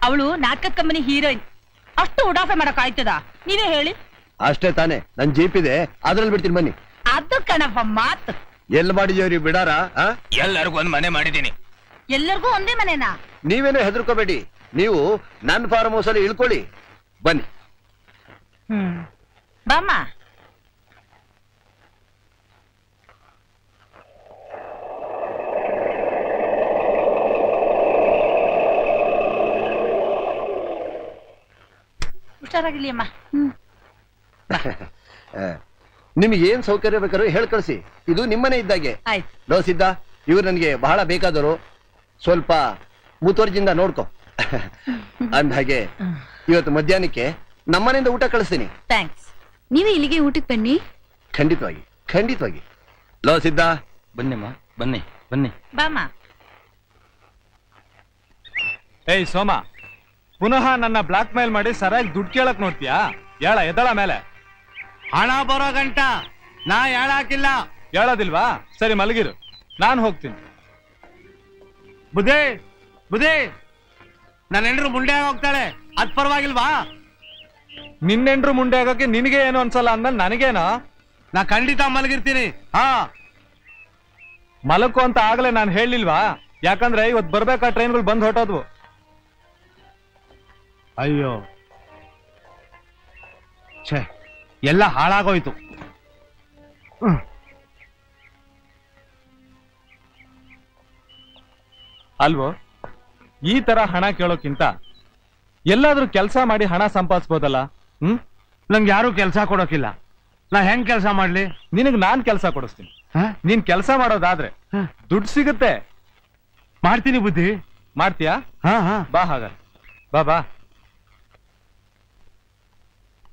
ಅವಳು ನಾಟಕದ ಕಂಪನಿ ಹೀರೋಯಿನ್. ಅಷ್ಟು ಉಡಾಫೆ ಮಾಡಕ್ ಆಯ್ತದ? ನೀವೇ ಹೇಳಿ. ಅಷ್ಟೇ ತಾನೆ, ನನ್ ಜೀಪ್ ಇದೆ, ಅದ್ರಲ್ಲಿ ಬಿಡ್ತೀನಿ ಬನ್ನಿ. ಅದು ಕಣಪ್ಪ ಮಾತು. ಎಲ್ಲಿ ಮಾಡಿದೀವ್ರಿ ಬಿಡಾರ? ಎಲ್ಲರಿಗೂ ಒಂದ್ ಮನೆ ಮಾಡಿದೀನಿ. ಎಲ್ಲರಿಗೂ ಒಂದೇ ಮನೆನಾ? ನೀವೇನೋ ಹೆದರ್ಕೋಬೇಡಿ, ನೀವು ನನ್ನ ಫಾರ್ಮ್ ಹೌಸ್ ಅಲ್ಲಿ ಇಳ್ಕೊಳ್ಳಿ. ಬನ್ನಿ. ಬಾಮ್ಮ. ಹುಷಾರಾಗಿರ್ಲಿ ಅಮ್ಮ. ನಿಮ್ಗೆ ಏನ್ ಸೌಕರ್ಯ ಬೇಕಾದ್ರೂ ಹೇಳ್ ಕಳ್ಸಿ, ಇದು ನಿಮ್ಮನೆ ಇದ್ದಾಗೆ. ಲೋ ಸಿದ್ಧ, ಇವ್ರು ನನ್ಗೆ ಬಹಳ ಬೇಕಾದರು, ಸ್ವಲ್ಪ ಮುತುವರ್ಜಿಯಿಂದ ನೋಡ್ಕೊ. ಅಂದ ಹಾಗೆ ಇವತ್ತು ಮಧ್ಯಾಹ್ನಕ್ಕೆ ನಮ್ಮನೆಯಿಂದ ಊಟ ಕಳಿಸ್ತೀನಿ. ಥ್ಯಾಂಕ್ಸ್. ನೀವೇ ಇಲ್ಲಿಗೆ ಊಟಕ್ಕೆ ಬನ್ನಿ. ಖಂಡಿತವಾಗಿ ಖಂಡಿತವಾಗಿ. ಲೋ ಸಿದ್ಧ, ಬನ್ನಿಮ್ಮ, ಬನ್ನಿ ಬನ್ನಿ. ಬಾಮ್ಮ. ಏಯ್ ಸೋಮ, ಪುನಃ ನನ್ನ ಬ್ಲಾಕ್ ಮೇಲ್ ಮಾಡಿ ಸರಿಯಾಗಿ ದುಡ್ಡು ಕೇಳಕ್ ನೋಡ್ತೀಯಾ? ಹೇಳ, ಎದಳ ಮೇಲೆ. ಹಣ ಬರೋ ಗಂಟ ನಾ ಹೇಳಾಕಿಲ್ಲ. ಹೇಳೋದಿಲ್ವಾ? ಸರಿ ಮಲಗಿರು, ನಾನು ಹೋಗ್ತೀನಿ. ಬುದ್ಧಿ ಬುದ್ಧಿ, ನನ್ನ ಹೆಂಡ್ರು ಮುಂಡೆ ಹೋಗ್ತಾಳೆ, ಅದ್ ಪರವಾಗಿಲ್ವಾ? ನಿನ್ನೆಂಡ್ರು ಮುಂಡೆ ಆಗೋಕೆ ನಿನಗೆ ಏನು ಅನ್ಸಲ್ಲ ಅಂದ್ಮೇಲೆ ನನಗೇನೋ? ನಾ ಖಂಡಿತ ಮಲಗಿರ್ತೀನಿ. ಹಾ, ಮಲಕು ಅಂತ ಆಗ್ಲೇ ನಾನು ಹೇಳಿಲ್ವಾ? ಯಾಕಂದ್ರೆ ಇವತ್ತು ಬರ್ಬೇಕಾ ಟ್ರೈನ್ಗಳು ಬಂದ್ ಹೊಟ್ಟೋದ್ವು. ಅಯ್ಯೋ ಛೇ, ಎಲ್ಲ ಹಾಳಾಗೋಯ್ತು. ಅಲ್ವೋ? ಈ ತರ ಹಣ ಕೇಳೋಕ್ಕಿಂತ ಎಲ್ಲಾದ್ರೂ ಕೆಲಸ ಮಾಡಿ ಹಣ ಸಂಪಾದಿಸಬಹುದಲ್ಲ. ನಂಗೆ ಯಾರು ಕೆಲಸ ಕೊಡೋಕಿಲ್ಲ, ನಾ ಹೆಂಗ್ ಕೆಲಸ ಮಾಡ್ಲಿ? ನಿನಗ್ ನಾನ್ ಕೆಲಸ ಕೊಡಿಸ್ತೀನಿ. ನೀನ್ ಕೆಲಸ ಮಾಡೋದಾದ್ರೆ ದುಡ್ಡು ಸಿಗುತ್ತೆ. ಮಾಡ್ತೀನಿ ಬುದ್ಧಿ. ಮಾಡ್ತೀಯಾ? ಬಾ ಹಾಗಾದ್ರೆ, ಬಾ ಬಾ.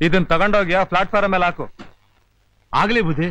ಇದನ್ನ ತಗೊಂಡೋಗಿ ಪ್ಲಾಟ್ಫಾರ್ಮ್ ಮೇಲೆ ಹಾಕು. ಆಗ್ಲಿ ಬುದ್ಧಿ.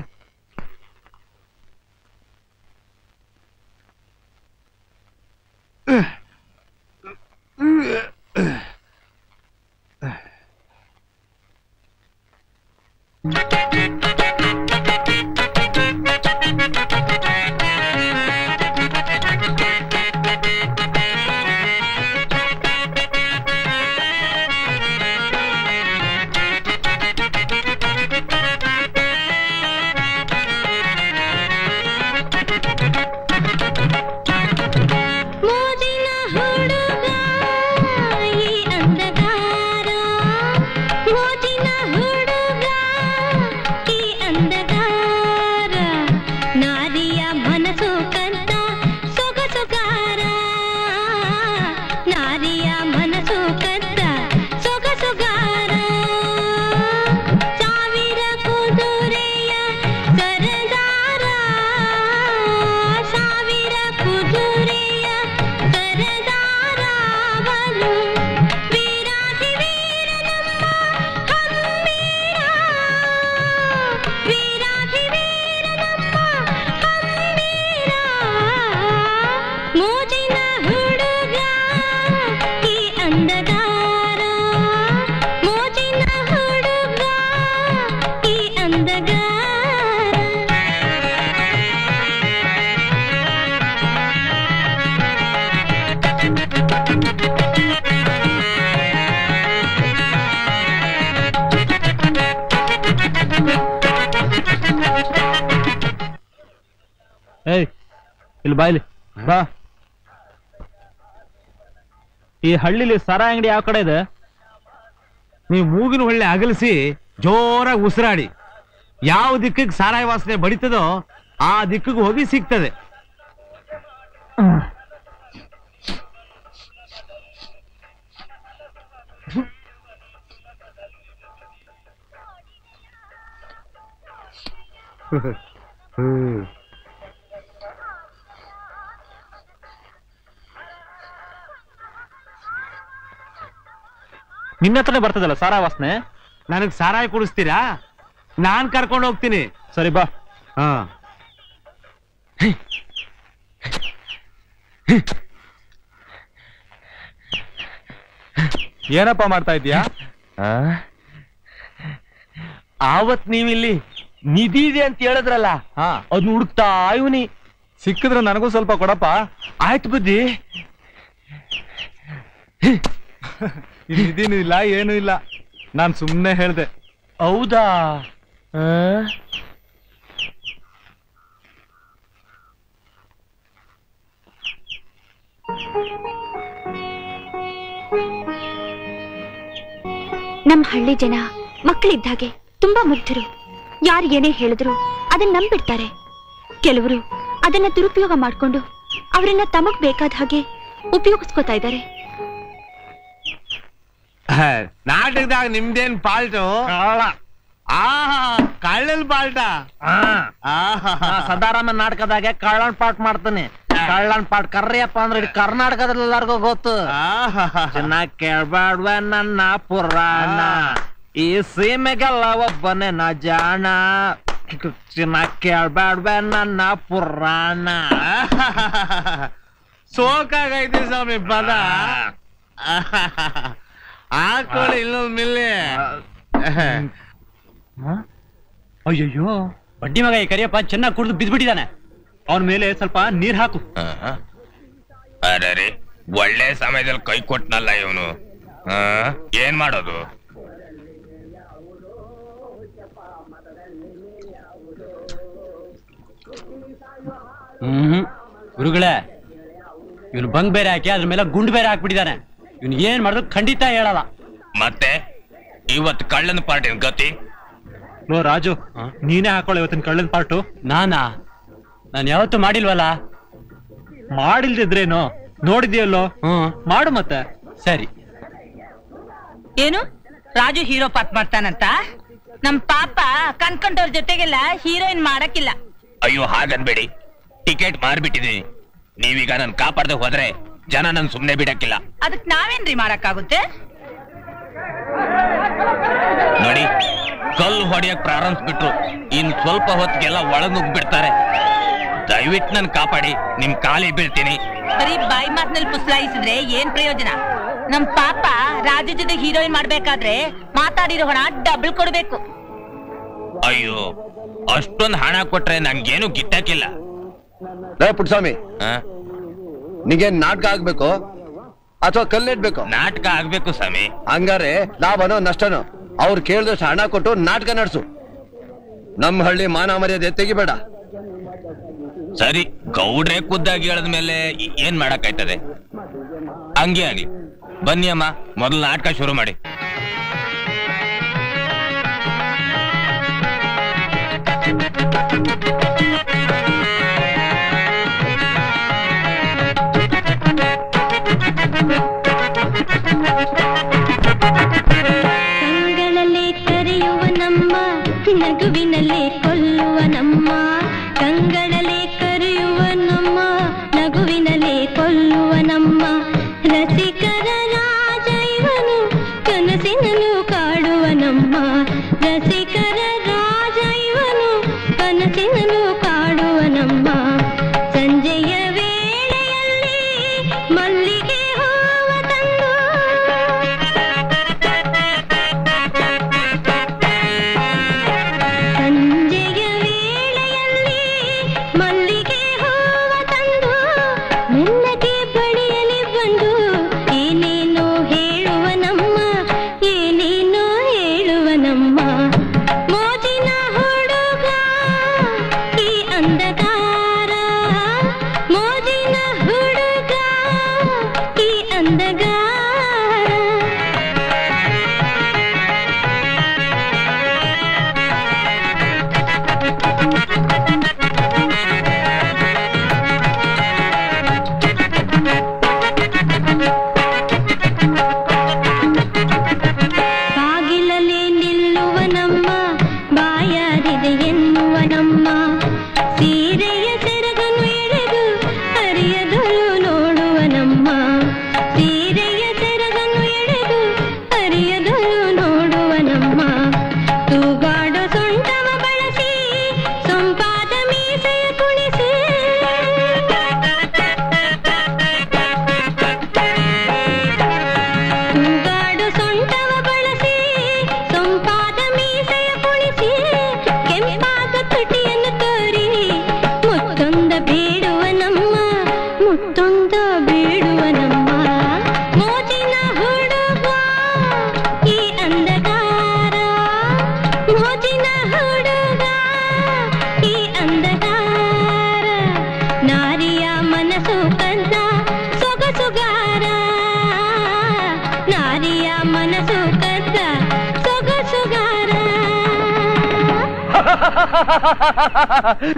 ಇಲ್ಲಿ ಬಾ, ಇಲ್ಲಿ ಬಾ. ಈ ಹಳ್ಳಿಲಿ ಸಾರಾ ಅಂಗಡಿ ಯಾವ ಕಡೆ ಇದೆ? ನೀವು ಮೂಗಿನ ಹೊಳ್ಳೆ ಅಗಲಿಸಿ ಜೋರಾಗಿ ಉಸಿರಾಡಿ ಯಾವ ದಿಕ್ಕಿಗೆ ಸಾರಾಯಿ ವಾಸನೆ ಬಡಿತದೋ ಆ ದಿಕ್ಕಿಗೆ ಹೋಗಿ ಸಿಗ್ತದೆ. ನಿನ್ನ ಹತ್ರನೇ ಬರ್ತದಲ್ಲ ಸಾರಾ ವಾಸನೆ. ನನಗ್ ಸಾರಾಯಿ ಕುಡಿಸ್ತೀರಾ? ನಾನ್ ಕರ್ಕೊಂಡು ಹೋಗ್ತೀನಿ. ಸರಿ ಬಾ. ಹಾ, ಏನಪ್ಪ ಮಾಡ್ತಾ ಇದೀಯಾ? ಆವತ್ ನೀವಿಲ್ಲಿ ನಿಧಿ ಇದೆ ಅಂತ ಹೇಳಿದ್ರಲ್ಲ, ಅದ್ ಹುಡುಕ್ತಾ ಇವನಿ. ಸಿಕ್ಕಿದ್ರೆ ನನಗೂ ಸ್ವಲ್ಪ ಕೊಡಪ್ಪ. ಆಯ್ತು ಬುದ್ಧಿ. ನಿಧಿನೂ ಇಲ್ಲ, ಏನೂ ಇಲ್ಲ, ನಾನ್ ಸುಮ್ನೆ ಹೇಳ್ದೆ. ಹೌದಾ? ನಮ್ ಹಳ್ಳಿ ಜನ ಮಕ್ಕಳಿದ್ದಾಗೆ ತುಂಬಾ ಮುಗ್ಧರು. ಯಾರಿಗೇನೇ ಹೇಳಿದ್ರು ಅದನ್ನ ನಂಬಿಡ್ತಾರೆ. ಕೆಲವರು ಅದನ್ನ ದುರುಪಯೋಗ ಮಾಡ್ಕೊಂಡು ಅವರನ್ನ ತಮಗ್ ಬೇಕಾದ ಹಾಗೆ ಉಪಯೋಗಿಸ್ಕೊತಾ ಇದ್ದಾರೆ. ನಾಟಕದಾಗ ನಿಮ್ದೇನ್ ಪಾಲ್ಟು? ಕಳ್ಳನ್ ಪಾಲ್ಟ. ಸದಾರಾಮನ್ ನಾಟಕದಾಗೆ ಕಳ್ಳನ್ ಪಾಠ ಮಾಡ್ತಾನೆ. ಕಳ್ಳನ್ ಪಾಠ ಕರ್ರಿಯಪ್ಪ ಅಂದ್ರೆ ಇಡೀ ಕರ್ನಾಟಕದಲ್ಲಿ ಎಲ್ಲಾರ್ಗು ಗೊತ್ತು. ಚೆನ್ನಾಗ್ ಕೇಳ್ಬಾಡ್ವ ನನ್ನ ಪುರಾಣ, ಈ ಸೀಮೆಗೆಲ್ಲ ಒಬ್ಬನೇ ನ ಜಾಣ. ಚೆನ್ನಾಗ್ ಕೇಳ್ಬಾಡ್ವ ನನ್ನ ಪುರಾಣ. ಸೋಕಾಗೈತಿ ಸ್ವಾಮಿ ಪದ. ಹಾಕೊಳ್ಳಿ ಇನ್ನೊಂದು ಮಿಲ್ಲಿ. ಅಯ್ಯಯ್ಯೋ, ಬಡ್ಡಿ ಮಗ ಈ ಕರಿಯಪ್ಪ ಚೆನ್ನಾಗಿ ಕುಡಿದು ಬಿದ್ಬಿಟ್ಟಿದ್ದಾನೆ. ಅವನ ಮೇಲೆ ಸ್ವಲ್ಪ ನೀರ್ ಹಾಕು. ಅರೆ, ಒಳ್ಳೆ ಸಮಯದಲ್ಲಿ ಕೈ ಕೊಟ್ನಲ್ಲ ಇವನು. ಏನ್ ಮಾಡೋದು? ಗುರುಗಳೇ, ಇವನು ಬಂಗ್ ಬೇರೆ ಹಾಕಿ ಅದ್ರ ಮೇಲೆ ಗುಂಡು ಬೇರೆ ಹಾಕ್ಬಿಟ್ಟಿದ್ದಾನೆ. ಇವನ್ ಏನ್ ಮಾಡಿದ್ರು ಖಂಡಿತ ಹೇಳಲ್ಲ. ಮತ್ತೆ ಇವತ್ತು ಕಳ್ಳನ ಪಾರ್ಟಿನ ಗತಿ? ಲೋ ರಾಜು, ನೀನೇ ಹಾಕೊಳ್ಳ ಇವತ್ತಿನ ಕಳ್ಳನ ಪಾರ್ಟು. ನಾನು ಯಾವತ್ತೂ ಮಾಡಿಲ್ವಲ್ಲ. ಮಾಡಿಲ್ದಿದ್ರೇನು, ನೋಡಿದ್ಯಲ್ಲೋ. ಮಾಡು ಮತ್ತೆ. ಸರಿ. ಏನು ರಾಜು ಹೀರೋ ಪಾತ್ ಮಾಡ್ತಾನಂತ? ನಮ್ ಪಾಪ ಕನ್ಕಂಡವ್ರ ಜೊತೆಗೆಲ್ಲ ಹೀರೋಯಿನ್ ಮಾಡಕ್ಕಿಲ್ಲ. ಅಯ್ಯೋ, ಹಾಗನ್ಬೇಡಿ. ಟಿಕೆಟ್ ಮಾರ್ಬಿಟ್ಟಿದೀನಿ. ನೀವೀಗ ನನ್ ಕಾಪಾಡ್ದೆ ಹೋದ್ರೆ ಜನ ನನ್ ಸುಮ್ನೆ ಬಿಡಕ್ಕಿಲ್ಲ. ಅದಕ್ ನಾವೇನ್ರಿ ಮಾಡಕ್ಕಾಗುತ್ತೆ? ನೋಡಿ, ಕಲ್ಲು ಹೊಡೆಯಕ್ ಪ್ರಾರಂಭಿಸ್ಬಿಟ್ರು. ಇನ್ ಸ್ವಲ್ಪ ಹೊತ್ತಿಗೆಲ್ಲ ಒಳಗ್ ನುಗ್ಬಿಡ್ತಾರೆ. ದಯವಿಟ್ಟು ನನ್ ಕಾಪಾಡಿ, ನಿಮ್ ಕಾಲಿ ಬೀಳ್ತೀನಿ. ಬರೀ ಬಾಯಿ ಮಾತಿನಲ್ಲಿ ಪುಸ್ಲಾಯಿಸಿದ್ರೆ ಏನ್ ಪ್ರಯೋಜನ? ನಮ್ ಪಾಪ ರಾಜು ಜೊತೆ ಹೀರೋಯಿನ್ ಮಾಡ್ಬೇಕಾದ್ರೆ ಮಾತಾಡಿರೋ ಹಣ ಡಬಲ್ ಕೊಡ್ಬೇಕು. ಅಯ್ಯೋ, ಅಷ್ಟೊಂದು ಹಣ ಕೊಟ್ರೆ ನಂಗೇನು ಗಿಟ್ಟಕ್ಕಿಲ್ಲ. ಪುಟ್ಸ್ವಾಮಿ, ನಿಗೇನ್ ನಾಟಕ ಆಗ್ಬೇಕು ಅಥವಾ ಕಲ್ಲಿಡ್ಬೇಕು? ನಾಟಕ ಆಗ್ಬೇಕು ಸ್ವಾಮಿ. ಹಂಗಾರೆ ಲಾಭನೋ ನಷ್ಟನೋ ಅವ್ರು ಕೇಳಿದಷ್ಟು ಹಣ ಕೊಟ್ಟು ನಾಟಕ ನಡೆಸು. ನಮ್ಮ ಹಳ್ಳಿ ಮಾನ ಮರ್ಯಾದೆ ತೆಗಿಬೇಡ. ಸರಿ, ಗೌಡ್ರೆ ಖುದ್ದಾಗಿ ಹೇಳದ್ಮೇಲೆ ಏನ್ ಮಾಡಕ್ಕಾಯ್ತದೆ? ಹಂಗೆ ಆಗ್ಲಿ. ಬನ್ನಿ ಅಮ್ಮ, ಮೊದಲು ನಾಟಕ ಶುರು ಮಾಡಿ. ಕಂಗಳಲ್ಲಿ ಕರೆಯುವ ನಮ್ಮ, ನಗುವಿನಲ್ಲಿ ಕೊಲ್ಲುವ ನಮ್ಮ. ಕಂಗಳಲ್ಲಿ ಕರೆಯುವ ನಮ್ಮ, ನಗುವಿನಲ್ಲಿ ಕೊಲ್ಲುವ ನಮ್ಮ. ರಸಿಕರ ರಾಜ ಇವನು, ಕನಸಿನಲ್ಲೂ ಕಾಡುವ ನಮ್ಮ. ರಸಿಕರ ರಾಜ ಇವನು, ಕನಸಿನಲ್ಲೂ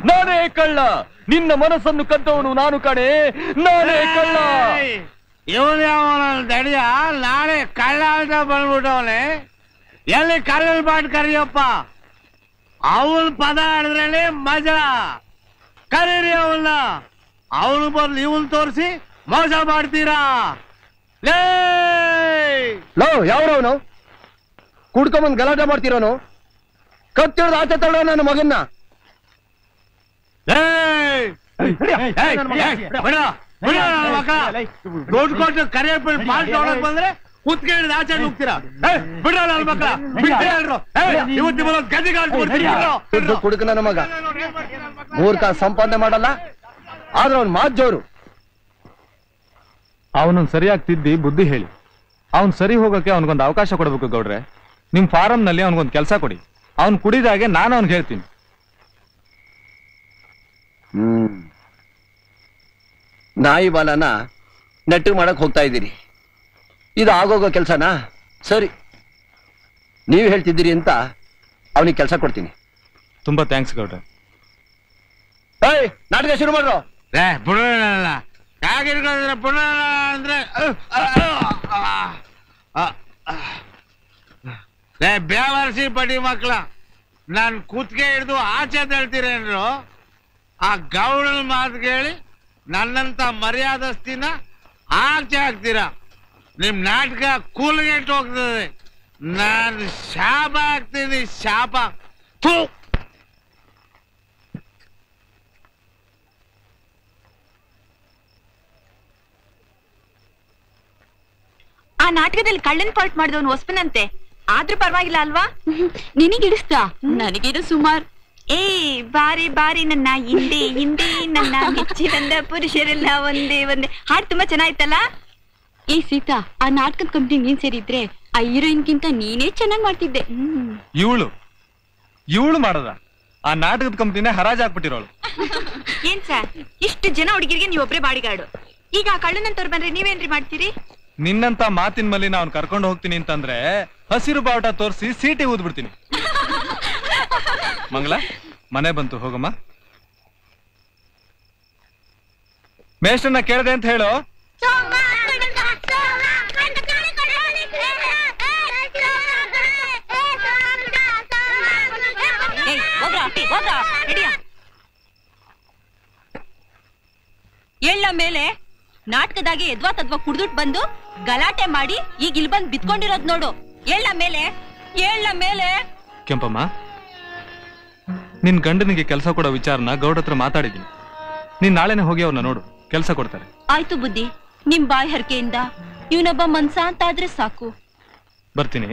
ನಾನೇ ಕಳ್ಳ, ನಿನ್ನ ಮನಸ್ಸನ್ನು ಕದ್ದವನು ನಾನು ಕಣೆ, ನಾನೇ ಕಳ್ಳ. ಇವನು ಯಾವ ದಡಿಯ ನಾಳೆ ಕಳ್ಳ ಅಂತ ಬಂದ್ಬಿಟ್ಟವನೆ. ಎಲ್ಲಿ ಕಳ್ಳಲ್ ಬಾಟ್ ಕರಿಯಪ್ಪ, ಅವನ್ ಪದ ಆಡಿದ್ರೇನೆ ಮಜಾ. ಕರೀರಿ ಅವನ್ನ, ಅವನು ಬರ್ಲಿ ಇವನ್ ತೋರಿಸಿ ಮೋಸ ಮಾಡ್ತೀರಾ? ಲೋ ಯಾವ್ರವನು ಕುಡ್ಕೊಂಬಂದ್ ಗಲಾಟೆ ಮಾಡ್ತಿರೋನು? ಕತ್ತಿಡ್ದು ಆಚೆ ತಳ್ಳೋ ನನ್ನ ಮಗನ್ನ. ದೊಡ್ಡ ಕೊಟ್ಟು ಕರಿಯಪ್ಪ ಪಾಸ್ ನೋಡಕ್ ಬಂದ್ರೆ ಕುತ್ಕೊಂಡು ಆಚೆ ಹೋಗ್ತೀರಾ? ಬಿಡ್ರ ನನ್ನ ಮಕ್ಕಳ, ಇವತ್ತು ಗದಿಗಾಡ್ತು ಕುಡುಕ ನನ್ನ ಮಗ. 3 ಕಾಸು ಸಂಪಾದನೆ ಮಾಡಲ್ಲ, ಆದ್ರೆ ಅವ್ನ್ ಮಾತ್ ಜೋರು. ಅವನನ್ನು ಸರಿಯಾಗಿ ತಿದ್ದಿ ಬುದ್ಧಿ ಹೇಳಿ, ಅವನ್ ಸರಿ ಹೋಗಕ್ಕೆ ಅವನಿಗೊಂದು ಅವಕಾಶ ಕೊಡ್ಬೇಕು ಗೌಡ್ರೆ. ನಿಮ್ ಫಾರಂ ನಲ್ಲಿ ಅವನಿಗೊಂದು ಕೆಲಸ ಕೊಡಿ. ಅವ್ನು ಕುಡಿದಾಗೆ ನಾನು ಅವ್ನಿಗೆ ಹೇಳ್ತೀನಿ. ನಾಯಿ ಬಾಲನ ನೆಟ್ಟು ಮಾಡಕ್ ಹೋಗ್ತಾ ಇದ್ದೀರಿ, ಇದು ಆಗೋಗೋ ಕೆಲ್ಸನಾ? ಸರಿ, ನೀವು ಹೇಳ್ತಿದ್ದೀರಿ ಅಂತ ಅವನಿಗೆ ಕೆಲಸ ಕೊಡ್ತೀನಿ. ತುಂಬಾ ಥ್ಯಾಂಕ್ಸ್ ಗೌಡ್ರೆ. ನಾಟಕ ಶುರು ಮಾಡ್ರು. ಬಿಡೋಣ ಪುನಃ ಅಂದ್ರೆ ಬೇವರ್ಸಿ ಬಡಿ ಮಕ್ಳ, ನಾನ್ ಕೂತ್ಗೆ ಹಿಡ್ದು ಆಚೆ ತಳ್ತೀರೇನ್ರು? ಆ ಗೌಡನ ಮಾತು ಕೇಳಿ ನನ್ನಂತ ಮರ್ಯಾದಸ್ತಿನ ಆಚೆ ಹಾಕ್ತೀರಾ? ನಿಮ್ ನಾಟಕ ಕೂಲ್ಗೆಟ್ಟು ಹೋಗ್ತದೆ. ನಾನು ಶಾಪ ಹಾಕ್ತೀನಿ, ಶಾಪ. ಆ ನಾಟಕದಲ್ಲಿ ಕಳ್ಳನ್ ಪಾರ್ಟ್ ಮಾಡಿದವನು ಹೊಸಪನಂತೆ, ಆದ್ರೂ ಪರವಾಗಿಲ್ಲ ಅಲ್ವಾ? ನಿನಗಿಡಿಸ್ತಾ? ನನಗಿದು ಸುಮಾರ್. ಏ ಬಾರಿ ಬಾರಿ ನನ್ನ ಹಿಂದೆ ಹಿಂದೆ ನನ್ನ ಮೆಚ್ಚಿದಂದ ಪುರುಷರೆಲ್ಲ ಒಂದೇ ಒಂದೇ ಹಾಡು ತುಂಬಾ ಚೆನ್ನಾಯ್ತಲ್ಲ. ಏ ಸೀತಾ, ಆ ನಾಟಕದ ಕಂಪ್ನಿ ನೀನ್ ಸೇರಿದ್ರೆ ಆ ಹೀರೋಯಿನ್ಗಿಂತ ನೀನೇ ಚೆನ್ನಾಗ್ ಮಾಡ್ತಿದ್ದೆ. ಇವಳು ಮಾಡದ ಆ ನಾಟಕದ ಕಂಪ್ನಿನೇ ಹರಾಜಾಕ್ಬಿಟ್ಟಿರೋಳು. ಏನ್ ಸರ್, ಇಷ್ಟು ಜನ ಹುಡುಗಿರಿಗೆ ನೀವ್ ಒಬ್ರೇ ಬಾಡಿಗಾಡು. ಈಗ ಆ ಕಳ್ಳನಂತವ್ರು ಬಂದ್ರೆ ನೀವೇನ್ರಿ ಮಾಡ್ತೀರಿ? ನಿನ್ನಂತ ಮಾತಿನ ಮೇಲೆ ನಾನು ಕರ್ಕೊಂಡು ಹೋಗ್ತೀನಿ ಅಂತಂದ್ರೆ ಹಸಿರು ಬಾವುಟ ತೋರಿಸಿ ಸೀಟಿ ಊದ್ಬಿಡ್ತೀನಿ. ಮಂಗಳ, ಮನೆ ಬಂತು, ಹೋಗಮ್ಮ. ಮೇಷ್ಟನ್ನ ಕೇಳದೆ ಅಂತ ಹೇಳು. ಏಳ ಮೇಲೆ ನಾಟಕದಾಗೆ ಎದ್ವಾ ತದ್ವಾ ಕುಡ್ದುಟ್ ಬಂದು ಗಲಾಟೆ ಮಾಡಿ ಈಗ ಇಲ್ಲಿ ಬಂದು ಬಿತ್ಕೊಂಡಿರೋದ್ ನೋಡು. ಏಳ ಮೇಲೆ ಕೆಂಪಮ್ಮ, ನಿನ್ ಗಂಡನಿಗೆ ಕೆಲಸ ಕೊಡೋ ವಿಚಾರನ ಗೌಡ ಹತ್ರ ಮಾತಾಡಿದ್ದೀನಿ. ನೀನ್ ನಾಳೆನೆ ಹೋಗಿ ಅವ್ರನ್ನ ನೋಡು, ಕೆಲಸ ಕೊಡ್ತಾರೆ. ಆಯ್ತು ಬುದ್ಧಿ, ನಿಮ್ ಬಾಯಿ ಹರಕೆಯಿಂದ ಇವನೊಬ್ಬ ಮನ್ಸ ಅಂತಾದ್ರೆ ಸಾಕು. ಬರ್ತೀನಿ.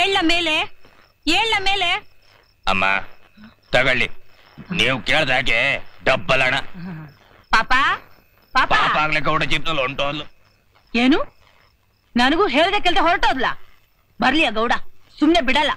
ಏಳ ಮೇಲೆ ಅಮ್ಮ ತಗೊಳ್ಳಿ, ನೀವು ಕೇಳ್ದ ಹಾಗೆ ಡಬ್ಬಲ್ ಹಣ. ಪಾಪ ಆಗ್ಲೇ ಗೌಡ ಜೀಪ್ನಲ್ಲಿ ಹೊಂಟೋದ್ಲು. ಏನು? ನನಗೂ ಹೇಳ್ದೆ ಕೆಲ್ಸ ಹೊರಟೋದ್ಲ? ಬರ್ಲಿ ಆ ಗೌಡ, ಸುಮ್ನೆ ಬಿಡಲ್ಲ.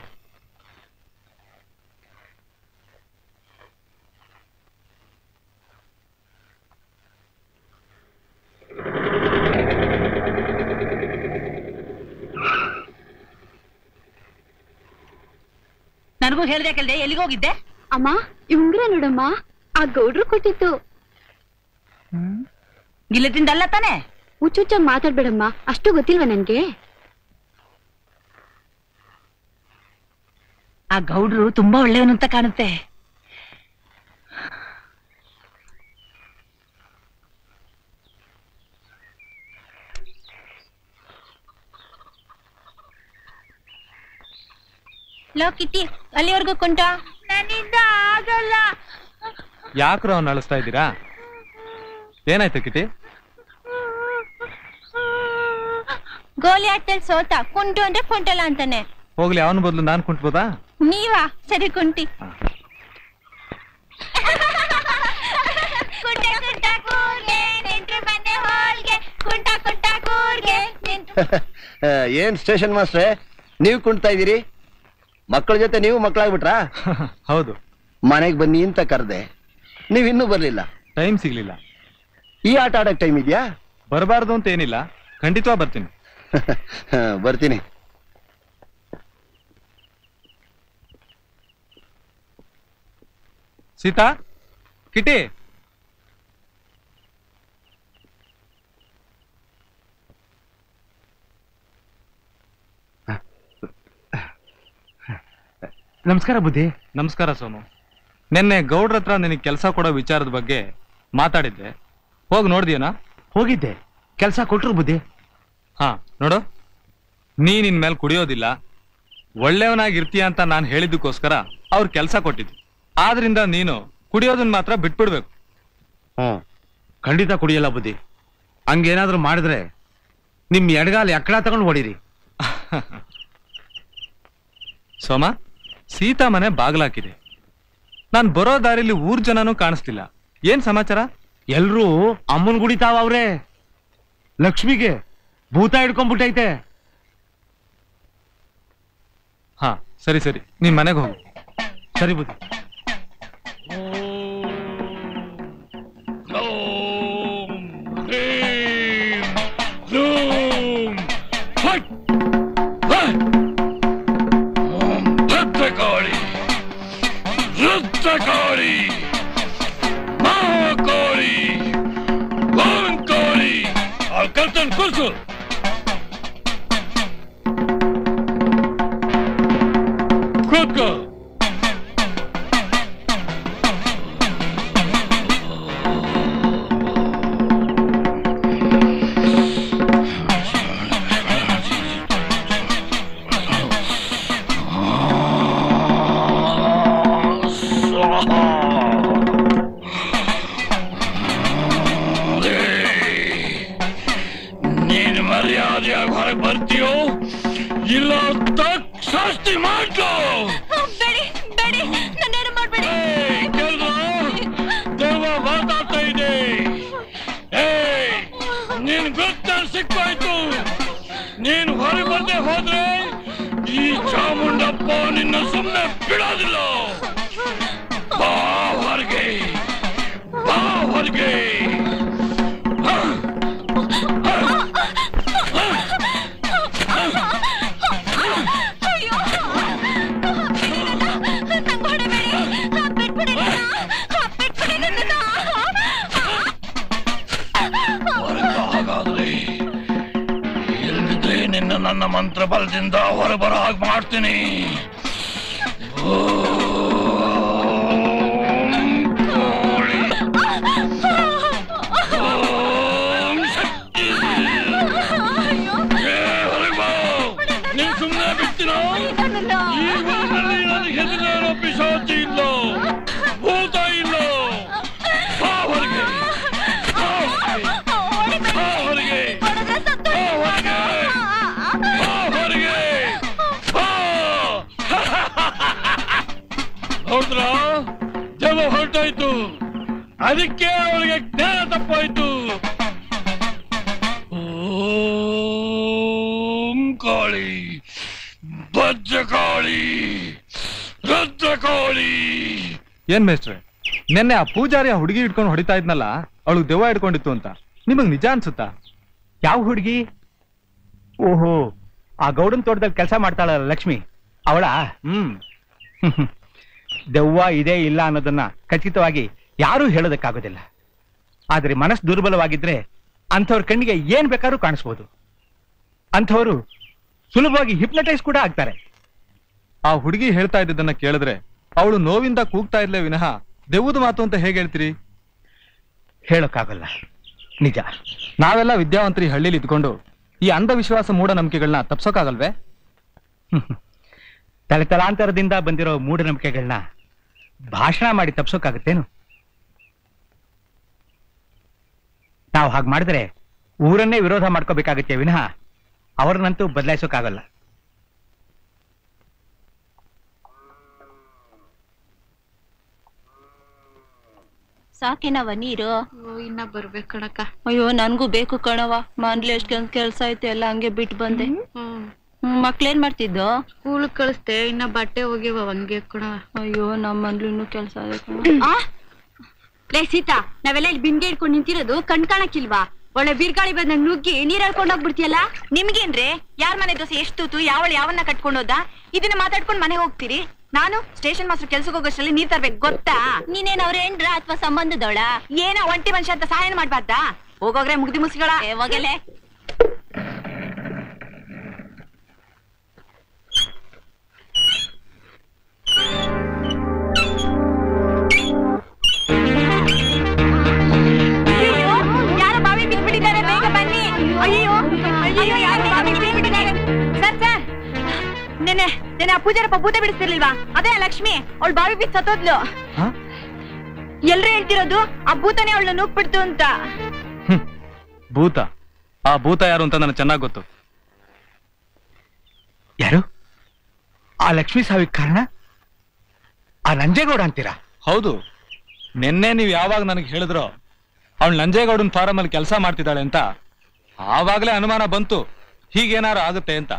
ನನಗೂ ಹೇಳ್ದೆ ಕೆಲ್ದೆ, ಎಲ್ಲಿಗೋಗಿದ್ದೆ? ಅಮ್ಮ, ಈ ಉಂಗ್ರ ನೋಡಮ್ಮ, ಆ ಗೌಡ್ರು ಕೊಟ್ಟಿತ್ತು. ಗಿಲ್ಲದಿಂದ ಅಲ್ಲ ತಾನೆ? ಹುಚ್ಚುಚ್ಚಾಗಿ ಮಾತಾಡ್ಬೇಡಮ್ಮ, ಅಷ್ಟು ಗೊತ್ತಿಲ್ವಾ ನನ್ಗೆ? ಆ ಗೌಡ್ರು ತುಂಬಾ ಒಳ್ಳೆಯವನು ಅಂತ ಕಾಣುತ್ತೆ. ಲೋ ಕಿಟ್ಟಿ, ಅಲ್ಲಿವರೆಗೂ ಕೊಂಟ ನನ್ನಿಂದ ಆಗಲ್ಲ. ಯಾಕ್ರ ಅವ್ನ ಅಳಿಸ್ತಾ ಇದ್ದೀರಾ? ಏನಾಯ್ತು ಕಿಟಿ? ಗೋಲಿ ಆಟದಲ್ಲಿ ಸೋತ, ಕುಂಟು ಅಂದ್ರೆ ಕುಂಟಲ್ಲ ಅಂತಾನೆ. ಹೋಗ್ಲಿ, ಅವನ ಬದಲು ನಾನ್ ಕುಂಟ್ಬೋದಾ? ನೀವಾ? ಸರಿ ಕುಂಟಿ. ಏನ್ ಸ್ಟೇಷನ್ ಮಾಸ್ಟ್ರೆ, ನೀವು ಕುಂಟ್ತಾ ಇದೀರಿ? ಮಕ್ಕಳ ಜೊತೆ ನೀವು ಮಕ್ಕಳಾಗ್ಬಿಟ್ರಾ? ಹೌದು. ಮನೆಗೆ ಬನ್ನಿ ಅಂತ ಕರೆದೆ, ನೀವ್ ಇನ್ನೂ ಬರ್ಲಿಲ್ಲ. ಟೈಮ್ ಸಿಗ್ಲಿಲ್ಲ. ಈ ಆಟ ಆಡಕ್ ಟೈಮ್ ಇದೆಯಾ? ಬರಬಾರ್ದು ಅಂತ ಏನಿಲ್ಲ, ಖಂಡಿತವಾ ಬರ್ತೀನಿ. ಬರ್ತೀನಿ. ಸೀತಾ, ಕಿಟಿ, ನಮಸ್ಕಾರ ಬುದ್ಧಿ. ನಮಸ್ಕಾರ ಸೋಮು. ನಿನ್ನೆ ಗೌಡ್ರ ಹತ್ರ ನಿನಗೆ ಕೆಲಸ ಕೊಡೋ ವಿಚಾರದ ಬಗ್ಗೆ ಮಾತಾಡಿದ್ದೆ, ಹೋಗಿ ನೋಡಿದ್ಯನಾ? ಹೋಗಿದ್ದೆ, ಕೆಲಸ ಕೊಟ್ರು ಬುದ್ಧಿ. ಹಾ ನೋಡು, ನಿನ್ ಮೇಲೆ ಕುಡಿಯೋದಿಲ್ಲ, ಒಳ್ಳೆಯವನಾಗಿರ್ತೀಯ ಅಂತ ನಾನು ಹೇಳಿದ್ದಕ್ಕೋಸ್ಕರ ಅವ್ರು ಕೆಲಸ ಕೊಟ್ಟಿದ್ದು. ಆದ್ರಿಂದ ನೀನು ಕುಡಿಯೋದನ್ನ ಮಾತ್ರ ಬಿಟ್ಬಿಡ್ಬೇಕು. ಖಂಡಿತ ಕುಡಿಯಲ್ಲ ಬುದ್ಧಿ. ಹಂಗೇನಾದ್ರೂ ಮಾಡಿದ್ರೆ ನಿಮ್ ಎಡಗಾಲ ಎಕ್ಕಡ ತಗೊಂಡು ಹೊಡೀರಿ. ಸೋಮ, ಸೀತಾ ಮನೆ ಬಾಗ್ಲಾಕಿದೆ. ನಾನ್ ಬರೋ ದಾರಿಲಿ ಊರ್ ಜನನೂ ಕಾಣಿಸ್ತಿಲ್ಲ. ಏನ್ ಸಮಾಚಾರ? ಎಲ್ರೂ ಅಮ್ಮನ್ ಗುಡಿತಾವ ಅವ್ರೆ. ಲಕ್ಷ್ಮಿಗೆ ಭೂತ ಹಿಡ್ಕೊಂಡ್ಬಿಟ್ಟೈತೆ. ಹಾ ಸರಿ ಸರಿ, ನೀನ್ ಮನೆಗೆ ಹೋಗು. ಸರಿ ಬುದ್ಧಿ. Ruttakaali, Mahakaali, Varankaali, Alkaltan Kursu. Krutka. ನೀನು ಮರ್ಯಾದೆಯಾಗಿ ಹೊರಗೆ ಬರ್ತೀಯೋ ಇಲ್ಲ ತಕ್ ಶಾಸ್ತಿ ಮಾಡ್ಕೋ. ದೆವ್ವ ಮಾತಾಡ್ತಾ ಇದೆ. ನೀನ್ ಗೊತ್ತ ಸಿಕ್ಕಾಯ್ತು. ನೀನು ಹೊರಗೆ ಬಂದೆ ಹೋದ್ರೆ ಈ ಚಾಮುಂಡಪ್ಪ ನಿನ್ನ ಸುಮ್ಮನೆ ಬಿಡೋದಿಲ್ಲ. ಬಾ ಹೊರಗೆ, ಬಾ ಹೊರಗೆ. ಇಲ್ಲದಿದ್ರೆ ನಿನ್ನ ನನ್ನ ಮಂತ್ರ ಬಲದಿಂದ ಹೊರಬರ ಹಾಗೆ ಮಾಡ್ತೀನಿ. ನೀನ್ ಸುಮ್ಮನೆ ಬಿಡ್ತೀನೋ? ಈ ಊರಿನಲ್ಲಿ ನನಗೆ ಹೆದರಿರೋ ಪಿಶಾಚಿ ಇಲ್ಲ, ಭೂತ ಇಲ್ಲ. ಬಾ ಹೊರಗೆ, ಬಾ ಹೊರಗೆ, ಬಾ ಹೊರಗೆ, ಬಾ ಹೊರಗೆ, ಬಾ. ನೋಡಿದ್ರ, ದೆವ್ವ ಹೊರಟಾಯ್ತು. ಅದಕ್ಕೆ ಅವಳಿಗೆ ಜ್ಞಾನ ತಪ್ಪಾಯ್ತು. ಓಂ ಕಾಳಿ, ಭದ್ರಕಾಳಿ, ರುದ್ರಕಾಳಿ. ಏನ್ ಮೇಸ್ಟ್ರೆ, ನಿನ್ನೆ ಆ ಪೂಜಾರಿ ಆ ಹುಡುಗಿ ಇಟ್ಕೊಂಡು ಹೊಡಿತಾ ಇದ್ನಲ್ಲ, ಅವಳು ದೆವ್ವ ಇಟ್ಕೊಂಡಿತ್ತು ಅಂತ ನಿಮಗ್ ನಿಜ ಅನ್ಸುತ್ತಾ? ಯಾವ ಹುಡುಗಿ? ಓಹೋ, ಆ ಗೌಡನ್ ತೋಟದಲ್ಲಿ ಕೆಲಸ ಮಾಡ್ತಾಳಲ್ಲ ಲಕ್ಷ್ಮಿ, ಅವಳ? ದೆವ್ವ ಇದೆ ಇಲ್ಲ ಅನ್ನೋದನ್ನ ಖಚಿತವಾಗಿ ಯಾರೂ ಹೇಳೋದಕ್ಕಾಗೋದಿಲ್ಲ. ಆದ್ರೆ ಮನಸ್ಸು ದುರ್ಬಲವಾಗಿದ್ರೆ ಅಂಥವ್ರ ಕಣ್ಣಿಗೆ ಏನ್ ಬೇಕಾದ್ರೂ ಕಾಣಿಸ್ಬೋದು. ಅಂಥವರು ಸುಲಭವಾಗಿ ಹಿಪ್ನಟೈಸ್ ಕೂಡ ಆಗ್ತಾರೆ. ಆ ಹುಡುಗಿ ಹೇಳ್ತಾ ಇದ್ದದನ್ನ ಕೇಳಿದ್ರೆ ಅವಳು ನೋವಿಂದ ಕೂಗ್ತಾ ಇರ್ಲೇ ವಿನಃ ದೆವ್ವದ ಮಾತು ಅಂತ ಹೇಗೆ ಹೇಳ್ತೀರಿ? ಹೇಳೋಕ್ಕಾಗಲ್ಲ, ನಿಜ. ನಾವೆಲ್ಲ ವಿದ್ಯಾವಂತರಿ ಹಳ್ಳಿಲಿ ಇದ್ಕೊಂಡು ಈ ಅಂಧವಿಶ್ವಾಸ ಮೂಢನಂಬಿಕೆಗಳನ್ನ ತಪ್ಸೋಕ್ಕಾಗಲ್ವೇ? ತಲೆತಲಾಂತರದಿಂದ ಬಂದಿರೋ ಮೂಢನಂಬಿಕೆಗಳನ್ನ ಭಾಷಣ ಮಾಡಿ ತಪ್ಸೋಕ್ಕಾಗತ್ತೇನು? ನಾವು ಹಾಗೆ ಮಾಡಿದ್ರೆ ಊರನ್ನೇ ವಿರೋಧ ಮಾಡ್ಕೋಬೇಕಾಗತ್ತೆ ವಿನಃ ಅವ್ರನ್ನಂತೂ ಬದಲಾಯಿಸೋಕ್ಕಾಗಲ್ಲ. ಸಾಕೇನವ ನೀರು? ಇನ್ನ ಬರ್ಬೇಕು ಕಣಕ್ಕ. ಅಯ್ಯೋ ನನ್ಗೂ ಬೇಕು ಕಣವ. ಮನ್ಲಿ ಎಷ್ಟ್ ಕೆಲ್ಸ ಐತೆ ಎಲ್ಲ ಹಂಗೆ ಬಿಟ್ಟು ಬಂದೆ. ಮಕ್ಳೇನ್ ಮಾಡ್ತಿದ್ದು? ಸ್ಕೂಲ್ ಕಳಿಸ್ದೆ, ಇನ್ನ ಬಟ್ಟೆ ಹೋಗಿವ ಹಂಗೆ ಕಣವ. ಅಯ್ಯೋ ನಮ್ಮ ಮನ್ಲಿ ಇನ್ನೂ ಕೆಲ್ಸ ಇದೆ ಕಣ. ಲೇ ಸೀತಾ, ನಾವೆಲ್ಲ ಇಲ್ಲಿ ಬಿಂಗೆ ಇಟ್ಕೊಂಡು ನಿಂತಿರೋದು ಕಣ್ ಕಾಣಕ್ಕಿಲ್ವಾ? ಒಳ್ಳೆ ಬೀರ್ಗಾಳಿ ಬಂದಂಗ್ ನುಗ್ಗಿ ನೀರ್ ಹೇಳ್ಕೊಂಡ್ ಹೋಗ್ಬಿಡ್ತೀಯಲ್ಲ. ನಿಮ್ಗೇನ್ರಿ ಯಾರ್ ಮನೆ ದೋಸೆ ಎಷ್ಟು ತೂತು ಯಾವನ್ನ ಕಟ್ಕೊಂಡೋದ ಇದನ್ನ ಮಾತಾಡ್ಕೊಂಡ್ ಮನೆ ಹೋಗ್ತೀರಿ. ನಾನು ಸ್ಟೇಷನ್ ಮಾಸ್ಟರ್ ಕೆಲ್ಸಕ್ಕೆ ಹೋಗೋಷ್ಟರಲ್ಲಿ ನೀರ್ ತರ್ಬೇಕು ಗೊತ್ತಾ? ನೀನೇನ್ ಅವ್ರ ಏನ್ರ ಅಥವಾ ಸಂಬಂಧದವಳ? ಏನೋ ಒಂಟಿ ಮನುಷ್ಯ ಅಂತ ಸಹಾಯ ಮಾಡ್ಬಾರ್ದಾ? ಹೋಗೋಗ್ರೆ ಮುಗ್ದಿ ಮುಸ್ಗಳ ಹೋಗಲೆ. ಯಾರೋ ಬಾವಿ ಬಿಟ್ಬಿಟ್ಟಿದ್ದಾರೆ, ಬೇಗ ಬನ್ನಿ. ಅಯ್ಯೋ ಅಯ್ಯೋ ಯಾರೋ ಬಾವಿ ಬಿಟ್ಬಿಟ್ಟಿದ್ದಾರೆ. ಸರ್ ಸರ್ ನೆನೆ ಆ ಪೂಜಾರಪ್ಪ ಭೂತ ಬಿಡಿಸ್ತಿರ್ಲಿಲ್ವಾ? ಅದೇ ಲಕ್ಷ್ಮಿ, ಅವಳು ಬಾವಿ ಬಿದ್ದು ಸತ್ತೋದ್ಲು. ಎಲ್ರು ಹೇಳ್ತಿರೋದು ಆ ಭೂತನೇ ಅವಳನ್ನ ನುಗ್ಬಿಡ್ತು ಅಂತ. ಭೂತ? ಆ ಭೂತ ಯಾರು ಅಂತ ನನಗೆ ಚೆನ್ನಾಗಿ ಗೊತ್ತು. ಯಾರು? ಆ ಲಕ್ಷ್ಮೀ ಸಾವಿಗೆ ಕಾರಣ ಆ ನಂಜೇಗೌಡ ಅಂತೀರಾ? ಹೌದು. ನಿನ್ನೆ ನೀವು ಯಾವಾಗ ನನಗೆ ಹೇಳಿದ್ರೋ ಅವಳು ನಂಜೇಗೌಡನ್ ಫಾರಂ ಅಲ್ಲಿ ಕೆಲಸ ಮಾಡ್ತಿದ್ದಾಳೆ ಅಂತ, ಆವಾಗಲೇ ಅನುಮಾನ ಬಂತು ಹೀಗೇನಾರು ಆಗುತ್ತೆ ಅಂತ.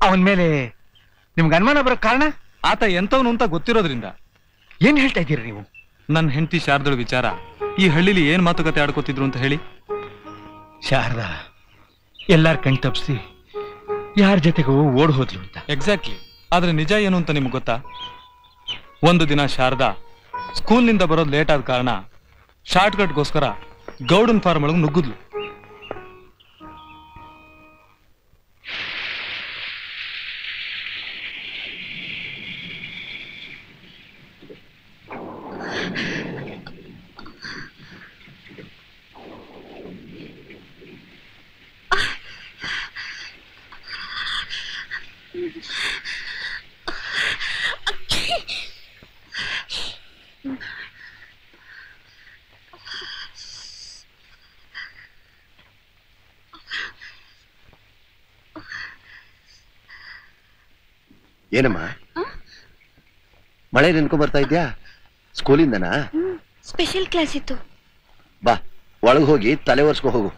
ಅವನ ಮೇಲೆ ನಿಮ್ಗೆ ಅನುಮಾನ ಬರೋ ಕಾರಣ? ಆತ ಎಂತವನು ಅಂತ ಗೊತ್ತಿರೋದ್ರಿಂದ. ಏನ್ ಹೇಳ್ತಾ ಇದ್ದೀರಿ ನೀವು? ನನ್ನ ಹೆಂಡತಿ ಶಾರದಳ ವಿಚಾರ ಈ ಹಳ್ಳಿಲಿ ಏನ್ ಮಾತುಕತೆ ಆಡ್ಕೋತಿದ್ರು ಅಂತ ಹೇಳಿ. ಶಾರದಾ ಎಲ್ಲಾರ ಕಣ್ ತಪ್ಪಿಸಿ ಯಾರ ಜೊತೆಗೂ ಓಡ್ ಹೋದ್ಲು ಅಂತ. ಎಕ್ಸಾಕ್ಟ್ಲಿ. ಆದ್ರೆ ನಿಜ ಏನು ಅಂತ ನಿಮ್ಗೆ ಗೊತ್ತಾ? ಒಂದು ದಿನ ಶಾರದಾ ಸ್ಕೂಲ್ನಿಂದ ಬರೋದು ಲೇಟ್ ಆದ ಕಾರಣ ಶಾರ್ಟ್ ಕಟ್ಗೋಸ್ಕರ ಗೌಡನ್ ಫಾರ್ಮ್ ಒಳಗೆ ನುಗ್ಗಿದ್ಲು. ಏನಮ್ಮ ಮಳೆ ನೆನ್ಕೊ ಬರ್ತಾ ಇದ್ಯಾ? ಸ್ಕೂಲಿಂದನಾ? ಸ್ಪೆಷಲ್ ಕ್ಲಾಸ್ ಇತ್ತು. ಬಾ ಒಳಗೆ ಹೋಗಿ ತಲೆ ಒರೆಸ್ಕೊ ಹೋಗು.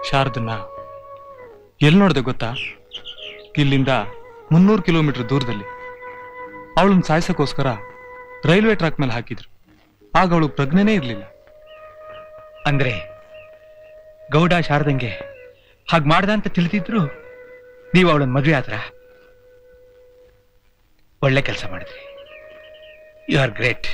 ಶಾರದನ್ನ ಎಲ್ಲಿ ನೋಡಿದೆ ಗೊತ್ತಾ? ಇಲ್ಲಿಂದ 300 ಕಿಲೋಮೀಟರ್ ದೂರದಲ್ಲಿ. ಅವಳನ್ನ ಸಾಯಿಸಕ್ಕೋಸ್ಕರ ರೈಲ್ವೆ ಟ್ರ್ಯಾಕ್ ಮೇಲೆ ಹಾಕಿದ್ರು. ಆಗ ಅವಳು ಪ್ರಜ್ಞೆನೇ ಇರ್ಲಿಲ್ಲ. ಅಂದ್ರೆ ಗೌಡ ಶಾರದಂಗೆ ಹಾಗೆ ಮಾಡ್ದ ಅಂತ ತಿಳಿದಿದ್ರು ನೀವು ಅವಳನ್ನ ಮದುವೆ ಆದ್ರ? ಒಳ್ಳೆ ಕೆಲಸ ಮಾಡಿದ್ರಿ. You are great.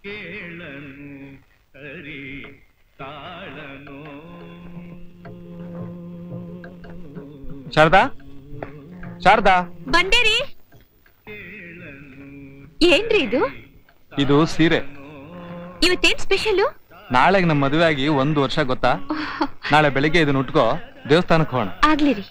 ಕೇಳನು ಹರಿ ತಾಳನು. ಶಾರದಾ, ಶಾರದಾ ಬಂದೇರಿ. ಏನ್ರಿ ಇದು? ಇದು ಸೀರೆ. ಇವತ್ತೇನ್ ಸ್ಪೆಷಲ್? ನಾಳೆಗೆ ನಮ್ಮ ಮದುವೆ ಆಗಿ 1 ವರ್ಷ ಗೊತ್ತಾ? ನಾಳೆ ಬೆಳಿಗ್ಗೆ ಇದನ್ನ ಉಟ್ಕೋ, ದೇವಸ್ಥಾನಕ್ಕೆ ಹೋಗೋಣ. ಆಗ್ಲಿರಿ.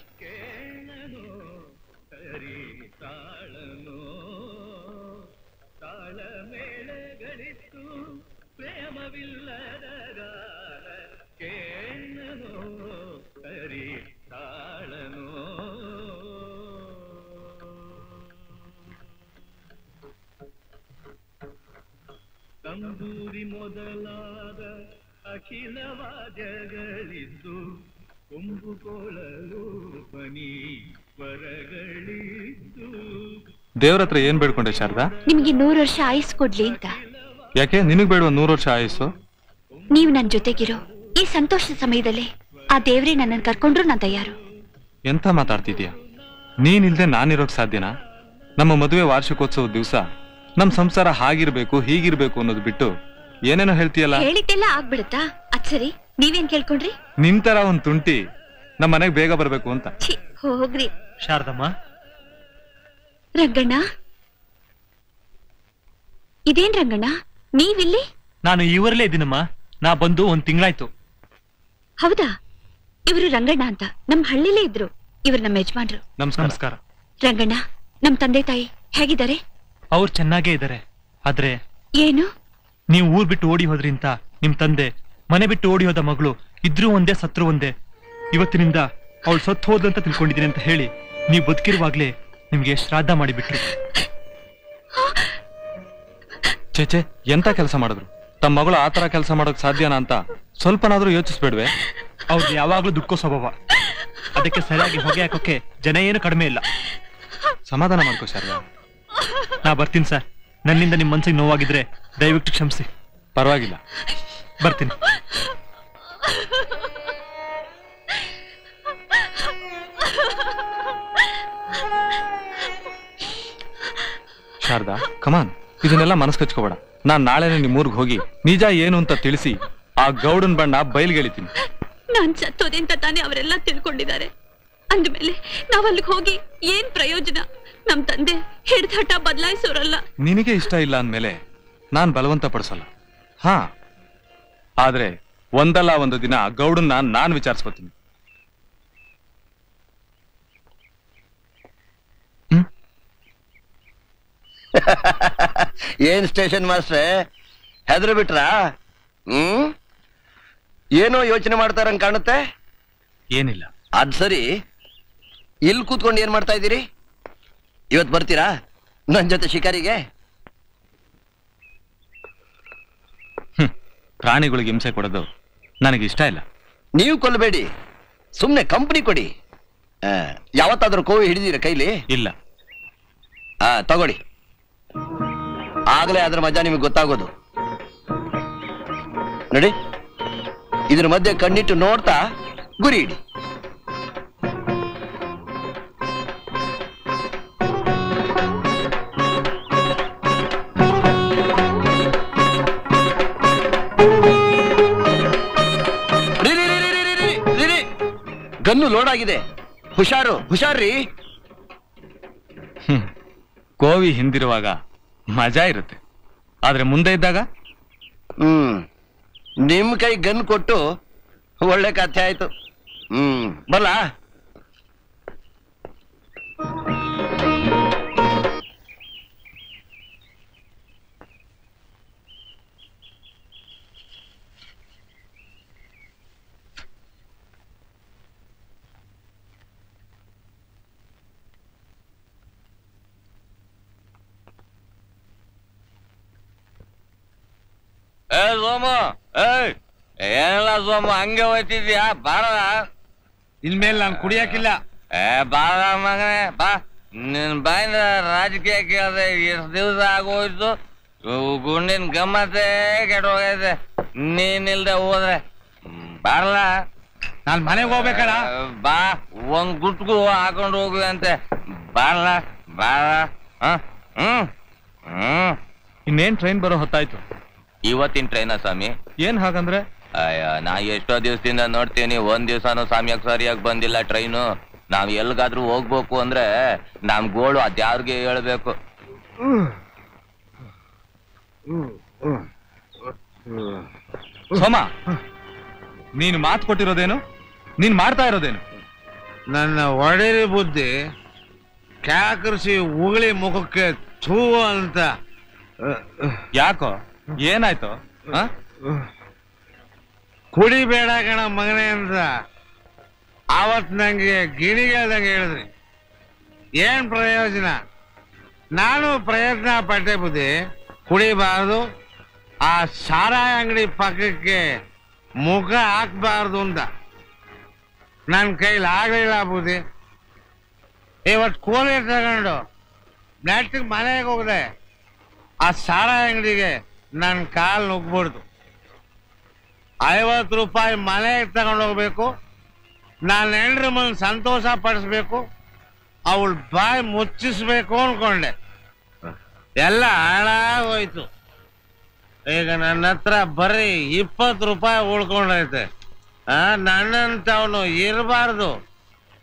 ತಂಬೂರಿ ಮೊದಲಾದ ಅಖಿಲ ವಾದ್ಯಗಳಿದ್ದು ಕೊಂಬು ಕೊಳಲು ಬನಿ ಸ್ವರಗಳಿದ್ದು. ದೇವ್ರ ಹತ್ರ ಏನ್ ಬೇಡ್ಕೊಂಡೆ ಶಾರದಾ? ನಿಮ್ಗೆ 100 ವರ್ಷ ಆಯುಸ್ ಕೊಡ್ಲಿ ಅಂತ. ಯಾಕೆ ನಿನಗ್ ಬೇಡುವ 100 ವರ್ಷ ಆಯುಸ್ಸು? ನೀವು ನನ್ ಜೊತೆಗಿರೋ ಈ ಸಂತೋಷದ ಸಮಯದಲ್ಲಿ ಆ ದೇವ್ರೇ ನನ್ನನ್ನು ಕರ್ಕೊಂಡ್ರು ನಾನು ತಯಾರು. ಎಂತ ಮಾತಾಡ್ತಿದ್ಯಾ? ನೀನಿಲ್ದೆ ನಾನಿರೋಕ್ ಸಾಧ್ಯನಾ? ನಮ್ಮ ಮದುವೆ ವಾರ್ಷಿಕೋತ್ಸವದ ದಿವಸ ನಮ್ ಸಂಸಾರ ಹಾಗಿರ್ಬೇಕು ಹೀಗಿರ್ಬೇಕು ಅನ್ನೋದು ಬಿಟ್ಟು ಏನೇನೋ ಹೇಳ್ತೀಯಲ್ಲ. ಹೇಳಿದ್ದೆಲ್ಲ ಆಗ್ಬಿಡುತ್ತಾ? ಅದ್ ಸರಿ, ನೀವೇನ್ ಕೇಳ್ಕೊಂಡ್ರಿ? ನಿಂತರ ಒಂದ್ ತುಂಟಿ ನಮ್ಮ ಮನೆಗ್ ಬೇಗ ಬರ್ಬೇಕು ಅಂತ. ಹೋಗ್ರಿ. ಶಾರದಮ್ಮ, ರಂಗಣ್ಣ, ಇದೇನ್ ರಂಗಣ್ಣ ನೀವಿಲ್ಲಿ? ನಾನು ಇವರಲ್ಲೇ ಇದ್ದೀನಮ್ಮ. ನಾ ಬಂದು 1 ತಿಂಗಳಾಯ್ತು. ಹೌದಾ? ಇವರು ರಂಗಣ್ಣ ಅಂತ ನಮ್ ಹಳ್ಳಿಲೇ ಇದ್ರು. ಇವ್ರು ನಮ್ಮ ಯಜಮಾನ್ರು. ನಮಸ್ಕಾರ. ರಂಗಣ್ಣ, ನಮ್ ತಂದೆ ತಾಯಿ ಹೇಗಿದ್ದಾರೆ? ಅವ್ರು ಚೆನ್ನಾಗೇ ಇದ್ದಾರೆ. ಆದ್ರೆ ಏನು? ನೀವು ಊರ್ ಬಿಟ್ಟು ಓಡಿ ಹೋದ್ರಿ ಅಂತ ನಿಮ್ ತಂದೆ, ಮನೆ ಬಿಟ್ಟು ಓಡಿ ಹೋದ ಮಗಳು ಇದ್ರೂ ಒಂದೇ ಸತ್ರು ಒಂದೇ. ಇವತ್ತಿನಿಂದ ಅವಳು ಸತ್ತು ಹೋದಂತ ತಿಳ್ಕೊಂಡಿದ್ದೀನಿ ಅಂತ ಹೇಳಿ ನೀವು ಬದುಕಿರುವಾಗ್ಲೇ ನಿಮ್ಗೆ ಶ್ರಾದ್ದ ಮಾಡಿಬಿಟ್ರು. ಚೇಚೆ, ಎಂತ ಕೆಲಸ ಮಾಡಿದ್ರು? ತಮ್ಮ ಮಗಳು ಆತರ ಕೆಲಸ ಮಾಡೋಕ್ ಸಾಧ್ಯನಾ ಅಂತ ಸ್ವಲ್ಪನಾದ್ರೂ ಯೋಚಿಸ್ಬೇಡ್ವೆ? ಅವ್ರಿಗೆ ಯಾವಾಗ್ಲೂ ದುಡ್ಕೋ ಸ್ವಭಾವ. ಅದಕ್ಕೆ ಸರಿಯಾಗಿ ಹೊಗೆ ಹಾಕೋಕೆ ಜನ ಏನು ಕಡಿಮೆ ಇಲ್ಲ. ಸಮಾಧಾನ ಮಾಡ್ಕೋ ಶಾರದಾ. ನಾ ಬರ್ತೀನಿ ಸರ್. ನನ್ನಿಂದ ನಿಮ್ ಮನ್ಸಿಗೆ ನೋವಾಗಿದ್ರೆ ದಯವಿಟ್ಟು ಕ್ಷಮಿಸಿ. ಪರವಾಗಿಲ್ಲ, ಬರ್ತೀನಿ. ಶಾರದಾ, ಕಮಾನ್, ಇದನ್ನೆಲ್ಲ ಮನಸ್ಸು ಕಚ್ಕೋಬೇಡ. ನಾನ್ ನಾಳೆನೆ ನಿಮ್ಮೂರ್ಗ್ ಹೋಗಿ ನಿಜ ಏನು ಅಂತ ತಿಳಿಸಿ ಆ ಗೌಡನ್ ಬಣ್ಣ ಬಯಲ್ಗೆಳಿತೀನಿ. ನಾನ್ ಸತ್ತೋದೆ ಅಂತ ತಾನೇ ಅವರೆಲ್ಲ ತಿಳ್ಕೊಂಡಿದ್ದಾರೆ. ಅಂದ್ಮೇಲೆ ನಾವ್ ಅಲ್ಲಿಗೆ ಹೋಗಿ ಏನ್ ಪ್ರಯೋಜನ? ನಮ್ ತಂದೆ ಹಿಡ್ದಾಟ ಬದಲಾಯಿಸೋರಲ್ಲ. ನಿನಗೆ ಇಷ್ಟ ಇಲ್ಲ ಅಂದ್ಮೇಲೆ ನಾನ್ ಬಲವಂತ ಪಡಿಸಲ್ಲ. ಹಾ, ಆದ್ರೆ ಒಂದಲ್ಲ ಒಂದು ದಿನ ಗೌಡನ್ನ ನಾನ್ ವಿಚಾರಿಸ್ಕೊತೀನಿ. ಏನ್ ಸ್ಟೇಷನ್ ಮಾಸ್ಟ್ರೆ, ಹೆದ್ರು ಬಿಟ್ರಾ? ಏನೋ ಯೋಚನೆ ಮಾಡ್ತಾರಂಗ್ ಕಾಣುತ್ತೆ. ಏನಿಲ್ಲ. ಅದ್ ಸರಿ, ಇಲ್ಲಿ ಕೂತ್ಕೊಂಡು ಏನ್ ಮಾಡ್ತಾ ಇದ್ದೀರಿ? ಇವತ್ ಬರ್ತೀರಾ ನನ್ ಜೊತೆ ಶಿಕಾರಿಗೆ? ಪ್ರಾಣಿಗಳಿಗೆ ಹಿಂಸೆ ಕೊಡೋದು ನನಗೆ ಇಷ್ಟ ಇಲ್ಲ. ನೀವು ಕೊಲ್ಲಬೇಡಿ, ಸುಮ್ನೆ ಕಂಪನಿ ಕೊಡಿ. ಯಾವತ್ತಾದ್ರೂ ಕೋವಿ ಹಿಡಿದಿರ ಕೈಲಿ? ಇಲ್ಲ. ತಗೊಳ್ಳಿ, ಆಗ್ಲೇ ಅದ್ರ ಮಜಾ ನಿಮಗೆ ಗೊತ್ತಾಗೋದು. ನೋಡಿ, ಇದ್ರ ಮಧ್ಯೆ ಕಣ್ಣಿಟ್ಟು ನೋಡ್ತಾ ಗುರಿ ಇಡಿ. ಗನ್ನು ಲೋಡ್ ಆಗಿದೆ, ಹುಷಾರು ಹುಷಾರ್ರಿ. ಕೋವಿ ಹಿಂದಿರುವಾಗ ಮಜಾ ಇರುತ್ತೆ, ಆದ್ರೆ ಮುಂದೆ ಇದ್ದಾಗ ನಿಮ್ ಕೈ ಗನ್ ಕೊಟ್ಟು ಒಳ್ಳೆ ಕಥೆ ಆಯ್ತು. ಬರಲಾ? ಸೋಮು, ಏನಿಲ್ಲ ಸೋಮು, ಹಂಗೆ ಹೋಯ್ತಿದ್ಯಾ? ಬಾರ. ಇನ್ಮೇಲೆ ನಾನು ಕುಡಿಯಾಕಿಲ್ಲ. ಬಾರ ಮಗನೇ, ಬಾ. ನಿನ್ ಬಾಯಿಂದ ರಾಜಕೀಯ ಕೇಳಿದೆ ಎಷ್ಟು ದಿವಸ ಆಗೋಯ್ತು. ಗುಂಡಿನ ಗಮ್ಮತ್ತೇ ಕೆಟ್ಟೋಗೈತೆ ನೀನಿಲ್ದೆ ಹೋದ್ರೆ. ಬಾರಲ್ಲ. ನಾನು ಮನೆಗೆ ಹೋಗ್ಬೇಕಲ್ಲ. ಬಾ, ಒಂದ್ ಗುಟ್ಕು ಹಾಕೊಂಡು ಹೋಗುವೆ ಅಂತೆ. ಬಾರಲ್ಲ, ಬಾರ. ಇನ್ನೇನ್ ಟ್ರೈನ್ ಬರೋ ಹೊತ್ತಾಯ್ತು. ಇವತ್ತಿನ ಟ್ರೈನಾ ಸ್ವಾಮಿ? ಏನ್ ಹಾಗಂದ್ರೆ? ಅಯ್ಯ, ನಾ ಎಷ್ಟೋ ದಿವಸದಿಂದ ನೋಡ್ತೀನಿ, ಒಂದ್ ದಿವ್ಸನೂ ಸಮಯಕ್ಕೆ ಸರಿಯಾಗಿ ಬಂದಿಲ್ಲ ಟ್ರೈನು. ನಾವ್ ಎಲ್ಗಾದ್ರೂ ಹೋಗ್ಬೇಕು ಅಂದ್ರೆ ನಮ್ ಗೋಳು ಅದ್ಯಾವ್ರಿಗೆ ಹೇಳ್ಬೇಕು. ಸೋಮ, ನೀನು ಮಾತು ಕೊಟ್ಟಿರೋದೇನು? ನೀನ್ ಮಾಡ್ತಾ ಇರೋದೇನು? ನನ್ನ ಒಡೆರಿ ಬುದ್ಧಿ ಕ್ಯಾಕರಿಸಿ ಉಗುಳಿ ಮುಖಕ್ಕೆ ಥೂ ಅಂತ. ಯಾಕೋ, ಏನಾಯ್ತು? ಕುಡಿಬೇಡ ಕಣ ಮಗನೇ ಅಂತ ಆವತ್ ನಂಗೆ ಗಿಣಿಗಳ್ದಂಗೆ ಹೇಳಿದ್ರಿ. ಏನ್ ಪ್ರಯೋಜನ? ನಾನು ಪ್ರಯತ್ನ ಪಟ್ಟೆ ಬುದ್ಧಿ. ಕುಡಿಬಾರದು, ಆ ಸಾರಾಯಿ ಅಂಗಡಿ ಪಕ್ಕಕ್ಕೆ ಮುಖ ಹಾಕ್ಬಾರ್ದು ಅಂತ ನನ್ನ ಕೈಲಿ ಆಗ್ಲಿಲ್ಲ ಬುದ್ಧಿ. ಇವತ್ತು ಕೋಲಿ ತಗೊಂಡು ನೆಟ್ಟಿಗೆ ಮನೆಗೆ ಹೋಗದೆ ಆ ಸಾರಾಯಿ ಅಂಗಡಿಗೆ ನನ್ನ ಕಾಲು ನುಗ್ಬಿಡ್ತು. 50 ರೂಪಾಯಿ ಮನೆಗೆ ತಗೊಂಡು ಹೋಗ್ಬೇಕು, ನಾನು ಹೆಂಡ್ರ ಮುಂದೆ ಸಂತೋಷ ಪಡಿಸ್ಬೇಕು, ಅವಳು ಬಾಯಿ ಮುಚ್ಚಿಸ್ಬೇಕು ಅನ್ಕೊಂಡೆ. ಎಲ್ಲ ಹಾಳಾಗೋಯ್ತು. ಈಗ ನನ್ನ ಹತ್ರ ಬರೀ 20 ರೂಪಾಯಿ ಉಳ್ಕೊಂಡೈತೆ. ನನ್ನಂತವನು ಇರಬಾರ್ದು.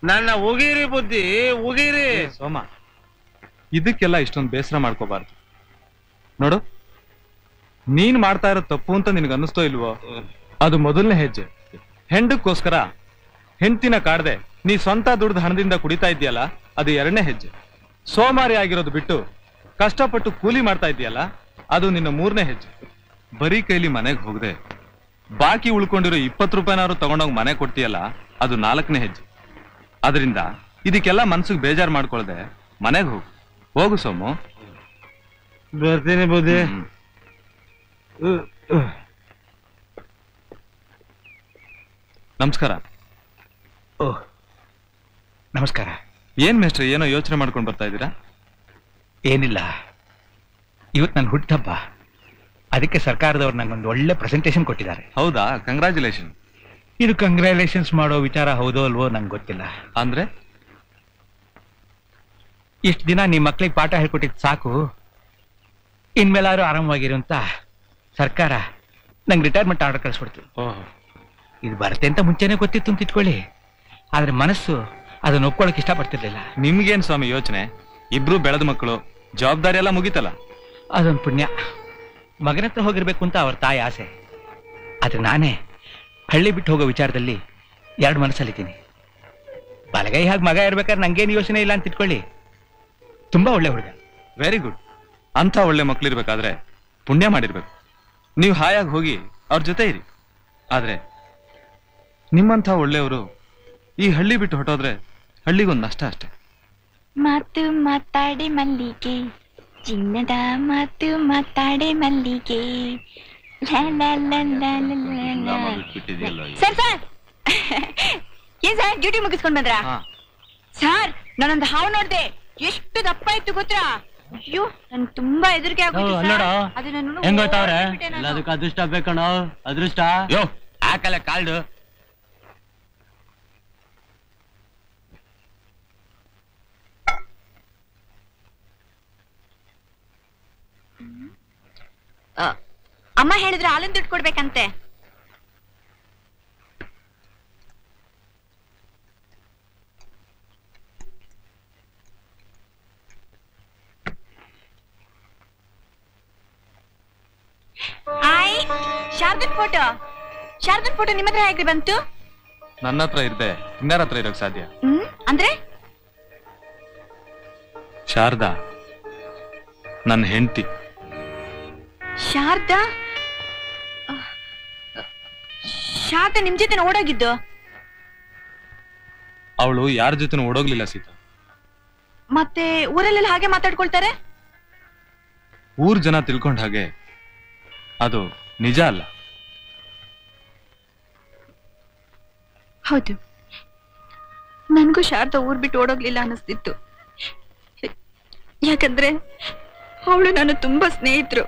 ನನ್ನ ಉಗಿರಿ ಬುದ್ಧಿ ಉಗಿರಿ. ಸೋಮ, ಇದಕ್ಕೆಲ್ಲ ಇಷ್ಟೊಂದು ಬೇಸರ ಮಾಡ್ಕೋಬಾರ್ದು. ನೋಡು, ನೀನ್ ಮಾಡ್ತಾ ಇರೋ ತಪ್ಪು ಅಂತ ನಿನಗೆ ಅನ್ನಿಸ್ತೋ ಇಲ್ವೋ, ಅದು ಮೊದಲನೇ ಹೆಜ್ಜೆ. ಹೆಂಡಕ್ಕೋಸ್ಕರ ಹೆಂಡ್ತಿನ ಕಾಡ್ದೆ ನೀ ಸ್ವಂತ ದುಡ್ದು ಹಣದಿಂದ ಕುಡಿತಾ ಇದೆಯಲ್ಲ, ಅದು 2ನೇ ಹೆಜ್ಜೆ. ಸೋಮಾರಿ ಆಗಿರೋದು ಬಿಟ್ಟು ಕಷ್ಟಪಟ್ಟು ಕೂಲಿ ಮಾಡ್ತಾ ಇದೆಯಲ್ಲ, ಅದು ನಿನ್ನ 3ನೇ ಹೆಜ್ಜೆ. ಬರೀ ಕೈಲಿ ಮನೆಗೆ ಹೋಗದೆ ಬಾಕಿ ಉಳ್ಕೊಂಡಿರೋ 20 ರೂಪಾಯಿನಾರು ತಗೊಂಡೋಗಿ ಮನೆ ಕೊಡ್ತೀಯಲ್ಲ, ಅದು 4ನೇ ಹೆಜ್ಜೆ. ಅದರಿಂದ ಇದಕ್ಕೆಲ್ಲ ಮನ್ಸಿಗೆ ಬೇಜಾರು ಮಾಡ್ಕೊಳ್ದೆ ಮನೆಗೆ ಹೋಗು ಸೋಮು. ಬರ್ತೀನಿ ಬುದ್ಧಿ. ನಮಸ್ಕಾರ. ಓಹ್, ನಮಸ್ಕಾರ. ಏನ್ ಮೇಷ್ಟ್ರೆ, ಏನೋ ಯೋಚನೆ ಮಾಡ್ಕೊಂಡು ಬರ್ತಾ ಇದ್ದೀರಾ? ಏನಿಲ್ಲ, ಇವತ್ತು ನನ್ನ ಹುಟ್ಟುಹಬ್ಬ. ಅದಕ್ಕೆ ಸರ್ಕಾರದವ್ರು ನಂಗೊಂದು ಒಳ್ಳೆ ಪ್ರೆಸೆಂಟೇಶನ್ ಕೊಟ್ಟಿದ್ದಾರೆ. ಹೌದಾ? ಕಂಗ್ರಾಚುಲೇಷನ್. ಇದು ಕಂಗ್ರಾಚುಲೇಷನ್ಸ್ ಮಾಡೋ ವಿಚಾರ ಹೌದೋ ಅಲ್ವೋ ನಂಗೆ ಗೊತ್ತಿಲ್ಲ. ಅಂದ್ರೆ ಇಷ್ಟು ದಿನ ನಿಮ್ಮ ಮಕ್ಳಿಗೆ ಪಾಠ ಹೇಳ್ಕೊಟ್ಟಿದ್ ಸಾಕು, ಇನ್ಮೇಲಾದ್ರೂ ಆರಾಮವಾಗಿರು ಅಂತ ಸರ್ಕಾರ ನಂಗೆ ರಿಟೈರ್ಮೆಂಟ್ ಆರ್ಡರ್ ಕಳಿಸ್ಬಿಡ್ತು. ಇದು ಬರುತ್ತೆ ಅಂತ ಮುಂಚೆನೆ ಗೊತ್ತಿತ್ತು ಅಂತ ಇಟ್ಕೊಳ್ಳಿ, ಆದ್ರೆ ಮನಸ್ಸು ಅದನ್ನ ಒಪ್ಕೊಳ್ಳೋಕೆ ಇಷ್ಟಪಡ್ತಿರ್ಲಿಲ್ಲ. ನಿಮ್ಗೇನ್ ಸ್ವಾಮಿ ಯೋಚನೆ? ಇಬ್ರು ಬೆಳೆದ ಮಕ್ಕಳು, ಜವಾಬ್ದಾರಿ ಎಲ್ಲ ಮುಗಿತಲ್ಲ. ಅದೊಂದು ಪುಣ್ಯ. ಮಗನ ಹತ್ರ ಹೋಗಿರ್ಬೇಕು ಅಂತ ಅವ್ರ ತಾಯಿ ಆಸೆ. ಆದ್ರೆ ನಾನೇ ಹಳ್ಳಿ ಬಿಟ್ಟು ಹೋಗೋ ವಿಚಾರದಲ್ಲಿ 2 ಮನಸ್ಸಲ್ಲಿದ್ದೀನಿ. ಬಲಗೈ ಹಾಗೆ ಮಗ ಇರ್ಬೇಕಾದ್ರೆ ನಂಗೇನು ಯೋಚನೆ ಇಲ್ಲ ಅಂತ ಇಟ್ಕೊಳ್ಳಿ. ತುಂಬಾ ಒಳ್ಳೆ ಹುಡುಗ. Very good. ಅಂತ ಒಳ್ಳೆ ಮಕ್ಳಿರ್ಬೇಕಾದ್ರೆ ಪುಣ್ಯ ಮಾಡಿರ್ಬೇಕು. ನೀವು ಹಾಯಾಗಿ ಹೋಗಿ ಅವ್ರ ಜೊತೆ ಇರಿ. ಆದ್ರೆ ನಿಮ್ಮಂಥ ಒಳ್ಳೆಯವರು ಈ ಹಳ್ಳಿ ಬಿಟ್ಟು ಹೊಟ್ಟೋದ್ರೆ ಹಳ್ಳಿಗೊಂದು ನಷ್ಟ ಅಷ್ಟೇ. ಮಾತು ಮಾತಾಡೆ ಮಲ್ಲಿಗೆ, ಚಿನ್ನದ ಮಾತು ಮಾತಾಡೆ ಮಲ್ಲಿಗೆ. ಸರ್ ಸರ್, ಏನ್ ಸರ್ ಡ್ಯೂಟಿ ಮುಗಿಸ್ಕೊಂಡ್ ಬಂದ್ರಾ? ಸರ್, ನಾನೊಂದು ಹಾವು ನೋಡ್ದೆ, ಎಷ್ಟು ದಪ್ಪ ಇತ್ತು ಗೊತ್ತಾ? ಅಯ್ಯೋ, ನನ್ ತುಂಬಾ ಹೆದರಿಕೆ ಆಗೋಯ್ತು. ಹೆಂಗೋತಾವ್ರೆ? ಎಲ್ಲದಕ್ಕೂ ಅದೃಷ್ಟ ಬೇಕಣ. ಅದೃಷ್ಟ ಯೋ ಹಾಕಲ್ಲ ಕಾಲ್ಡು. ಅಮ್ಮ ಹೇಳಿದ್ರೆ ಹಾಲಿನ ದುಡ್ಡು ಕೊಡ್ಬೇಕಂತೆ. ಶಾರದನ್ ಫೋಟೋ ನಿಮ್ಮ ಹತ್ರ ಹೇಗೆ ಬಂತು? ನನ್ನ ಹತ್ರ ಇರ್ದೆ ಇನ್ನಾರ ಹತ್ರ ಇರೋಕ್ ಸಾಧ್ಯ? ಅಂದ್ರೆ ಶಾರದಾ ನನ್ನ ಹೆಂಡತಿ. ಶಾರದಾ ನಿಮ್ ಜೊತೆ ಓಡೋಗಿದ್ದು? ಅವಳು ಯಾರ ಜೊತೆ ಓಡೋಗ್ಲಿಲ್ಲ ಸೀತಾ. ಮತ್ತೆ ಊರಲ್ಲೆಲ್ಲ ಹಾಗೆ ಮಾತಾಡ್ಕೊಳ್ತಾರೆ? ಊರ್ ಜನ ತಿಳ್ಕೊಂಡ ಹಾಗೆ ಅದು ನಿಜ ಅಲ್ಲ. ಹೌದು, ನನ್ಗೂ ಶಾರದಾ ಊರ್ ಬಿಟ್ಟು ಓಡೋಗ್ಲಿಲ್ಲ ಅನ್ನಿಸ್ತಿತ್ತು. ಯಾಕಂದ್ರೆ ಅವಳು ನಾನು ತುಂಬಾ ಸ್ನೇಹಿತರು.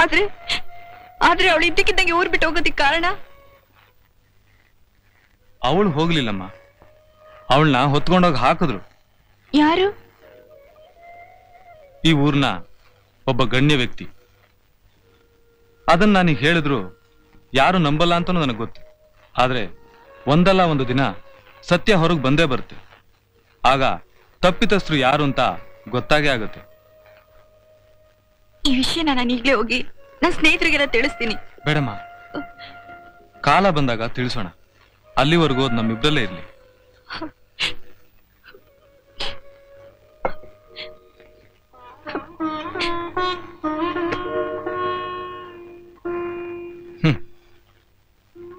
ಆದ್ರೆ ಅವಳು ಇದ್ದಕ್ಕಿದ್ದಂಗೆ ಊರ್ ಬಿಟ್ಟು ಹೋಗೋದಿಕ್ ಕಾರಣ? ಅವಳು ಹೋಗ್ಲಿಲ್ಲಮ್ಮ, ಅವಳನ್ನ ಹೊತ್ಕೊಂಡೋಗಿ ಹಾಕಿದ್ರು. ಯಾರು? ಈ ಊರ್ನ ಒಬ್ಬ ಗಣ್ಯ ವ್ಯಕ್ತಿ. ಅದನ್ನ ನಾನೀಗ ಹೇಳಿದ್ರು ಯಾರು ನಂಬಲ್ಲ ಅಂತಾನು ನನಗೆ ಗೊತ್ತು. ಆದ್ರೆ ಒಂದಲ್ಲ ಒಂದು ದಿನ ಸತ್ಯ ಹೊರಗೆ ಬಂದೇ ಬರುತ್ತೆ. ಆಗ ತಪ್ಪಿತಸ್ಥರು ಯಾರು ಅಂತ ಗೊತ್ತಾಗೇ ಆಗುತ್ತೆ. ಈ ವಿಷಯ ನಾನು ಈಗಲೇ ಹೋಗಿ ನನ್ನ ಸ್ನೇಹಿತರಿಗೆಲ್ಲ ತಿಳಿಸ್ತೀನಿ. ಬೇಡಮ್ಮ, ಕಾಲ ಬಂದಾಗ ತಿಳಿಸೋಣ. ಅಲ್ಲಿವರೆಗೂ ಅದು ನಮ್ಮಿಬ್ಬರಲ್ಲೇ ಇರ್ಲಿ.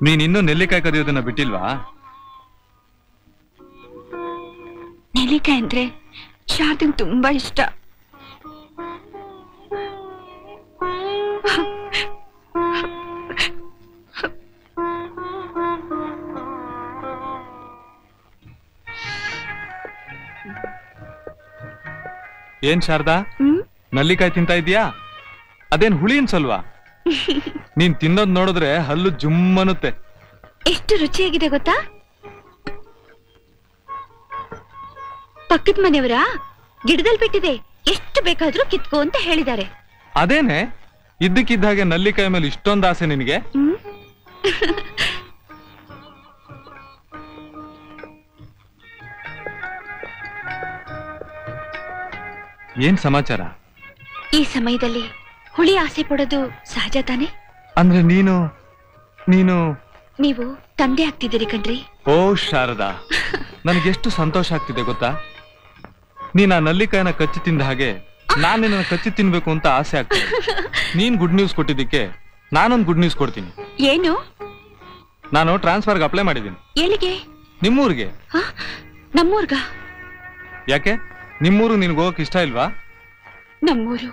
ನೀನಿನ್ನೂ ನೆಲ್ಲಿಕಾಯಿ ಕದಿಯೋದನ್ನ ಬಿಟ್ಟಿಲ್ವಾ? ನೆಲ್ಲಿಕಾಯಿ ಅಂದ್ರೆ ಶಾರದಂಗ್ ತುಂಬಾ ಇಷ್ಟ. ಏನ್ ಶಾರದಾ, ನಲ್ಲಿಕಾಯಿ ತಿಂತಾ ಇದೀಯಾ? ಅದೇನ್ ಹುಳಿ ಅನ್ಸಲ್ವಾ? ನೀನ್ ತಿನ್ನೋದ್ ನೋಡಿದ್ರೆ ಹಲ್ಲು ಜುಮ್ಮನುತ್ತೆ. ಎಷ್ಟು ರುಚಿಯಾಗಿದೆ ಗೊತ್ತಾ? ಪಕ್ಕದ ಮನೆಯವರ ಗಿಡದಲ್ಲಿ ಬಿಟ್ಟಿದೆ, ಎಷ್ಟು ಬೇಕಾದ್ರೂ ಕಿತ್ಕೋ ಅಂತ ಹೇಳಿದ್ದಾರೆ. ಅದೇನೆ, ಇದ್ದಕ್ಕಿದ್ದ ಹಾಗೆ ನಲ್ಲಿಕಾಯಿ ಮೇಲೆ ಇಷ್ಟೊಂದು ಆಸೆ ನಿನಗೆ? ಏನ್ ಸಮಾಚಾರ? ಈ ಸಮಯದಲ್ಲಿ ಹುಳಿ ಆಸೆ ಪಡೋದು ಸಹಜ ತಾನೆ? ಅಂದ್ರೆ ನೀನು ನೀವು ತಂದೆ ಆಗ್ತಿದ್ದೀರಿ ಕಣ್ರಿ. ಓ ಶಾರದಾ, ನನಗೆಷ್ಟು ಸಂತೋಷ ಆಗ್ತಿದೆ ಗೊತ್ತಾ? ನೀನ್ ಆ ನಲ್ಲಿಕಾಯಿನ ಕಚ್ಚಿ ತಿಂದ ಹಾಗೆ ನಾನು ನಿನ್ನ ಕಚ್ಚಿ ತಿನ್ಬೇಕು ಅಂತ ಆಸೆ ಆಗ್ತದೆ. ನೀನ್ ಗುಡ್ ನ್ಯೂಸ್ ಕೊಟ್ಟಿದ್ದಕ್ಕೆ ನಾನೊಂದು ಗುಡ್ ನ್ಯೂಸ್ ಕೊಡ್ತೀನಿ. ಏನು? ನಾನು ಟ್ರಾನ್ಸ್ಫರ್ಗೆ ಅಪ್ಲೈ ಮಾಡಿದ್ದೀನಿ. ಎಲ್ಲಿಗೆ? ನಿಮ್ಮೂರಿಗೆ. ನಮ್ಮೂರ್ಗ? ಯಾಕೆ, ನಿಮ್ಮೂರು ನಿನ್ಗೆ ಹೋಗಕ್ ಇಷ್ಟ ಇಲ್ವಾ? ನಮ್ಮೂರು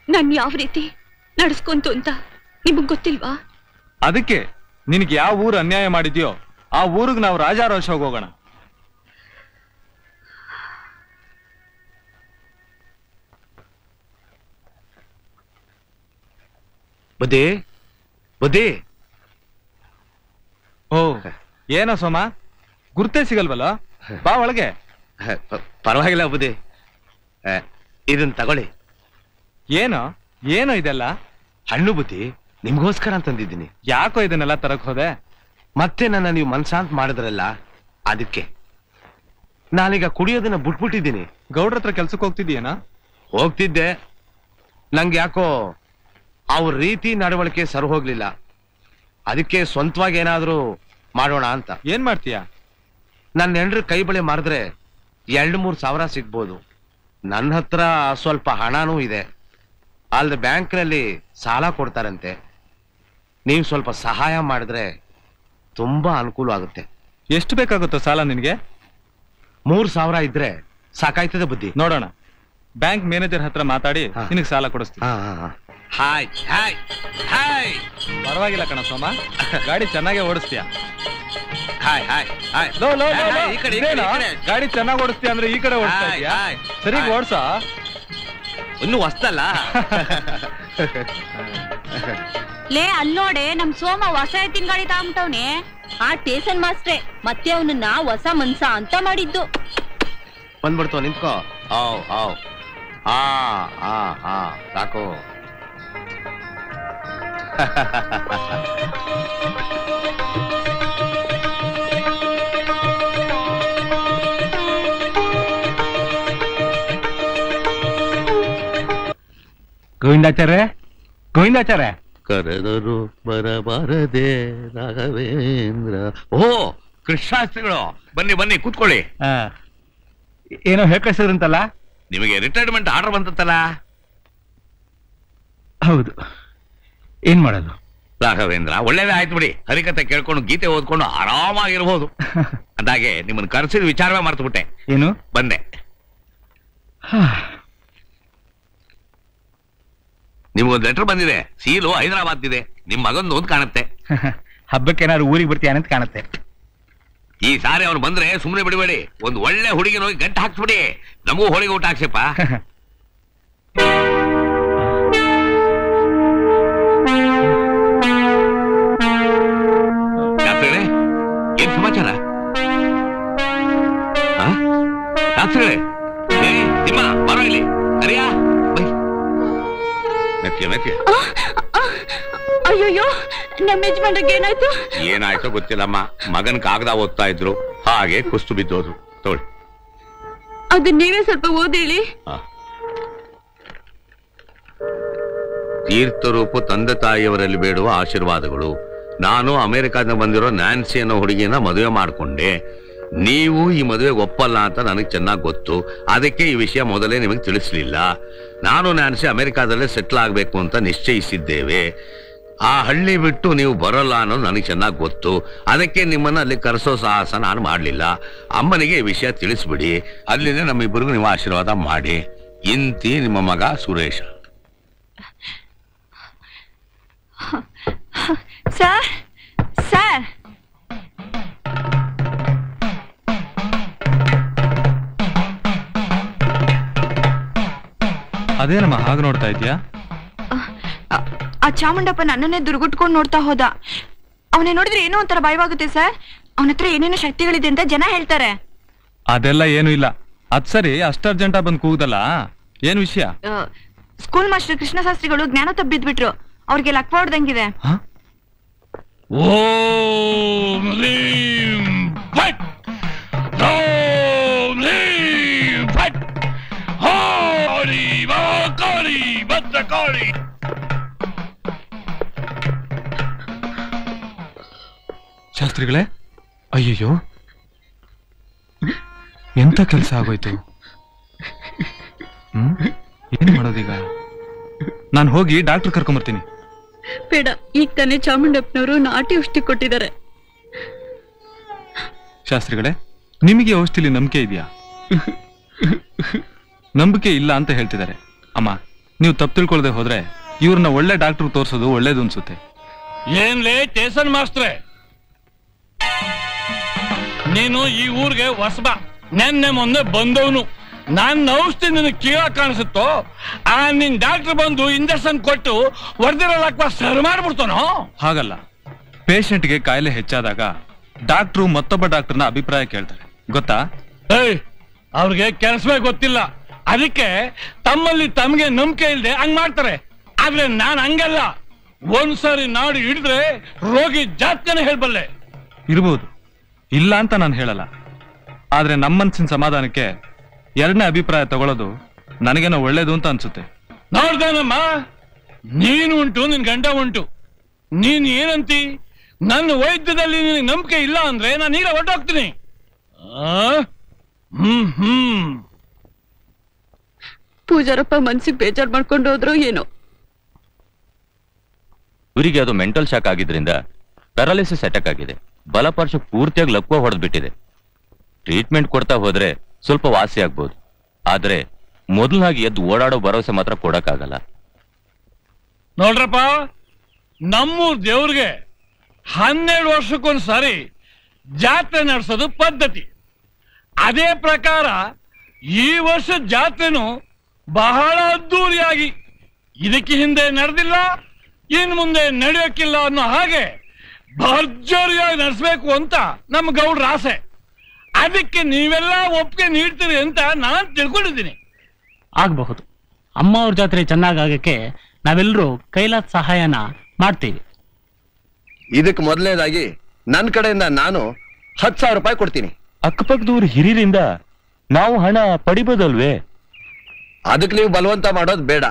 ನನ್ ಯಾವ ರೀತಿ ನಡೆಸ್ಕೊಂತು ಅಂತ ನಿಮಗ್ ಗೊತ್ತಿಲ್ವಾ? ಅದಕ್ಕೆ ನಿನಗೆ ಯಾವ ಊರು ಅನ್ಯಾಯ ಮಾಡಿದ್ಯೋ ಆ ಊರಿಗೆ ನಾವು ರಾಜಾರೋಷವಾಗಿ ಹೋಗೋಣ. ಬುದ್ಧಿ ಬುದ್ಧಿ. ಓ ಏನೋ ಸೋಮ, ಗುರ್ತೇ ಸಿಗಲ್ವಲ್ಲ? ಬಾ ಒಳಗೆ. ಪರವಾಗಿಲ್ಲ ಬುದ್ಧಿ, ಇದನ್ನ ತಗೊಳ್ಳಿ. ಏನೋ ಏನೋ ಇದೆಲ್ಲ? ಹಣ್ಣು ಬುದ್ಧಿ, ನಿಮ್ಗೋಸ್ಕರ ಅಂತಂದಿದ್ದೀನಿ. ಯಾಕೋ ಇದನ್ನೆಲ್ಲ ತರಕ್ ಹೋದೆ? ಮತ್ತೆ ನನ್ನ ನೀವು ಮನ್ಸಾಂತ ಮಾಡಿದ್ರಲ್ಲ, ಅದಕ್ಕೆ. ನಾನೀಗ ಕುಡಿಯೋದನ್ನ ಬಿಟ್ಬಿಟ್ಟಿದ್ದೀನಿ. ಗೌಡ್ರ ಹತ್ರ ಕೆಲ್ಸಕ್ಕೆ ಹೋಗ್ತಿದ್ದೀಯನಾ? ಹೋಗ್ತಿದ್ದೆ, ನಂಗೆ ಯಾಕೋ ಅವ್ರ ರೀತಿ ನಡವಳಿಕೆ ಸರಿ ಹೋಗ್ಲಿಲ್ಲ. ಅದಕ್ಕೆ ಸ್ವಂತವಾಗಿ ಏನಾದ್ರೂ ಮಾಡೋಣ ಅಂತ. ಏನ್ ಮಾಡ್ತೀಯಾ? ನನ್ನ ಹೆಂಡ್ರ ಕೈ ಬಳೆ ಮಾರಿದ್ರೆ 2-3 ಸಾವಿರ ಸಿಗ್ಬೋದು. ನನ್ನ ಹತ್ರ ಸ್ವಲ್ಪ ಹಣನೂ ಇದೆ. ಅಲ್ದ ಬ್ಯಾಂಕ್ನಲ್ಲಿ ಸಾಲ ಕೊಡ್ತಾರಂತೆ. ನೀವು ಸ್ವಲ್ಪ ಸಹಾಯ ಮಾಡಿದ್ರೆ ತುಂಬಾ ಅನುಕೂಲ ಆಗುತ್ತೆ. ಎಷ್ಟು ಬೇಕಾಗುತ್ತೋ ಸಾಲ ನಿನ್ಗೆ? 3,000 ಇದ್ರೆ ಸಾಕಾಯ್ತದೆ ಬುದ್ಧಿ. ನೋಡೋಣ, ಬ್ಯಾಂಕ್ ಮ್ಯಾನೇಜರ್ ಹತ್ರ ಮಾತಾಡಿ ನಿನಗೆ ಸಾಲ ಕೊಡಿಸ್ತೀನಿ. Hi hi hi. ಪರವಾಗಿಲ್ಲ ಕಣ ಸೋಮ, ಗಾಡಿ ಚೆನ್ನಾಗೇ ಓಡಿಸ್ತೀಯ. Hi hi hi. ಗಾಡಿ ಚೆನ್ನಾಗಿ ಓಡಿಸ್ತೀಯ ಅಂದ್ರೆ ಈ ಕಡೆ ಓಡಿಸ್ತಾ ಇದೀಯಾ? ಸರಿ ಓಡ್ಸ. ಇನ್ನು ಹೊಸ್ತಲ್ಲ. ಲೇ ಅಲ್ಲೋಡೆ, ನಮ್ ಸೋಮ ಹೊಸ ಎತ್ತಿನ ಗಾಡಿ ತಗೊಂಬಿಟ್ಟವ್ನೆ. ಆ ಟೇಸನ್ ಮಾಸ್ಟ್ರೆ ಮತ್ತೆ ಅವನನ್ನ ಹೊಸ ಮನ್ಸ ಅಂತ ಮಾಡಿದ್ದು. ಬಂದ್ಬಿಡ್ತು, ನಿಂತ್ಕೋ. ಆವ್ ಆವ್. ಸಾಕು. ಗೋವಿಂದಾಚಾರ್ಯ, ಗೋವಿಂದಾಚಾರ್ಯ. ಕರೆದರು ಬರಬಾರದೆ ರಾಘವೇಂದ್ರ. ಓ ಕೃಷ್ಣಾಸ್ತ್ರಿಗಳು, ಬನ್ನಿ ಬನ್ನಿ ಕೂತ್ಕೊಳ್ಳಿ. ಏನೋ ಹೇಳ್ಕಳಿಸಿದ್ರಂತಲ್ಲ? ನಿಮಗೆ ರಿಟೈರ್ಮೆಂಟ್ ಆರ್ಡರ್ ಬಂತಲ್ಲ? ಹೌದು, ಏನ್ ಮಾಡೋದು? ರಾಘವೇಂದ್ರ, ಒಳ್ಳೇದೇ ಆಯ್ತು ಬಿಡಿ. ಹರಿಕತೆ ಕೇಳ್ಕೊಂಡು ಗೀತೆ ಓದ್ಕೊಂಡು ಆರಾಮಾಗಿರ್ಬೋದು. ಅಂದಾಗೆ ನಿಮ್ಮನ್ನು ಕರೆಸಿದ ವಿಚಾರವೇ ಮರ್ತು ಬಿಟ್ಟೆ. ಏನು? ಬಂದೆ. ನಿಮ್ಗೊಂದು ಲೆಟರ್ ಬಂದಿದೆ. ಸೀಲು ಹೈದರಾಬಾದ್ ಇದೆ. ನಿಮ್ ಮಗಂದು ಅಂತ ಕಾಣುತ್ತೆ. ಹಬ್ಬಕ್ಕೆ ಏನಾದ್ರು ಊರಿಗೆ ಬರ್ತೀಯಾನಂತ ಕಾಣುತ್ತೆ. ಈ ಸಾರಿ ಅವನು ಬಂದ್ರೆ ಸುಮ್ಮನೆ ಬಿಡಬೇಡಿ. ಒಂದು ಒಳ್ಳೆ ಹುಡುಗಿನ ಹೋಗಿ ಗಂಟು ಹಾಕ್ಸ್ಬಿಡಿ. ನಮಗೂ ಹೋಳಿಗೆ ಊಟ ಹಾಕ್ಸಪ್ಪ. ಏನ್ ಸಮಾಚಾರ? ಶಾಸ್ತ್ರಿಗಳೇ, ನಿಮ್ಮ ಬರೋ ಇಲ್ಲಿ. ಸರಿಯಾ? ಅಯ್ಯೋ, ನಮ್ಮ ಯಜಮಾನ್ರಿಗೆ ಏನಾಯ್ತು? ಏನಾಯ್ತೋ ಗೊತ್ತಿಲ್ಲಮ್ಮ. ಮಗನ್ ಕಾಗದ ಓದ್ತಾ ಇದ್ರು, ಹಾಗೆ ಕುಸ್ತು ಬಿದ್ದೋದು. ತಗೊಳ್ಳಿ. ಅದು ನೀವೇ ಸ್ವಲ್ಪ ಓದಿಳಿ. ತೀರ್ಥರೂಪು ತಂದೆ ತಾಯಿಯವರಲ್ಲಿ ಬೇಡುವ ಆಶೀರ್ವಾದಗಳು. ನಾನು ಅಮೆರಿಕಾದಿಂದ ಬಂದಿರೋ ನ್ಯಾನ್ಸಿ ಅನ್ನೋ ಹುಡುಗಿನ ಮದುವೆ ಮಾಡ್ಕೊಂಡೆ. ನೀವು ಈ ಮದುವೆಗೆ ಒಪ್ಪಲ್ಲ ಅಂತ ನನಗೆ ಚೆನ್ನಾಗಿ ಗೊತ್ತು. ಅದಕ್ಕೆ ಈ ವಿಷಯ ಮೊದಲೇ ನಿಮಗೆ ತಿಳಿಸ್ಲಿಲ್ಲ. ನಾನು ನ್ಯಾನ್ಸಿ ಅಮೆರಿಕಾದಲ್ಲೇ ಸೆಟ್ಲ್ ಆಗ್ಬೇಕು ಅಂತ ನಿಶ್ಚಯಿಸಿದ್ದೇವೆ. ಆ ಹಳ್ಳಿ ಬಿಟ್ಟು ನೀವು ಬರೋಲ್ಲ ಅನ್ನೋದು ನನಗೆ ಚೆನ್ನಾಗಿ ಗೊತ್ತು. ಅದಕ್ಕೆ ನಿಮ್ಮನ್ನ ಅಲ್ಲಿ ಕರೆಸೋ ಸಾಹಸ ನಾನು ಮಾಡ್ಲಿಲ್ಲ. ಅಮ್ಮನಿಗೆ ಈ ವಿಷಯ ತಿಳಿಸ್ಬಿಡಿ. ಅಲ್ಲಿಂದ ನಮ್ಮಿಬ್ಬರಿಗೂ ನೀವು ಆಶೀರ್ವಾದ ಮಾಡಿ. ಇಂತಿ ನಿಮ್ಮ ಮಗ ಸುರೇಶ. ಸರ್, ಸರ್, ಅದೇನಮ್ಮ ಹಾಗೆ ನೋಡ್ತಾ ಇದ್ಯಾ? ಆ ಚಾಮುಂಡಪ್ಪ ನನ್ನನ್ನೇ ದುರ್ಗುಟ್ಕೊಂಡು ನೋಡ್ತಾ ಹೋದ. ಅವನೇ ನೋಡಿದ್ರೆ ಏನೋ ಒಂಥರ ಭಯವಾಗುತ್ತೆ ಸರ್. ಅವನ ಹತ್ರ ಏನೇನೋ ಶಕ್ತಿಗಳಿದೆ ಅಂತ ಜನ ಹೇಳ್ತಾರೆ. ಅದೆಲ್ಲ ಏನು ಇಲ್ಲ. ಅದ್ ಸರಿ, ಅಷ್ಟು ಅರ್ಜೆಂಟ ಬಂದು ಕೂಗ್ದಲ್ಲ, ಏನ್ ವಿಷಯ? ಸ್ಕೂಲ್ ಮಾಸ್ಟರ್ ಕೃಷ್ಣ ಶಾಸ್ತ್ರಿಗಳು ಜ್ಞಾನ ತಬ್ಬಿದ್ಬಿಟ್ರು. ಅವ್ರಿಗೆ ಲಕ್ವ ಹೊಡ್ದಂಗಿದೆ. ಓಂ ಹ್ರೀಂ ಫಟ್ ಓಂ ಹ್ರೀಂ ಫಟ್ ಹೋರಿ ಮಹಾಕಾಳಿ ಭದ್ರಕಾಳಿ. ಶಾಸ್ತ್ರಿಗಳೇ, ಅಯ್ಯಯ್ಯೋ, ಎಂತ ಕೆಲಸ ಆಗೋಯ್ತು. ಏನ್ ಮಾಡೋದೀಗ? ನಾನು ಹೋಗಿ ಡಾಕ್ಟರ್ ಕರ್ಕೊಂಬರ್ತೀನಿ. ಬೇಡ, ಈಗ ತಾನೇ ಚಾಮುಂಡಪ್ಪನವರು ನಾಟಿ ಔಷಧಿ ಕೊಟ್ಟಿದ್ದಾರೆ. ಶಾಸ್ತ್ರಿಗಳೇ, ನಿಮಗೆ ಔಷಧಿಲಿ ನಂಬಿಕೆ ಇದೆಯಾ? ನಂಬಿಕೆ ಇಲ್ಲ ಅಂತ ಹೇಳ್ತಿದ್ದಾರೆ. ಅಮ್ಮ, ನೀವು ತಪ್ಪು ತಿಳ್ಕೊಳ್ದೆ ಹೋದ್ರೆ ಇವ್ರನ್ನ ಒಳ್ಳೆ ಡಾಕ್ಟರ್ ತೋರ್ಸೋದು ಒಳ್ಳೇದು ಅನ್ಸುತ್ತೆ. ಏನ್ಲೇ ಟೇಸನ್ ಮಾಸ್ಟ್ರೆ, ನೀನು ಈ ಊರಿಗೆ ಹೊಸಬ, ನೆನ್ನೆ ಮೊನ್ನೆ ಬಂದವನು. ನನ್ನ ಔಷಧಿ ನಿನಗೆ ಕೀಳ ಕಾಣಿಸುತ್ತೋ, ಆ ನಿನ್ ಡಾಕ್ಟರ್ ಬಂದು ಇಂಜೆಕ್ಷನ್ ಕೊಟ್ಟು ಹೊಡೆದಿರಲ್ಲ ಸರ್ ಮಾಡ್ಬಿಡ್ತಾನೋ? ಹಾಗಲ್ಲ, ಪೇಷಂಟ್ಗೆ ಕಾಯಿಲೆ ಹೆಚ್ಚಾದಾಗ ಡಾಕ್ಟ್ರು ಮತ್ತೊಬ್ಬ ಡಾಕ್ಟರ್ನ ಅಭಿಪ್ರಾಯ ಕೇಳ್ತಾರೆ, ಗೊತ್ತಾ? ಅವ್ರಿಗೆ ಕೆಲಸವೇ ಗೊತ್ತಿಲ್ಲ, ಅದಕ್ಕೆ ತಮ್ಮಲ್ಲಿ ತಮಗೆ ನಂಬಿಕೆ ಇಲ್ಲದೆ ಹಂಗ್ ಮಾಡ್ತಾರೆ. ಆದ್ರೆ ನಾನ್ ಹಂಗಲ್ಲ, ಒಂದ್ಸರಿ ನಾಡು ಹಿಡಿದ್ರೆ ರೋಗಿ ಜಾತ್ಯನೇ ಹೇಳ್ಬಲ್ಲೆ. ಇರ್ಬೋದು, ಇಲ್ಲ ಅಂತ ನಾನು ಹೇಳಲ್ಲ. ಆದ್ರೆ ನಮ್ಮ ಮನ್ಸಿನ ಸಮಾಧಾನಕ್ಕೆ ಎರಡನೇ ಅಭಿಪ್ರಾಯ ತಗೊಳ್ಳೋದು ನನಗೇನೋ ಒಳ್ಳೇದು ಅಂತ ಅನ್ಸುತ್ತೆ. ನೋಡ್ದೇನಮ್ಮ, ನೀನು ಉಂಟು, ನಿನ್ ಗಂಡ ಉಂಟು. ನೀನ್ ಏನಂತಿ? ನನ್ನ ವೈದ್ಯದಲ್ಲಿ ನಿನಗೆ ನಂಬಿಕೆ ಇಲ್ಲ ಅಂದ್ರೆ ನಾನು ಈಗ ಹೊರಟೋಗ್ತೀನಿ. ಪೂಜಾರಪ್ಪ ಮನ್ಸಿಗೆ ಬೇಜಾರ್ ಮಾಡ್ಕೊಂಡು ಹೋದ್ರು ಏನೋ. ಇವರಿಗೆ ಅದು ಮೆಂಟಲ್ ಶಾಕ್ ಆಗಿದ್ರಿಂದ ಪ್ಯಾರಾಲಿಸಿಸ್ ಅಟ್ಯಾಕ್ ಆಗಿದೆ. ಬಲಪಾರ್ಶ್ವ ಪೂರ್ತಿಯಾಗಿ ಲಕ್ವ ಹೊಡೆದ್ಬಿಟ್ಟಿದೆ. ಟ್ರೀಟ್ಮೆಂಟ್ ಕೊಡ್ತಾ ಹೋದ್ರೆ ಸ್ವಲ್ಪ ವಾಸಿ ಆಗ್ಬೋದು, ಆದ್ರೆ ಮೊದಲಾಗಿ ಎದ್ದು ಓಡಾಡೋ ಭರವಸೆ ಮಾತ್ರ ಕೊಡಕ್ಕಾಗಲ್ಲ. ನೋಡ್ರಪ್ಪ, ನಮ್ಮೂರ್ ದೇವ್ರಿಗೆ 12 ವರ್ಷಕ್ಕೊಂದ್ಸಾರಿ ಜಾತ್ರೆ ನಡೆಸೋದು ಪದ್ಧತಿ. ಅದೇ ಪ್ರಕಾರ ಈ ವರ್ಷ ಜಾತ್ರೆನು ಬಹಳ ಅದ್ದೂರಿಯಾಗಿ, ಇದಕ್ಕೆ ಹಿಂದೆ ನಡೆದಿಲ್ಲ, ಇನ್ ಮುಂದೆ ನಡೆಯೋಕ್ಕಿಲ್ಲ ಅನ್ನೋ ಹಾಗೆ ಭರ್ಜರಿಯಾಗಿ ನಡೆಸಬೇಕು ಅಂತ ನಮ್ಮ ಗೌಡ್ರ ಆಸೆ. ಅದಕ್ಕೆ ನೀವೆಲ್ಲ ಒಪ್ಪಿಗೆ ನೀಡ್ತೀರಿ ಅಂತ ನಾನು ತಿಳ್ಕೊಂಡಿದ್ದೀನಿ. ಆಗಬಹುದು. ಅಮ್ಮ ಅವ್ರ ಜಾತ್ರೆ ಚೆನ್ನಾಗಕ್ಕೆ ನಾವೆಲ್ಲರೂ ಕೈಲಾದ ಸಹಾಯನ ಮಾಡ್ತೀವಿ. ಇದಕ್ಕೆ ಮೊದಲನೇದಾಗಿ ನನ್ನ ಕಡೆಯಿಂದ ನಾನು 10,000 ರೂಪಾಯಿ ಕೊಡ್ತೀನಿ. ಅಕ್ಕಪಕ್ಕದವ್ರ ಹಿರಿಯರಿಂದ ನಾವು ಹಣ ಪಡಿಬೋದಲ್ವೇ? ಅದಕ್ಕೆ ನೀವು ಬಲವಂತ ಮಾಡೋದು ಬೇಡ.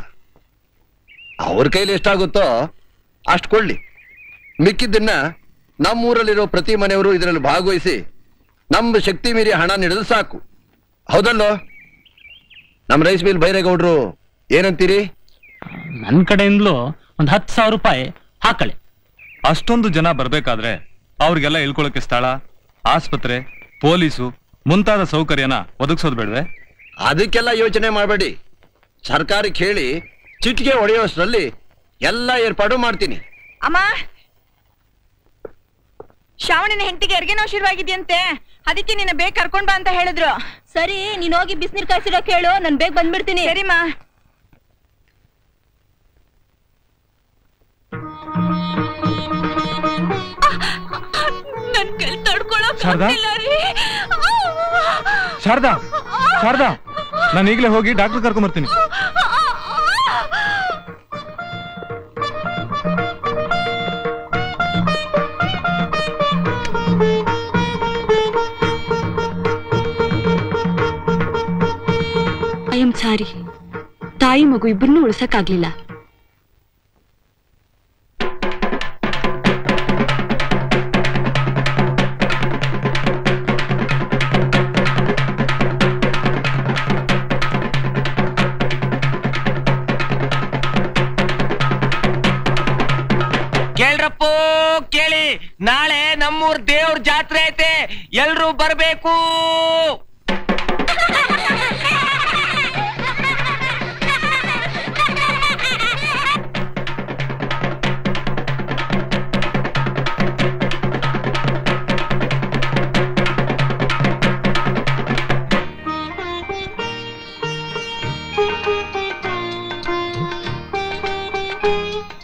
ಅವ್ರ ಕೈಲಿ ಎಷ್ಟಾಗುತ್ತೋ ಅಷ್ಟು ಕೊಳ್ಳಿ. ಮಿಕ್ಕಿದ್ದನ್ನ ನಮ್ಮೂರಲ್ಲಿರೋ ಪ್ರತಿ ಮನೆಯವರು ಇದರಲ್ಲಿ ಭಾಗವಹಿಸಿ ನಮ್ಮ ಶಕ್ತಿ ಮೀರಿ ಹಣ ನೀಡಿದ್ರೆ ಸಾಕು. ಹೌದಲ್ಲೋ? ನಮ್ಮ ರೈಸ್ ಮಿಲ್ ಬೈರೇಗೌಡ್ರು ಏನಂತೀರಿ? ನನ್ನ ಕಡೆಯಿಂದಲೂ ಒಂದು 10,000 ರೂಪಾಯಿ ಹಾಕಳಿ. ಅಷ್ಟೊಂದು ಜನ ಬರ್ಬೇಕಾದ್ರೆ ಅವ್ರಿಗೆಲ್ಲ ಇಳ್ಕೊಳಕ್ಕೆ ಸ್ಥಳ, ಆಸ್ಪತ್ರೆ, ಪೊಲೀಸು ಮುಂತಾದ ಸೌಕರ್ಯನ ಒದಗಿಸೋದು ಬೇಡವೆ? ಅದಕ್ಕೆಲ್ಲ ಯೋಚನೆ ಮಾಡಬೇಡಿ. ಸರ್ಕಾರಕ್ಕೆ ಹೇಳಿ ಚಿಟಿಕೆ ಹೊಡೆಯೋಷ್ಟರಲ್ಲಿ ಎಲ್ಲ ಏರ್ಪಾಡು ಮಾಡ್ತೀನಿ. ಅಮ್ಮ, ಶ್ರಾವಣಿನ ಹೆಂಡತಿಗೆ ಹೆರಿಗೆ ನೋವು ಶುರುವಾಗಿದೆಯಂತೆ, ಅದಕ್ಕೆ ನಿನ್ನ ಬೇಗ ಕರ್ಕೊಂಡ್ ಬಾ ಅಂತ ಹೇಳಿದ್ರು. ಸರಿ, ನೀನ್ ಹೋಗಿ ಬಿಸಿನೀರ್ ಕಾಯಿಸಿರೋ ಕೇಳು, ನಾನು ಬೇಗ ಬಂದ್ಬಿಡ್ತೀನಿ. ಸರಿಮಾ. ನನ್ ಕೈ ತಡ್ಕೊಳಕ್ ಶಾರದಾ? ಆಗ್ತಿಲ್ಲ ರೀ. ಶಾರದಾ, ಶಾರದಾ, ನಾನು ಈಗಲೇ ಹೋಗಿ ಡಾಕ್ಟರ್ ಕರ್ಕೊಂಬರ್ತೀನಿ. ಐ ಆಮ್ ಸಾರಿ, ತಾಯಿ ಮಗು ಇಬ್ಬರನ್ನೂ ಉಳಿಸಕ್ಕಾಗ್ಲಿಲ್ಲ. ಕೇಳ್ರಪ್ಪೋ ಕೇಳಿ, ನಾಳೆ ನಮ್ಮೂರ್ ದೇವ್ರ ಜಾತ್ರೆ ಐತೆ, ಎಲ್ರೂ ಬರ್ಬೇಕು.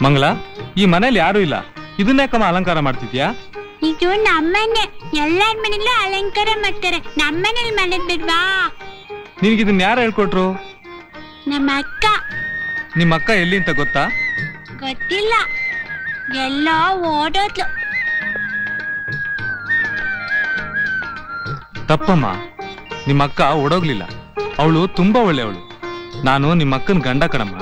ಮಂಗಳ, ಈ ಮನೇಲಿ ಯಾರು ಇಲ್ಲ, ಇದನ್ನೇಕಮ್ಮ ಅಲಂಕಾರ ಮಾಡ್ತಿದ್ಯಾ? ಇದು ನಮ್ಮನೆ, ಎಲ್ಲಾರ ಮನೇಲೂ ಅಲಂಕಾರ ಮಾಡ್ತಾರೆ, ನಮ್ಮನೇಲಿ ಮನೆಗ್ ಬಿಡ್ವಾ? ನಿನ್ಗಿದನ್ನ ಯಾರು ಹೇಳ್ಕೊಟ್ರು? ನಮ್ಮ ಅಕ್ಕ. ನಿಮ್ಮ ಅಕ್ಕ ಎಲ್ಲಿ ಅಂತ ಗೊತ್ತಾ? ಗೊತ್ತಿಲ್ಲ, ಎಲ್ಲೋ ಓಡೋದ್ಲು. ತಪ್ಪಮ್ಮ, ನಿಮ್ಮ ಅಕ್ಕ ಓಡೋಗ್ಲಿಲ್ಲ, ಅವಳು ತುಂಬಾ ಒಳ್ಳೆಯವಳು. ನಾನು ನಿಮ್ಮ ಅಕ್ಕನ ಗಂಡ ಕಣಮ್ಮ.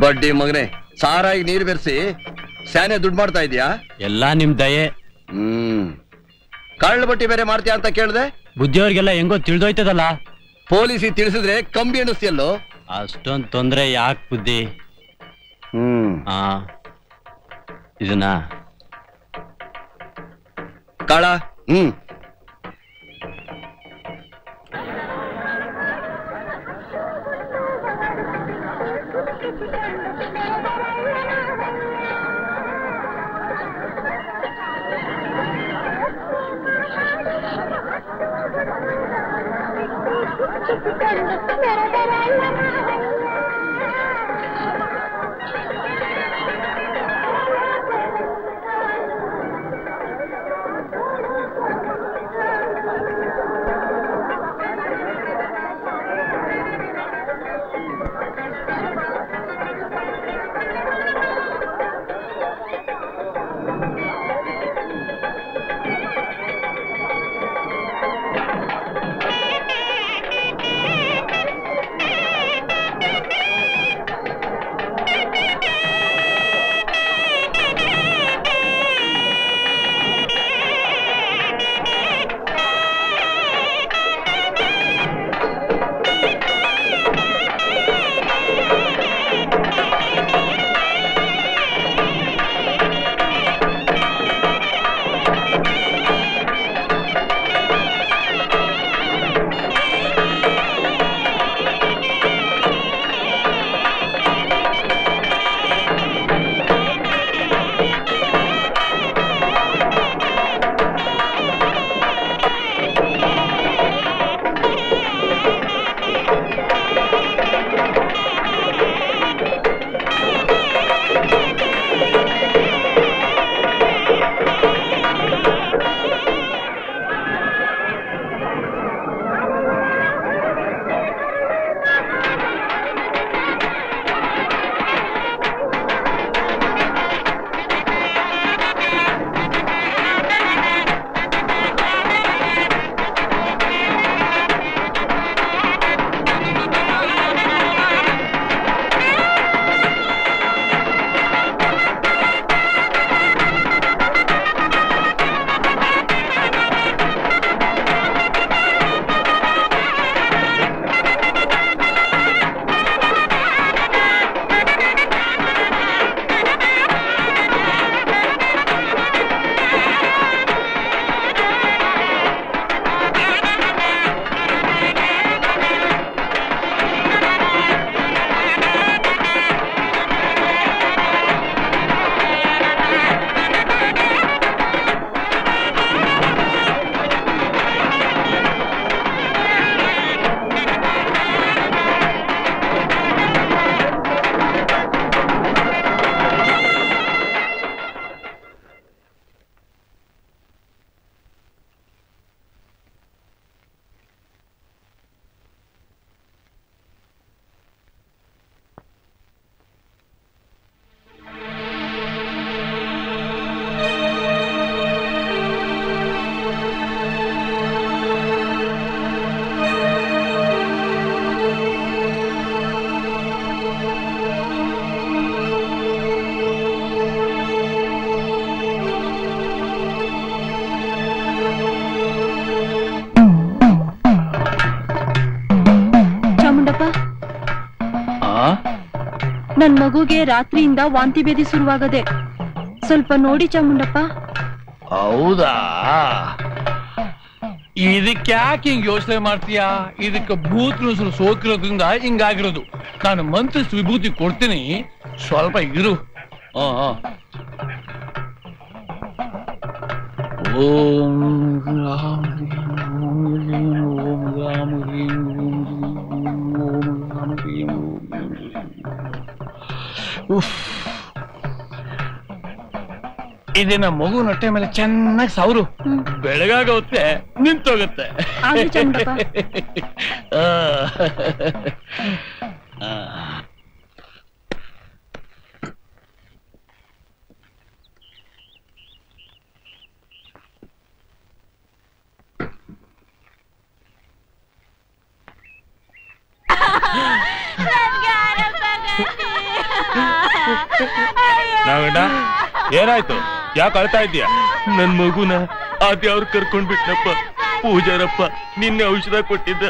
ಬಡ್ಡಿ ಮಗನೆ, ಸಾರಾಗಿ ನೀರು ಬೆರೆಸಿ ಸ್ಯಾನೆ ದುಡ್ಡು ಮಾಡ್ತಾ ಇದೀಯಾ? ಎಲ್ಲಾ ನಿಮ್ ದಯೆ. ಕಳ್ಳ ಬಟ್ಟಿ ಬೇರೆ ಮಾಡ್ತೀಯಾ ಅಂತ ಕೇಳ್ದೆ? ಬುದ್ಧಿಯವ್ರಿಗೆಲ್ಲ ಹೆಂಗೋ ತಿಳಿದೋಯ್ತದಲ್ಲ. ಪೊಲೀಸಿಗೆ ತಿಳಿಸಿದ್ರೆ ಕಂಬಿ ಎಣಿಸ್ತಿಯಲ್ಲೋ? ಅಷ್ಟೊಂದ್ ತೊಂದ್ರೆ ಯಾಕೆ ಬುದ್ಧಿ? ಇದನ್ನ ಕಾಳ. ನನ್ ಮಗುಗೆ ರಾತ್ರಿಯಿಂದ ವಾಂತಿ ಭೇದಿ ಶುರುವಾಗದೆ, ಸ್ವಲ್ಪ ನೋಡಿ ಚಾಮುಂಡಪ್ಪ. ಹೌದಾ? ಇದಕ್ಕೆ ಯಾಕೆ ಹಿಂಗ್ ಯೋಚನೆ ಮಾಡ್ತೀಯಾ? ಇದಕ್ಕೆ ಭೂತನಸರು ಸೋಕಿರೋದ್ರಿಂದ ಹಿಂಗಾಗಿರೋದು. ನಾನು ಮಂತ್ರಿಸ್ ವಿಭೂತಿ ಕೊಡ್ತೀನಿ, ಸ್ವಲ್ಪ ಇರು. ಓಂ ರಾಮ ಓಂ ರಾಮ ಇದನ್ನ ಮಗು ನಟ್ಟೆ ಮೇಲೆ ಚೆನ್ನಾಗಿ ಸಾವ್ರು, ಬೆಳಗಾಗುತ್ತೆ, ನಿಂತೋಗುತ್ತೆ. ಏನಾಯ್ತು? ಯಾಕೆ ಅಳ್ತಾ ಇದೀಯಾ? ನನ್ ಮಗುನ ಅದ್ಯಾವ್ರು ಕರ್ಕೊಂಡ್ ಬಿಟ್ನಪ್ಪ. ಪೂಜಾರಪ್ಪ ನಿನ್ನೆ ಔಷಧ ಕೊಟ್ಟಿದ್ದ.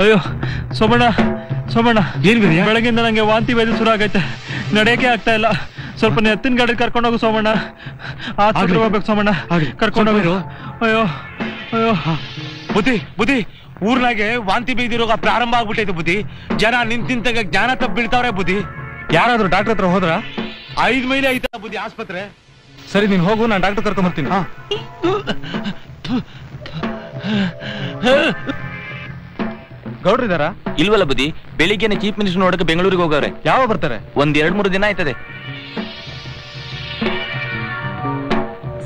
ಅಯ್ಯೋ ಸೋಮಣ್ಣ, ಸೋಮಣ್ಣ, ಬೆಳಗಿಂದ ನಂಗೆ ವಾಂತಿ ಭೇದಿ ಶುರು ಆಗೈತೆ, ನಡೆಯಕ್ಕೆ ಆಗ್ತಾ ಇಲ್ಲ. ಸ್ವಲ್ಪ ಎತ್ತಿನ ಗಾಡಿ ಕರ್ಕೊಂಡೋಗು ಸೋಮಣ್ಣ. ಆಸ್ಪತ್ರೆ ಹೋಗ್ಬೇಕು ಸೋಮಣ್ಣ, ಕರ್ಕೊಂಡೋಗಿರು. ಅಯ್ಯೋ ಅಯ್ಯೋ. ಬುದ್ಧಿ ಬುದ್ಧಿ, ಊರ್ನಾಗೆ ವಾಂತಿ ಭೇದಿ ರೋಗ ಪ್ರಾರಂಭ ಆಗ್ಬಿಟ್ಟೈತೆ ಬುದ್ಧಿ. ಜನ ನಿಂತಿಂತಾಗ ಜ್ಞಾನ ತಪ್ಪು ಬೀಳ್ತಾವ್ರೆ ಬುದ್ಧಿ. ಯಾರಾದ್ರೂ ಡಾಕ್ಟರ್ ಹತ್ರ ಹೋದ್ರ? 5 ಮೈಲಿ ಐತ ಬುದ್ಧಿ ಆಸ್ಪತ್ರೆ. ಸರಿ ನೀನ್ ಹೋಗು, ನಾನು ಡಾಕ್ಟರ್ ಕರ್ಕೊಂಡ್ ಬರ್ತೀನಿ. ಗೌಡ್ರು ಇದಾರಾ? ಇಲ್ವಲ್ಲ ಬುದ್ಧಿ, ಬೆಳಿಗ್ಗೆನೆ ಚೀಫ್ ಮಿನಿಸ್ಟರ್ ನೋಡಕ್ಕೆ ಬೆಂಗಳೂರಿಗೆ ಹೋಗವ್ರೆ. ಯಾವಾಗ ಬರ್ತಾರೆ? 1-2-3 ದಿನ ಆಯ್ತದೆ.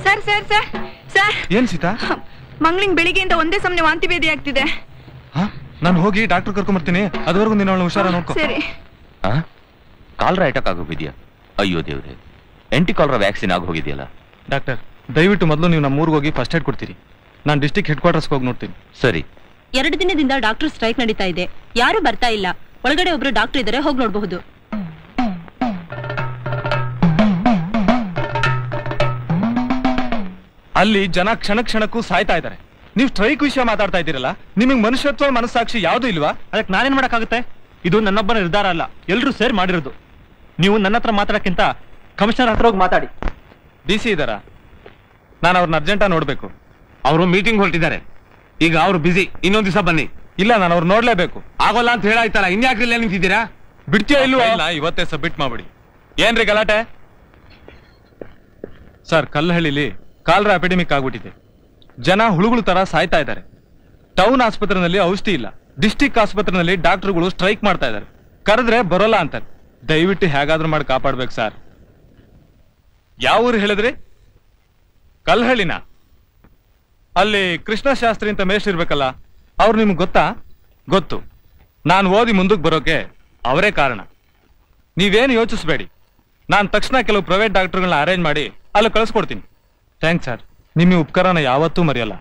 ಸರ್ ಸರ್ ಸರ್ ಸರ್, ಏನ್ ಸೀತಾ? ಮಂಗ್ಳಿಂಗ್ ಬೆಳಿಗ್ಗೆಯಿಂದ ಒಂದೇ ಸಮನೆ ವಾಂತಿ ಭೇದಿ ಆಗ್ತಿದೆ. ನಾನು ಹೋಗಿ ಡಾಕ್ಟರ್ ಕರ್ಕೊಂಡ್ ಬರ್ತೀನಿ. ಅದುವರೆಗೂ ನೀನು ಅವಳು ಹುಷಾರ ನೋಡ್ಕೊ. ಸರಿ. ಕಾಲರ ಅಟ್ಯಾಕ್ ಆಗೋಗಿದ್ಯಾ? ಅಯ್ಯೋ ದೇವ್ರೆ, ಎಂಟಿ ಕಾಲರ ವ್ಯಾಕ್ಸಿನ್ ಆಗಿ ಹೋಗಿದೆಯಲ್ಲ. ಡಾಕ್ಟರ್ ದಯವಿಟ್ಟು ಮೊದಲು ನೀವು ನಮ್ಮ ಊರಿಗೆ ಹೋಗಿ ಫಸ್ಟ್ ಏಡ್ ಕೊಡ್ತೀರಿ. ನಾನು ಡಿಸ್ಟ್ರಿಕ್ಟ್ ಹೆಡ್ ಕ್ವಾರ್ಟರ್ಸ್ಗೆ ಹೋಗಿ ನೋಡ್ತೀನಿ. ಸರಿ. 2 ದಿನದಿಂದ ಡಾಕ್ಟರ್ ಸ್ಟ್ರೈಕ್ ನಡೀತಾ ಇದೆ, ಯಾರು ಬರ್ತಾ ಇಲ್ಲ. ಒಳಗಡೆ ಒಬ್ರು ಡಾಕ್ಟರ್ ಇದ್ದಾರೆ, ಹೋಗಿ ನೋಡಬಹುದು. ಅಲ್ಲಿ ಜನ ಕ್ಷಣ ಕ್ಷಣಕ್ಕೂ ಸಾಯ್ತಾ ಇದ್ದಾರೆ. ನೀವು ಸ್ಟ್ರೈಕ್ ವಿಷಯ ಮಾತಾಡ್ತಾ ಇದ್ದೀರಲ್ಲ, ನಿಮಗೆ ಮನುಷ್ಯತ್ವ ಮನಸ್ಸಾಕ್ಷಿ ಯಾವ್ದು ಇಲ್ವಾ? ಅದಕ್ಕೆ ನಾನೇನ್ ಮಾಡಕ್ಕಾಗುತ್ತೆ? ಇದು ನನ್ನೊಬ್ಬನ ನಿರ್ಧಾರ ಅಲ್ಲ, ಎಲ್ರೂ ಸೇರ್ ಮಾಡಿರೋದು. ನೀವು ನನ್ನ ಹತ್ರ ಮಾತಾಡಕ್ಕಿಂತ ಕಮಿಷನರ್ ಹತ್ರ ಹೋಗಿ ಮಾತಾಡಿ. DC ಇದಾರ? ನಾನು ಅವ್ರನ್ನ ಅರ್ಜೆಂಟಾಗಿ ನೋಡ್ಬೇಕು. ಅವರು ಮೀಟಿಂಗ್ ಹೊರಟಿದ್ದಾರೆ, ಈಗ ಅವ್ರು ಬಿಸಿ. ಇನ್ನೊಂದ್ ದಿವಸ ಬನ್ನಿ. ಇಲ್ಲ, ನಾನು ಅವ್ರು ನೋಡ್ಲೇಬೇಕು. ಆಗೋಲ್ಲ ಅಂತ ಹೇಳಾಯ್ತಲ್ಲ, ಇನ್ಯಾಕ್ರಿ ಇಲ್ಲೇ ನಿಂತಿದ್ದೀರಾ? ಬಿಡ್ತೀಯ ಇಲ್ವಾ? ಇಲ್ಲ, ಇವತ್ತೇ ಸಬ್ಮಿಟ್ ಮಾಡ್ಬಿಡಿ. ಏನ್ರಿ ಗಲಾಟೆ? ಸರ್, ಕಲ್ಲಹಳ್ಳಿಲಿ ಕಾಲರ ಎಪಿಡೆಮಿಕ್ ಆಗ್ಬಿಟ್ಟಿದೆ. ಜನ ಹುಳುಗಳು ತರ ಸಾಯ್ತಾ ಇದ್ದಾರೆ. ಟೌನ್ ಆಸ್ಪತ್ರೆನಲ್ಲಿ ಔಷಧಿ ಇಲ್ಲ, ಡಿಸ್ಟಿಕ್ ಆಸ್ಪತ್ರೆನಲ್ಲಿ ಡಾಕ್ಟರ್ಗಳು ಸ್ಟ್ರೈಕ್ ಮಾಡ್ತಾ ಇದ್ದಾರೆ. ಕರೆದ್ರೆ ಬರೋಲ್ಲ ಅಂತಾರೆ. ದಯವಿಟ್ಟು ಹೇಗಾದ್ರೂ ಮಾಡಿ ಕಾಪಾಡ್ಬೇಕು ಸರ್. ಯಾವ ಊರು ಹೇಳಿದ್ರಿ? ಕಲ್ಲಹಳ್ಳಿನ? ಅಲ್ಲಿ ಕೃಷ್ಣ ಶಾಸ್ತ್ರಿ ಅಂತ ಮೇಷ್ ಇರ್ಬೇಕಲ್ಲ, ಅವ್ರು ನಿಮ್ಗೆ ಗೊತ್ತಾ? ಗೊತ್ತು. ನಾನು ಓದಿ ಮುಂದಕ್ಕೆ ಬರೋಕೆ ಅವರೇ ಕಾರಣ. ನೀವೇನು ಯೋಚಿಸ್ಬೇಡಿ, ನಾನು ತಕ್ಷಣ ಕೆಲವು ಪ್ರೈವೇಟ್ ಡಾಕ್ಟರ್ಗಳನ್ನ ಅರೇಂಜ್ ಮಾಡಿ ಅಲ್ಲಿ ಕಳಿಸ್ಕೊಡ್ತೀನಿ. ಥ್ಯಾಂಕ್ಸ್ ಸರ್, ನಿಮ್ಮ ಉಪಕಾರನ ಯಾವತ್ತೂ ಮರೆಯಲ್ಲ.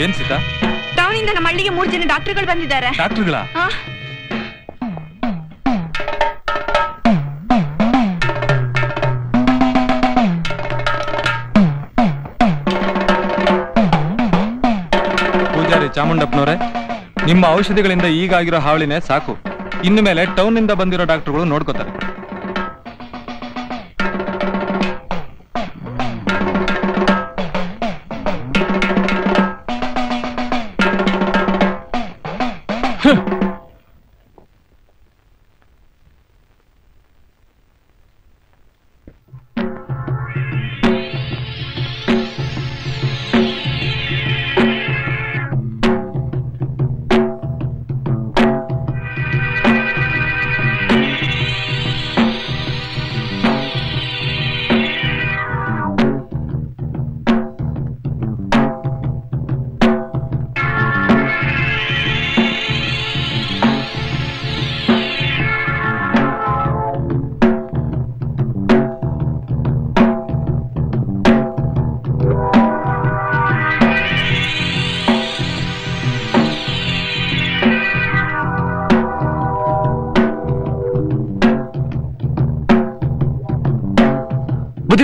ಏನ್ ಸೀತಾ? ಟೌನ್ ಇಂದ ನಮ್ಮ ಹಳ್ಳಿಗೆ 3 ಜನ ಡಾಕ್ಟರ್ಗಳು ಬಂದಿದ್ದಾರೆ. ಡಾಕ್ಟರ್ಗಳ? ಪೂಜಾರಿ ಚಾಮುಂಡಪ್ಪನವರೇ, ನಿಮ್ಮ ಔಷಧಿಗಳಿಂದ ಈಗಾಗಿರೋ ಹಾವಳಿನೇ ಸಾಕು. ಇನ್ನು ಮೇಲೆ ಟೌನ್ ನಿಂದ ಬಂದಿರೋ ಡಾಕ್ಟರ್ಗಳು ನೋಡ್ಕೋತಾರೆ.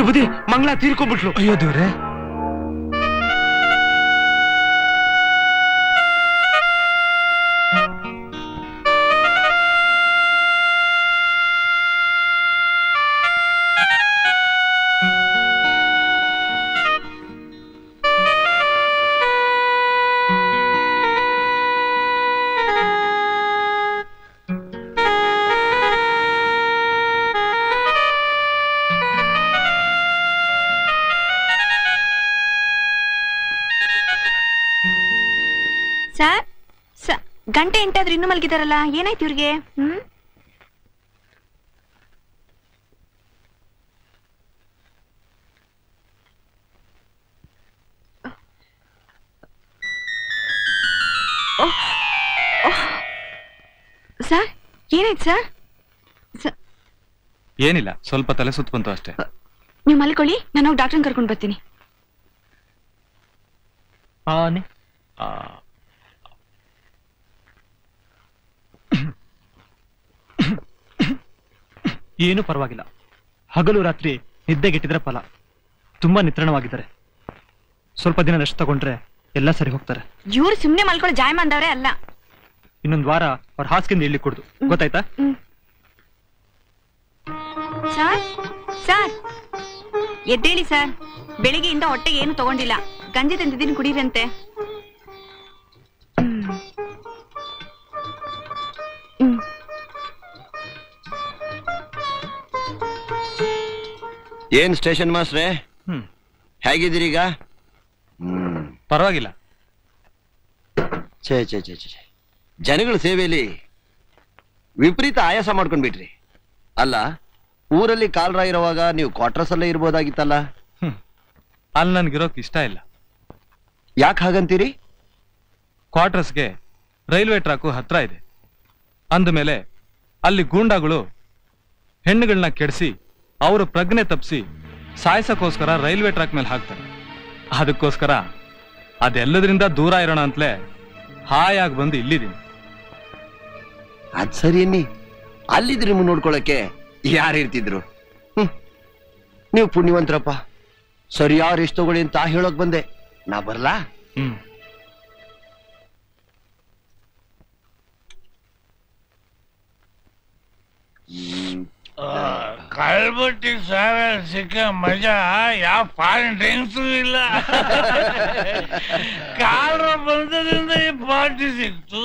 ಬುದ್ಧಿ ಮಂಗಳ ತೀರ್ಕೊಂಡ್ಬಿಟ್ಲು. ಅಯ್ಯೋ ದೇವ್ರೆ. ಗಂಟೆ 8 ಆದ್ರೂ ಇನ್ನೂ ಮಲಗಿದಾರಲ್ಲ, ಏನಾಯ್ತು ಇವ್ರಿಗೆ? ಸರ್ ಏನಾಯ್ತು ಸರ್? ಏನಿಲ್ಲ, ಸ್ವಲ್ಪ ತಲೆ ಸುತ್ತ ಬಂತು ಅಷ್ಟೇ. ನೀವು ಮಲ್ಕೊಳ್ಳಿ, ನಾನು ಹೋಗಿ ಡಾಕ್ಟರ್ ಕರ್ಕೊಂಡು ಬರ್ತೀನಿ. ಏನು ಪರವಾಗಿಲ್ಲ. ಹಗಲು ರಾತ್ರಿ ನಿದ್ದೆಗೆಟ್ಟಿದ್ರೆ ಫಲ. ತುಂಬಾ ನಿತ್ರಣವಾಗಿದ್ದಾರೆ. ಸ್ವಲ್ಪ ದಿನ ರೆಸ್ಟ್ ತಗೊಂಡ್ರೆ ಎಲ್ಲ ಸರಿ ಹೋಗ್ತಾರೆ. ಇವ್ರು ಸುಮ್ನೆ ಮಲ್ಕೊಳ್ಳೋ ಜಾಯಮಾನದವ್ರೆ ಅಲ್ಲ. ಇನ್ನೊಂದು ವಾರ ಅವ್ರ ಹಾಸಿಗೆಯಿಂದ ಇಳ್ಳಿ ಕೊಡುದು, ಗೊತ್ತಾಯ್ತಾ? ಸರ್ ಸರ್ ಎದ್ದೇಳಿ ಸರ್. ಬೆಳಿಗ್ಗೆಯಿಂದ ಹೊಟ್ಟೆಗೆ ಏನು ತಗೊಂಡಿಲ್ಲ. ಗಂಜಿ ತಂದಿದ್ದೀನಿ, ಕುಡೀರಂತೆ. ಏನ್ ಸ್ಟೇಷನ್ ಮಾಸ್ಟ್ರೇ, ಹೇಗಿದ್ದೀರೀಗ? ಪರವಾಗಿಲ್ಲ. ಛೇ ಛೇ ಛೇ ಛೇ, ಜನಗಳ ಸೇವೆಯಲ್ಲಿ ವಿಪರೀತ ಆಯಾಸ ಮಾಡ್ಕೊಂಡ್ಬಿಟ್ರಿ. ಅಲ್ಲ, ಊರಲ್ಲಿ ಕಾಲ್ರ ಇರುವಾಗ ನೀವು ಕ್ವಾರ್ಟರ್ಸ್ ಅಲ್ಲೇ ಇರ್ಬೋದಾಗಿತ್ತಲ್ಲ. ಅಲ್ಲಿ ನನ್ಗಿರೋಕ್ ಇಷ್ಟ ಇಲ್ಲ. ಯಾಕೆ ಹಾಗಂತೀರಿ? ಕ್ವಾರ್ಟರ್ಸ್ಗೆ ರೈಲ್ವೆ ಟ್ರ್ಯಾಕು ಹತ್ರ ಇದೆ. ಅಂದಮೇಲೆ ಅಲ್ಲಿ ಗೂಂಡಾಗಳು ಹೆಣ್ಣುಗಳನ್ನ ಕೆಡಿಸಿ ಅವರ ಪ್ರಜ್ಞೆ ತಪ್ಪಿಸಿ ಸಾಯಿಸಕ್ಕೋಸ್ಕರ ರೈಲ್ವೆ ಟ್ರ್ಯಾಕ್ ಮೇಲೆ ಹಾಕ್ತಾರೆ. ಅದಕ್ಕೋಸ್ಕರ ಅದೆಲ್ಲದ್ರಿಂದ ದೂರ ಇರೋಣ ಅಂತಲೇ ಹಾಯಾಗಿ ಬಂದು ಇಲ್ಲಿದ್ದೀನಿ. ಅದ್ ಸರಿ ಅನ್ನಿ, ಅಲ್ಲಿದ್ರೆ ನಿಮ್ಮನ್ನು ನೋಡ್ಕೊಳಕ್ಕೆ ಯಾರು ಇರ್ತಿದ್ರು? ನೀವು ಪುಣ್ಯವಂತರಪ್ಪ. ಸರಿಯಾದ ರೆಸ್ಟ್ ತಗೊಳ್ಳಿ ಅಂತ ಹೇಳೋಕ್ ಬಂದೆ. ನಾ ಬರ್ಲಾ? ಕಳ್ಬಟ್ಟಿ ಸಾರ ಸಿಕ್ಕ ಮಜಾ ಯಾವ ಫಾರಿನ್ ಡ್ರಿಂಕ್ಸು ಇಲ್ಲ. ಕಾಲ್ರ ಬಂದದಿಂದ ಈ ಪಾರ್ಟಿ ಸಿಕ್ತು.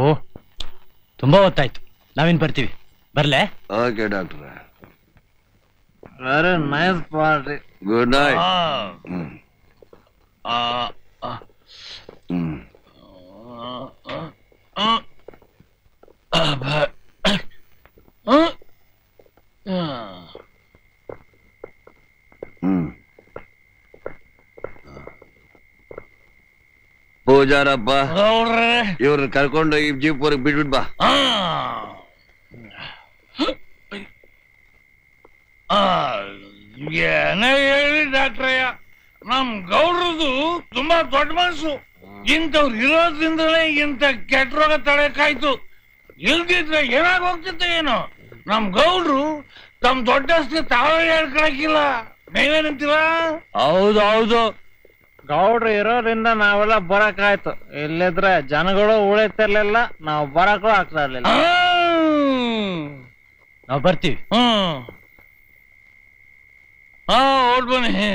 ಓ, ತುಂಬಾ ಹೊತ್ತಾಯ್ತು. ನಾವೇನ್ ಬರ್ತೀವಿ, ಬರ್ಲೆ? ಓಕೆ ಡಾಕ್ಟ್ರ. Very nice party. Good night. Pujarappa, ಇವ್ರನ್ನ ಕರ್ಕೊಂಡು ಈ ಜೀಪ್ ವರೆಗೆ ಬಿಟ್ಬಿಟ್ ಬಾ. ಚೆನ್ನಾಗಿ ಹೇಳಿ ಡಾಕ್ಟ್ರಯ್ಯ. ನಮ್ ಗೌಡ್ರದು ತುಂಬಾ ದೊಡ್ಡ ಮನಸ್ಸು. ಇಂಥವ್ರು ಇರೋದ್ರಿಂದಲೇ ಇಂಥ ಕೆಟ್ಟ ರೋಗ ತಡೆಕಾಯ್ತು. ಇಲ್ದಿದ್ರೆ ಏನಾಗ ಹೋಗ್ತಿತ್ತು ಏನೋ. ನಮ್ ಗೌಡ್ರು ತಮ್ ದೊಡ್ಡಸ್ತಿ ತಾವೇ ಹೇಳ್ಕೊಳಕಿಲ್ಲ. ನೀವೇನಂತೀರ? ಹೌದೌದು, ಗೌಡ್ರು ಇರೋದ್ರಿಂದ ನಾವೆಲ್ಲ ಬರಕಾಯ್ತು. ಇಲ್ಲಿದ್ರೆ ಜನಗಳು ಉಳಿತಿರ್ಲಿಲ್ಲ, ನಾವು ಬರಕ್ಕೂ ಆಗ್ತಾ ಇರ್ಲಿಲ್ಲ. ನಾವು ಬರ್ತೀವಿ. ಓಡ್ ಬನ್ನಿ.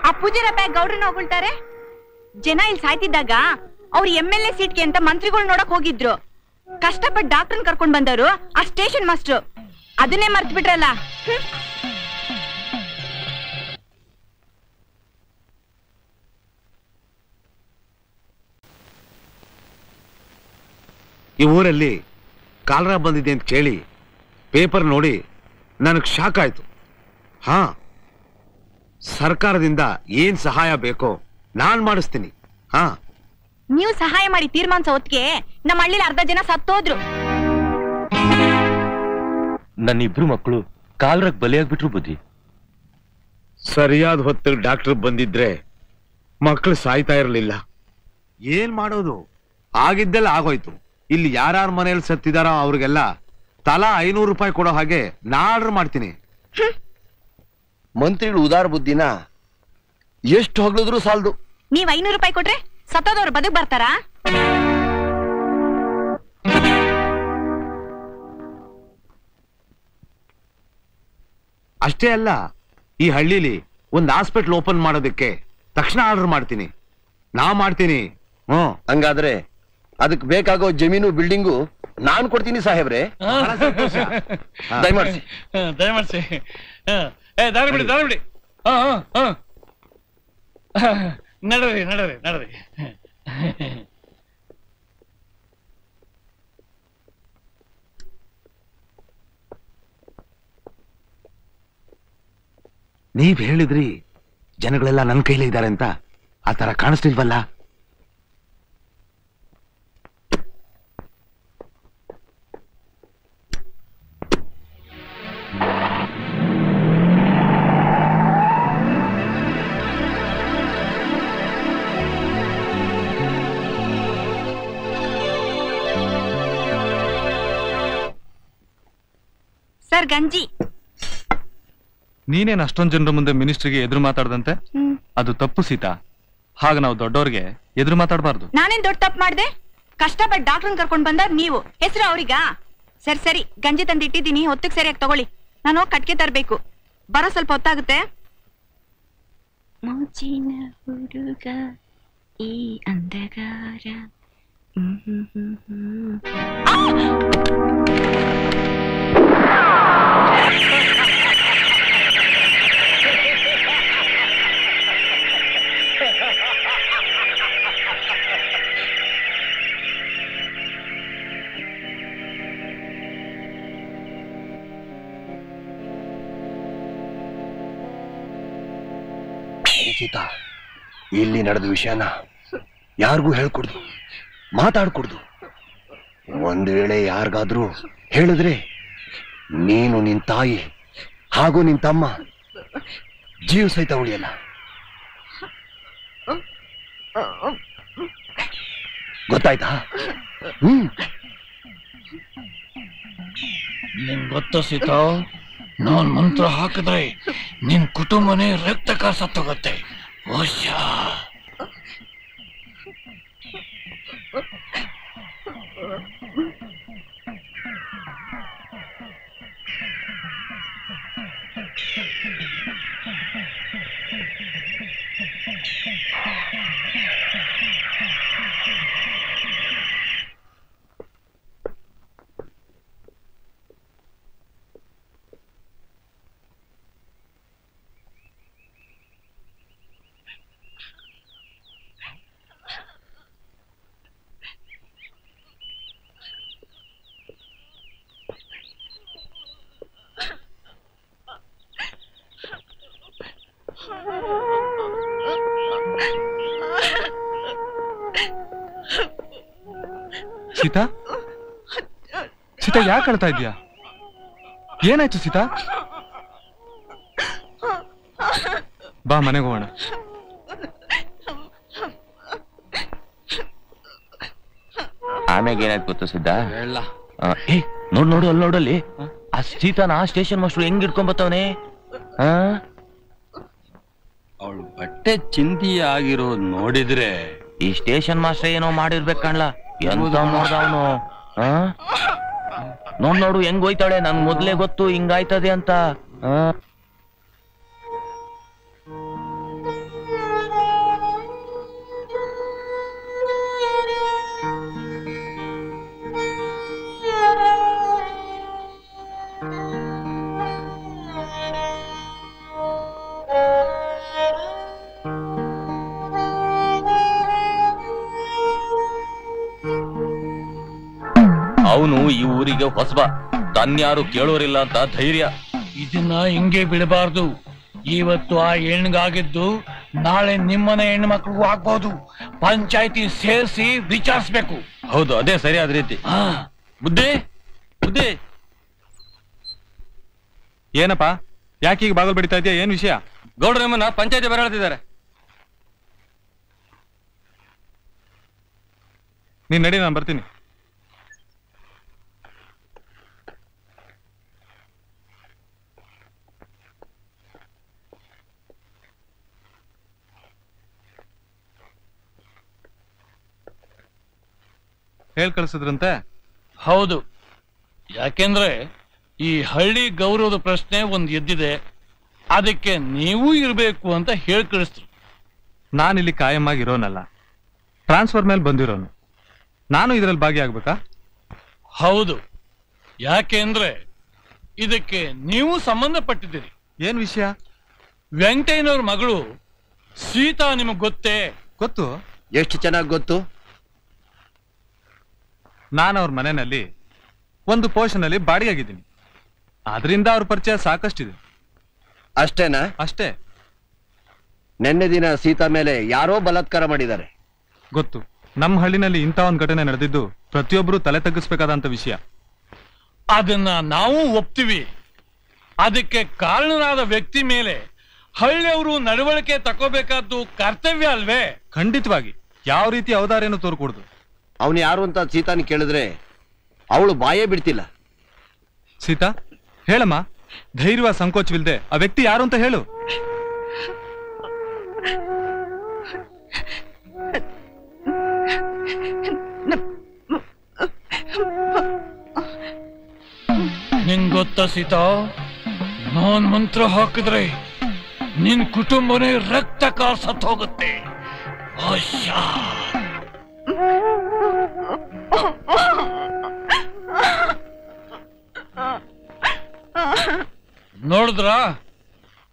ಆ ಪೂಜಾರಪ್ಪ ಗೌಡ್ರನ್ನ ಹೊಗಳ್ತಾರೆ. ಜನ ಇಲ್ಲಿ ಸಾಯ್ತಿದ್ದಾಗ ಅವ್ರು MLA ಸೀಟ್ಗೆ ಅಂತ ಮಂತ್ರಿಗಳು ನೋಡಕ್ ಹೋಗಿದ್ರು. ಕಷ್ಟಪಟ್ಟು ಡಾಕ್ಟರ್ನ ಕರ್ಕೊಂಡ್ ಬಂದವರು ಆ ಸ್ಟೇಷನ್ ಮಾಸ್ಟ್ರು. ಅದನ್ನೇ ಮರ್ತು ಬಿಟ್ರಲ್ಲ. ಈ ಊರಲ್ಲಿ ಕಾಲರಾ ಬಂದಿದೆ ಅಂತ ಕೇಳಿ ಪೇಪರ್ ನೋಡಿ ನನಗೆ ಶಾಕ್ ಆಯ್ತು. ಹಾ, ಸರ್ಕಾರದಿಂದ ಏನ್ ಸಹಾಯ ಬೇಕೋ ನಾನ್ ಮಾಡಿಸ್ತೀನಿ. ಹಾ, ನೀವು ಸಹಾಯ ಮಾಡಿ ತೀರ್ಮಾನಿಸೋ ಹೊತ್ತಿಗೆ ನಮ್ಮ ಹಳ್ಳಿಲಿ ಅರ್ಧ ಜನ ಸತ್ತೋದ್ರು. ನನ್ನಿಬ್ರು ಮಕ್ಕಳು ಕಾಲರಾಗ್ ಬಲಿಯಾಗ್ಬಿಟ್ರು ಬುದ್ಧಿ. ಸರಿಯಾದ ಹೊತ್ತಿಗೆ ಡಾಕ್ಟರ್ ಬಂದಿದ್ರೆ ಮಕ್ಕಳು ಸಾಯ್ತಾ ಇರಲಿಲ್ಲ. ಏನ್ ಮಾಡೋದು? ಆಗಿದ್ದೆಲ್ಲ ಆಗೋಯ್ತು. ಇಲ್ಲಿ ಯಾರ್ಯಾರ ಮನೆಯಲ್ಲಿ ಸತ್ತಿದಾರೋ ಅವ್ರಿಗೆಲ್ಲ ತಲಾ 500 ರೂಪಾಯಿ ಕೊಡೋ ಹಾಗೆ ನಾ ಆರ್ಡರ್ ಮಾಡ್ತೀನಿ. ಮಂತ್ರಿಗಳು ಉದಾರ ಬುದ್ಧಿನ ಎಷ್ಟು ಹೊಗಳಿದ್ರು ಸಾಲದು. ನೀವ್ 500 ರೂಪಾಯಿ ಕೊಟ್ರೆ ಸತ್ತೋದವ್ರು ಬದುಕ್ ಬರ್ತಾರಾ? ಅಷ್ಟೇ ಅಲ್ಲ, ಈ ಹಳ್ಳಿಲಿ ಒಂದು ಹಾಸ್ಪಿಟಲ್ ಓಪನ್ ಮಾಡೋದಕ್ಕೆ ತಕ್ಷಣ ಆರ್ಡರ್ ಮಾಡ್ತೀನಿ. ನಾ ಮಾಡ್ತೀನಿ. ಹಂಗಾದ್ರೆ ಅದಕ್ಕೆ ಬೇಕಾಗೋ ಜಮೀನು ಬಿಲ್ಡಿಂಗು ನಾನ್ ಕೊಡ್ತೀನಿ ಸಾಹೇಬ್ರೆ. ದಯಮಾಡಿಸಿ ದಯಮಾಡಿಸಿ. ದಾರಿ ಬಿಡಿ, ದಾರಿ ಬಿಡಿ. ನಡ್ರಿ ನಡ್ರಿ ನಡ್ರಿ. ನೀವ್ ಹೇಳಿದ್ರಿ ಜನಗಳೆಲ್ಲ ನನ್ನ ಕೈಲೇ ಇದ್ದಾರೆ ಅಂತ. ಆ ತರ ಕಾಣಿಸ್ತಿಲ್ವಲ್ಲ? ಸರ್ ಗಂಜಿ. ನೀನೇನ್ ಅಷ್ಟೊಂದ್ ಜನರ ಮುಂದೆ ಮಿನಿಸ್ಟ್ರಿಗೆ ಎದುರು ಮಾತಾಡ್ದಂತೆ? ಅದು ತಪ್ಪು ಸೀತಾ. ಹಾಗ ನಾವು ದೊಡ್ಡವ್ರಿಗೆ ಎದುರು ಮಾತಾಡಬಾರ್ದು. ನಾನೇನ್ ದೊಡ್ಡ ತಪ್ಪು ಮಾಡ್ದೆ? ಕಷ್ಟಪಟ್ಟು ಡಾಕ್ಟರ್ನ ಕರ್ಕೊಂಡ್ ಬಂದವ್ರು ನೀವು, ಹೆಸರು ಅವ್ರಿಗ? ಸರಿ ಸರಿ, ಗಂಜಿ ತಂದಿಟ್ಟಿದ್ದೀನಿ, ಹೊತ್ತಿಗೆ ಸರಿಯಾಗಿ ತಗೊಳ್ಳಿ. ನಾನು ಹೋಗಿ ಕಟ್ಕೆ ತರ್ಬೇಕು. ಬರೋ ಸ್ವಲ್ಪ ಹೊತ್ತಾಗುತ್ತೆ. ಮೋಜಿನ ಹುಡುಗ ಈ ಅಂಧಗಾರ. ಸೀತಾ, ಇಲ್ಲಿ ನಡೆದ ವಿಷಯನ ಯಾರಿಗೂ ಹೇಳ್ಕೊಡ್ದು, ಮಾತಾಡ್ಕೊಡ್ದು. ಒಂದು ವೇಳೆ ಯಾರಿಗಾದ್ರೂ ಹೇಳಿದ್ರೆ ನೀನು, ನಿನ್ ತಾಯಿ ಹಾಗೂ ನಿನ್ ತಮ್ಮ ಜೀವ ಸಹಿತ ಉಳಿಯಲ್ಲ. ಗೊತ್ತಾಯ್ತಾ? ನಿನ್ ಗೊತ್ತ ಸೀತಾ, ನಾನ್ ಮಂತ್ರ ಹಾಕಿದ್ರೆ ನಿನ್ ಕುಟುಂಬನೇ ರಕ್ತ ಸತ್ತೋಗತ್ತೆ. ಓಶಾ, ಸೀತಾ, ಸೀತಾ ಯಾಕೆ ಅಳ್ತಾ ಇದ್ಯಾ? ಏನಾಯ್ತು ಸೀತಾ? ಬಾ ಮನೆಗೆ ಹೋಗೋಣ. ಆಮ್ಯಾಗ ಏನಾಯ್ತು ಗೊತ್ತ ಸಿದ್ಧ? ನೋಡ್ ನೋಡು ಅಲ್ಲಿ ನೋಡಲ್ಲಿ ಆ ಸೀತಾನ ಸ್ಟೇಷನ್ ಮಾಸ್ಟರ್ ಹೆಂಗ್ ಇಟ್ಕೊಂಡ್ ಬತ್ತವನೆ. ಅವಳು ಬಟ್ಟೆ ಚಿಂದಿ ಆಗಿರೋದು ನೋಡಿದ್ರೆ ಈ ಸ್ಟೇಷನ್ ಮಾಸ್ಟರ್ ಏನೋ ಮಾಡಿರ್ಬೇಕು ಕಾಣ್ಲಾ. ಎಂತ ನೋಡ್ದ ಅವನು. ನೋಡು ಹೆಂಗ್ ಹೋಯ್ತಾಳೆ. ನನ್ ಮೊದ್ಲೇ ಗೊತ್ತು ಹಿಂಗಾಯ್ತದೆ ಅಂತ. ಅವನು ಈ ಊರಿಗೆ ಹೊಸಬ, ತನ್ಯಾರು ಕೇಳೋರಿಲ್ಲ ಅಂತ ಧೈರ್ಯ. ಇದನ್ನ ಹಿಂಗೆ ಬಿಡಬಾರ್ದು. ಇವತ್ತು ಆ ಹೆಣ್ಗಾಗಿದ್ದು ನಾಳೆ ನಿಮ್ಮನೆ ಹೆಣ್ಣು ಮಕ್ಳಿಗೂ ಆಗ್ಬಹುದು. ಪಂಚಾಯತಿ ಸೇರಿಸಿ ವಿಚಾರಿಸ್ಬೇಕು. ಹೌದು, ಅದೇ ಸರಿಯಾದ ರೀತಿ. ಬುದ್ಧಿ ಬುದ್ಧಿ. ಏನಪ್ಪಾ ಯಾಕೀಗ ಬಾಗಲ್ ಬಿಡ್ತಾ ಇದೆಯಾ? ಏನ್ ವಿಷಯ? ಗೌಡ್ರ ನಿಮ್ಮನ್ನ ಪಂಚಾಯತಿ ಬರಳ್ತಿದ್ದಾರೆ. ನೀನ್ ನಡಿ, ನಾನು ಬರ್ತೀನಿ. ಹೇಳ್ ಕಳ್ಸಿದ್ರಂತೆ? ಹೌದು, ಯಾಕೆಂದ್ರೆ ಈ ಹಳ್ಳಿ ಗೌರವದ ಪ್ರಶ್ನೆ ಒಂದ್ ಎದ್ದಿದೆ. ಅದಕ್ಕೆ ನೀವು ಇರಬೇಕು ಅಂತ ಹೇಳಿ ಕಳಿಸ್ರು. ನಾನಿಲ್ಲಿ ಕಾಯಂ ಆಗಿರೋನಲ್ಲ, ಟ್ರಾನ್ಸ್ಫರ್ ಮೇಲೆ ಬಂದಿರೋನು. ನಾನು ಇದರಲ್ಲಿ ಭಾಗಿಯಾಗ್ಬೇಕಾ? ಹೌದು, ಯಾಕೆಂದ್ರೆ ಇದಕ್ಕೆ ನೀವು ಸಂಬಂಧಪಟ್ಟಿದ್ದೀರಿ. ಏನ್ ವಿಷಯ? ವೆಂಕಟಯ್ಯನವ್ರ ಮಗಳು ಸೀತಾ ನಿಮಗ್ ಗೊತ್ತೇ? ಗೊತ್ತು. ಎಷ್ಟು ಚೆನ್ನಾಗಿ ಗೊತ್ತು? ನಾನು ಅವ್ರ ಮನೆಯಲ್ಲಿ ಒಂದು ಪೋರ್ಷನ್ ಅಲ್ಲಿ ಬಾಡಿಗೆಯಾಗಿದ್ದೀನಿ. ಆದ್ರಿಂದ ಅವ್ರ ಪರಿಚಯ ಸಾಕಷ್ಟಿದೆ. ಅಷ್ಟೇನಾ? ಅಷ್ಟೇ. ನಿನ್ನೆ ದಿನ ಸೀತಾ ಮೇಲೆ ಯಾರೋ ಬಲಾತ್ಕಾರ ಮಾಡಿದ್ದಾರೆ. ಗೊತ್ತು. ನಮ್ಮ ಹಳ್ಳಿನಲ್ಲಿ ಇಂಥ ಒಂದು ಘಟನೆ ನಡೆದಿದ್ದು ಪ್ರತಿಯೊಬ್ಬರು ತಲೆ ತಗ್ಗಿಸ್ಬೇಕಾದಂತ ವಿಷಯ. ಅದನ್ನ ನಾವು ಒಪ್ತೀವಿ. ಅದಕ್ಕೆ ಕಾರಣನಾದ ವ್ಯಕ್ತಿ ಮೇಲೆ ಹಳ್ಳಿಯವರು ನಡವಳಿಕೆ ತಗೋಬೇಕಾದ್ದು ಕರ್ತವ್ಯ ಅಲ್ವೇ? ಖಂಡಿತವಾಗಿ. ಯಾವ ರೀತಿ ಅವಧಾರೇನು ತೋರ್ಕೊಡುದು. ಅವನು ಯಾರು ಅಂತ ಸೀತಾನ ಕೇಳಿದ್ರೆ ಅವಳು ಬಾಯೇ ಬಿಡ್ತಿಲ್ಲ. ಸೀತಾ, ಹೇಳಮ್ಮ, ಧೈರ್ಯ ಸಂಕೋಚವಿಲ್ದೆ ಆ ವ್ಯಕ್ತಿ ಯಾರು ಅಂತ ಹೇಳು. ನಿನ್ ಗೊತ್ತಾ ಸೀತಾ, ನಾನ್ ಮಂತ್ರ ಹಾಕಿದ್ರೆ ನಿನ್ ಕುಟುಂಬನೇ ರಕ್ತ ಕಾರ್ ಸತ್ತು ಹೋಗುತ್ತೆ. ನೋಡಿದ್ರ,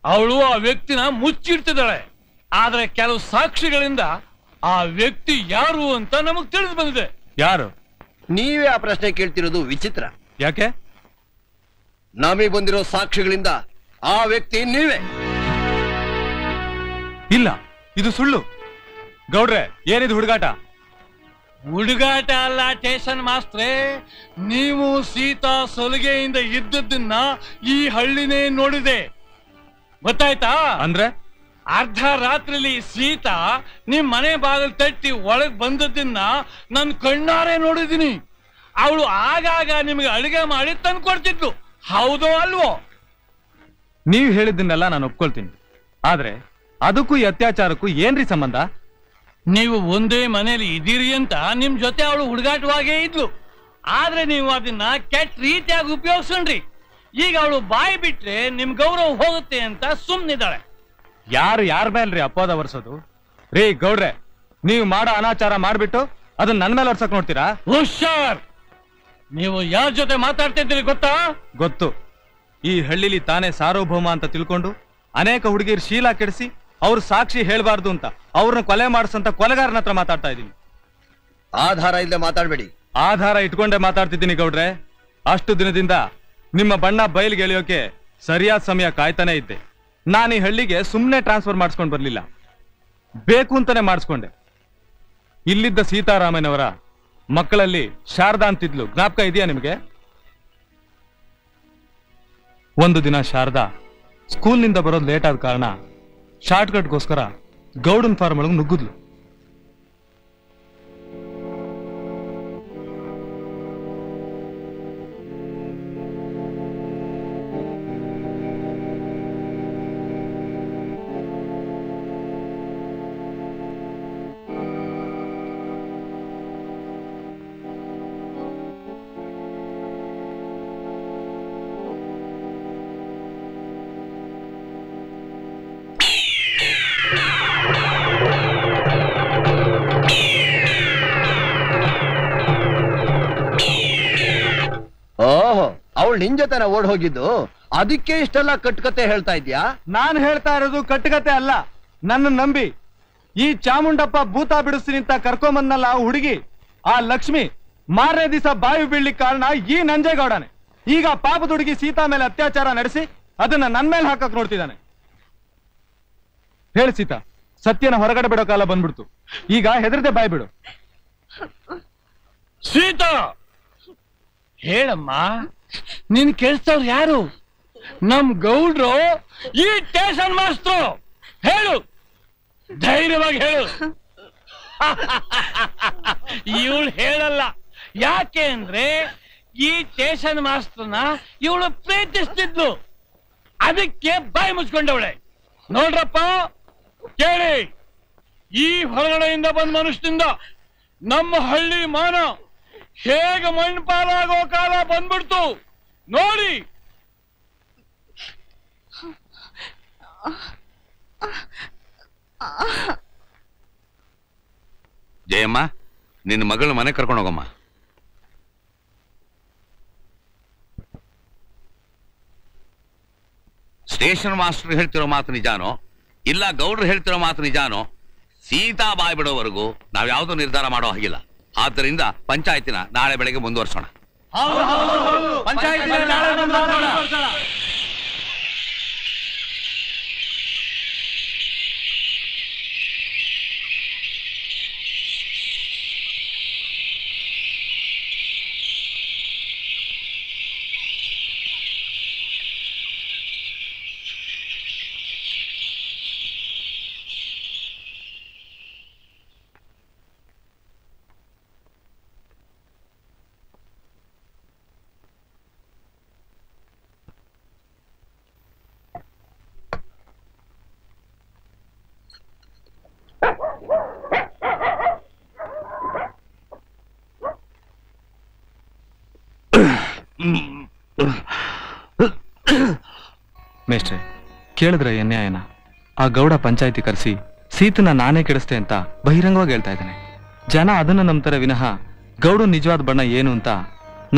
ಅವಳು ಆ ವ್ಯಕ್ತಿನ ಮುಚ್ಚಿಡ್ತಿದ್ದಾಳೆ. ಆದ್ರೆ ಕೆಲವು ಸಾಕ್ಷಿಗಳಿಂದ ಆ ವ್ಯಕ್ತಿ ಯಾರು ಅಂತ ನಮಗ್ ತಿಳಿದು ಬಂದಿದೆ. ಯಾರು? ನೀವೇ ಆ ಪ್ರಶ್ನೆ ಕೇಳ್ತಿರೋದು ವಿಚಿತ್ರ. ಯಾಕೆ? ನಮಗೆ ಬಂದಿರೋ ಸಾಕ್ಷಿಗಳಿಂದ ಆ ವ್ಯಕ್ತಿ ನೀವೇ. ಇಲ್ಲ, ಇದು ಸುಳ್ಳು. ಗೌಡ್ರೆ, ಏನಿದು ಹುಡುಗಾಟ? ಹುಡುಗಾಟ ಅಲ್ಲ ಸ್ಟೇಷನ್ ಮಾಸ್ಟ್ರೇ. ನೀವು ಸೀತಾ ಸಲಿಗೆಯಿಂದ ಇದ್ದದ್ದನ್ನ ಈ ಹಳ್ಳಿನೇ ನೋಡಿದೆ. ಗೊತ್ತಾಯ್ತಾ? ಅಂದ್ರೆ ಅರ್ಧ ರಾತ್ರಿಲಿ ಸೀತಾ ನಿಮ್ ಮನೆ ಬಾಗಿಲು ತಟ್ಟಿ ಒಳಗ್ ಬಂದದ್ದನ್ನ ನನ್ ಕಣ್ಣಾರೆ ನೋಡಿದೀನಿ. ಅವಳು ಆಗಾಗ ನಿಮ್ಗೆ ಅಡಿಗೆ ಮಾಡಿ ತಂದು ಕೊಡ್ತಿದ್ಲು. ಹೌದೋ ಅಲ್ವೋ? ನೀವು ಹೇಳಿದ್ದನ್ನೆಲ್ಲ ನಾನು ಒಪ್ಕೊಳ್ತೀನಿ. ಆದ್ರೆ ಅದಕ್ಕೂ ಈ ಅತ್ಯಾಚಾರಕ್ಕೂ ಏನ್ರಿ ಸಂಬಂಧ? ನೀವು ಒಂದೇ ಮನೇಲಿ ಇದೀರಿ ಅಂತ ನಿಮ್ ಜೊತೆ ಅವಳು ಹುಡುಗಾಟವಾಗೇ ಇದ್ಲು. ಆದ್ರೆ ನೀವು ಅದನ್ನ ಕೆಟ್ಟ ರೀತಿಯಾಗಿ ಉಪಯೋಗಿಸ್ಕೊಂಡ್ರಿ. ಈಗ ಅವಳು ಬಾಯಿ ಬಿಟ್ರೆ ನಿಮ್ ಗೌರವ ಹೋಗುತ್ತೆ ಅಂತ ಸುಮ್ನಿದ್ದಾಳೆ. ಯಾರು ಯಾರ ಮೇಲ್ರಿ ಅಪವಾದ ಹೊರಿಸೋದು? ರೀ ಗೌಡ್ರೆ, ನೀವು ಮಾಡೋ ಅನಾಚಾರ ಮಾಡ್ಬಿಟ್ಟು ಅದನ್ನ ನನ್ನ ಮೇಲೆ ಹೊರ್ಸಕ್ ನೋಡ್ತೀರಾ? ಹುಷಾರ್! ನೀವು ಯಾರ ಜೊತೆ ಮಾತಾಡ್ತಿದ್ದೀರಿ ಗೊತ್ತಾ? ಗೊತ್ತು. ಈ ಹಳ್ಳಿಲಿ ತಾನೇ ಸಾರ್ವಭೌಮ ಅಂತ ತಿಳ್ಕೊಂಡು ಅನೇಕ ಹುಡುಗಿರ್ ಶೀಲ ಕೆಡಿಸಿ ಅವ್ರು ಸಾಕ್ಷಿ ಹೇಳ್ಬಾರ್ದು ಅಂತ ಅವ್ರನ್ನ ಕೊಲೆ ಮಾಡಿಸಂತ ಕೊಲೆಗಾರನ ಹತ್ರ ಮಾತಾಡ್ತಾ ಇದ್ದೀನಿ. ಆಧಾರ ಇಲ್ಲದೆ ಮಾತಾಡ್ಬೇಡಿ. ಆಧಾರ ಇಟ್ಕೊಂಡೇ ಮಾತಾಡ್ತಿದ್ದೀನಿ ಗೌಡ್ರೆ. ಅಷ್ಟು ದಿನದಿಂದ ನಿಮ್ಮ ಬಣ್ಣ ಬಯಲ್ಗೆ ಎಳೆಯೋಕೆ ಸರಿಯಾದ ಸಮಯ ಕಾಯ್ತಾನೆ ಇದ್ದೆ. ನಾನು ಈ ಹಳ್ಳಿಗೆ ಸುಮ್ಮನೆ ಟ್ರಾನ್ಸ್ಫರ್ ಮಾಡಿಸ್ಕೊಂಡು ಬರ್ಲಿಲ್ಲ, ಬೇಕು ಅಂತಾನೆ ಮಾಡಿಸ್ಕೊಂಡೆ. ಇಲ್ಲಿದ್ದ ಸೀತಾರಾಮಯ್ಯನವರ ಮಕ್ಕಳಲ್ಲಿ ಶಾರದಾ ಅಂತಿದ್ಲು, ಜ್ಞಾಪಕ ಇದೆಯಾ ನಿಮಗೆ? ಒಂದು ದಿನ ಶಾರದಾ ಸ್ಕೂಲ್ನಿಂದ ಬರೋದು ಲೇಟ್ ಆದ ಕಾರಣ ಶಾರ್ಟ್ ಕಟ್ಗೋಸ್ಕರ ಗೌಡನ್ ಫಾರ್ಮ್ ಒಳಗೆ ನುಗ್ಗಿದ್ಲು. ಓಹೋ, ಅವಳು ನಿನ್ ಜೊತೆನ ಓಡ್ ಹೋಗಿದ್ದು, ಅದಕ್ಕೆ ಇಷ್ಟೆಲ್ಲ ಕಟ್ಟುಕತೆ ಹೇಳ್ತಾ ಇದ್ಯಾ? ನಾನು ಹೇಳ್ತಾ ಇರೋದು ಕಟ್ಟುಕತೆ ಅಲ್ಲ, ನನ್ನ ನಂಬಿ. ಈ ಚಾಮುಂಡಪ್ಪ ಭೂತ ಬಿಡಿಸ್ತೀನಿ ಅಂತ ಕರ್ಕೊಂಬಂದಲ್ಲ ಹುಡುಗಿ, ಆ ಲಕ್ಷ್ಮಿ ಮಾರನೇ ದಿವಸ ಬಾಯಿ ಬೀಳ್ಲಿಕ್ಕೆ ಕಾರಣ ಈ ನಂಜೇಗೌಡನೆ. ಈಗ ಪಾಪದ ಹುಡುಗಿ ಸೀತಾ ಮೇಲೆ ಅತ್ಯಾಚಾರ ನಡೆಸಿ ಅದನ್ನ ನನ್ ಮೇಲೆ ಹಾಕಕ್ ನೋಡ್ತಿದ್ದಾನೆ. ಹೇಳಿ ಸೀತಾ, ಸತ್ಯನ ಹೊರಗಡೆ ಬಿಡೋ ಕಾಲ ಬಂದ್ಬಿಡ್ತು. ಈಗ ಹೆದರದೆ ಬಾಯಿ ಬಿಡು. ಸೀತಾ, ಹೇಳಮ್ಮ, ನಿನ್ ಕೆಲ್ಸವ್ರು ಯಾರು? ನಮ್ ಗೌಡ್ರು, ಈ ಸ್ಟೇಷನ್ ಮಾಸ್ಟ್ರು. ಹೇಳು, ಧೈರ್ಯವಾಗಿ ಹೇಳು. ಇವಳು ಹೇಳಲ್ಲ. ಯಾಕೆ ಅಂದ್ರೆ ಈ ಸ್ಟೇಷನ್ ಮಾಸ್ಟರ್ನ ಇವಳು ಪ್ರೀತಿಸ್ತಿದ್ಲು, ಅದಕ್ಕೆ ಬಾಯಿ ಮುಚ್ಕೊಂಡವಳೆ. ನೋಡ್ರಪ್ಪ, ಕೇಳಿ, ಈ ಹೊರಗಡೆಯಿಂದ ಬಂದ ಮನುಷ್ಯನಿಂದ ನಮ್ಮ ಹಳ್ಳಿ ಮಾನ ಹೇಗೆ ಮಣ್ಪಾಲಾಗೋ ಕಾಲ ಬಂದ್ಬಿಡ್ತು ನೋಡಿ. ಜಯಮ್ಮ, ನಿನ್ನ ಮಗಳ ಮನೆ ಕರ್ಕೊಂಡು ಹೋಗಮ್ಮ. ಸ್ಟೇಷನ್ ಮಾಸ್ಟರ್ ಹೇಳ್ತಿರೋ ಮಾತು ನಿಜಾನೋ ಇಲ್ಲ ಗೌಡ್ರು ಹೇಳ್ತಿರೋ ಮಾತು ನಿಜಾನೋ ಸೀತಾ ಬಾಯ್ ಬಿಡೋವರೆಗೂ ನಾವ್ ಯಾವ್ದೋ ನಿರ್ಧಾರ ಮಾಡೋ ಹಾಗಿಲ್ಲ. ಆದ್ದರಿಂದ ಪಂಚಾಯತಿನ ನಾಳೆ ಬೆಳಗ್ಗೆ ಮುಂದುವರ್ಸೋಣ. ಮೇಷ್ಟ್ರೆ, ಕೇಳಿದ್ರ ಅನ್ಯಾಯನ? ಆ ಗೌಡ ಪಂಚಾಯತಿ ಕರೆಸಿ ಸೀತನ ನಾನೇ ಕೆಡಿಸ್ತೆ ಅಂತ ಬಹಿರಂಗವಾಗಿ ಹೇಳ್ತಾ ಇದ್ದಾನೆ. ಜನ ಅದನ್ನ ನಂಬ್ತಾರೆ ವಿನಃ ಗೌಡ ನಿಜವಾದ ಬಣ್ಣ ಏನು ಅಂತ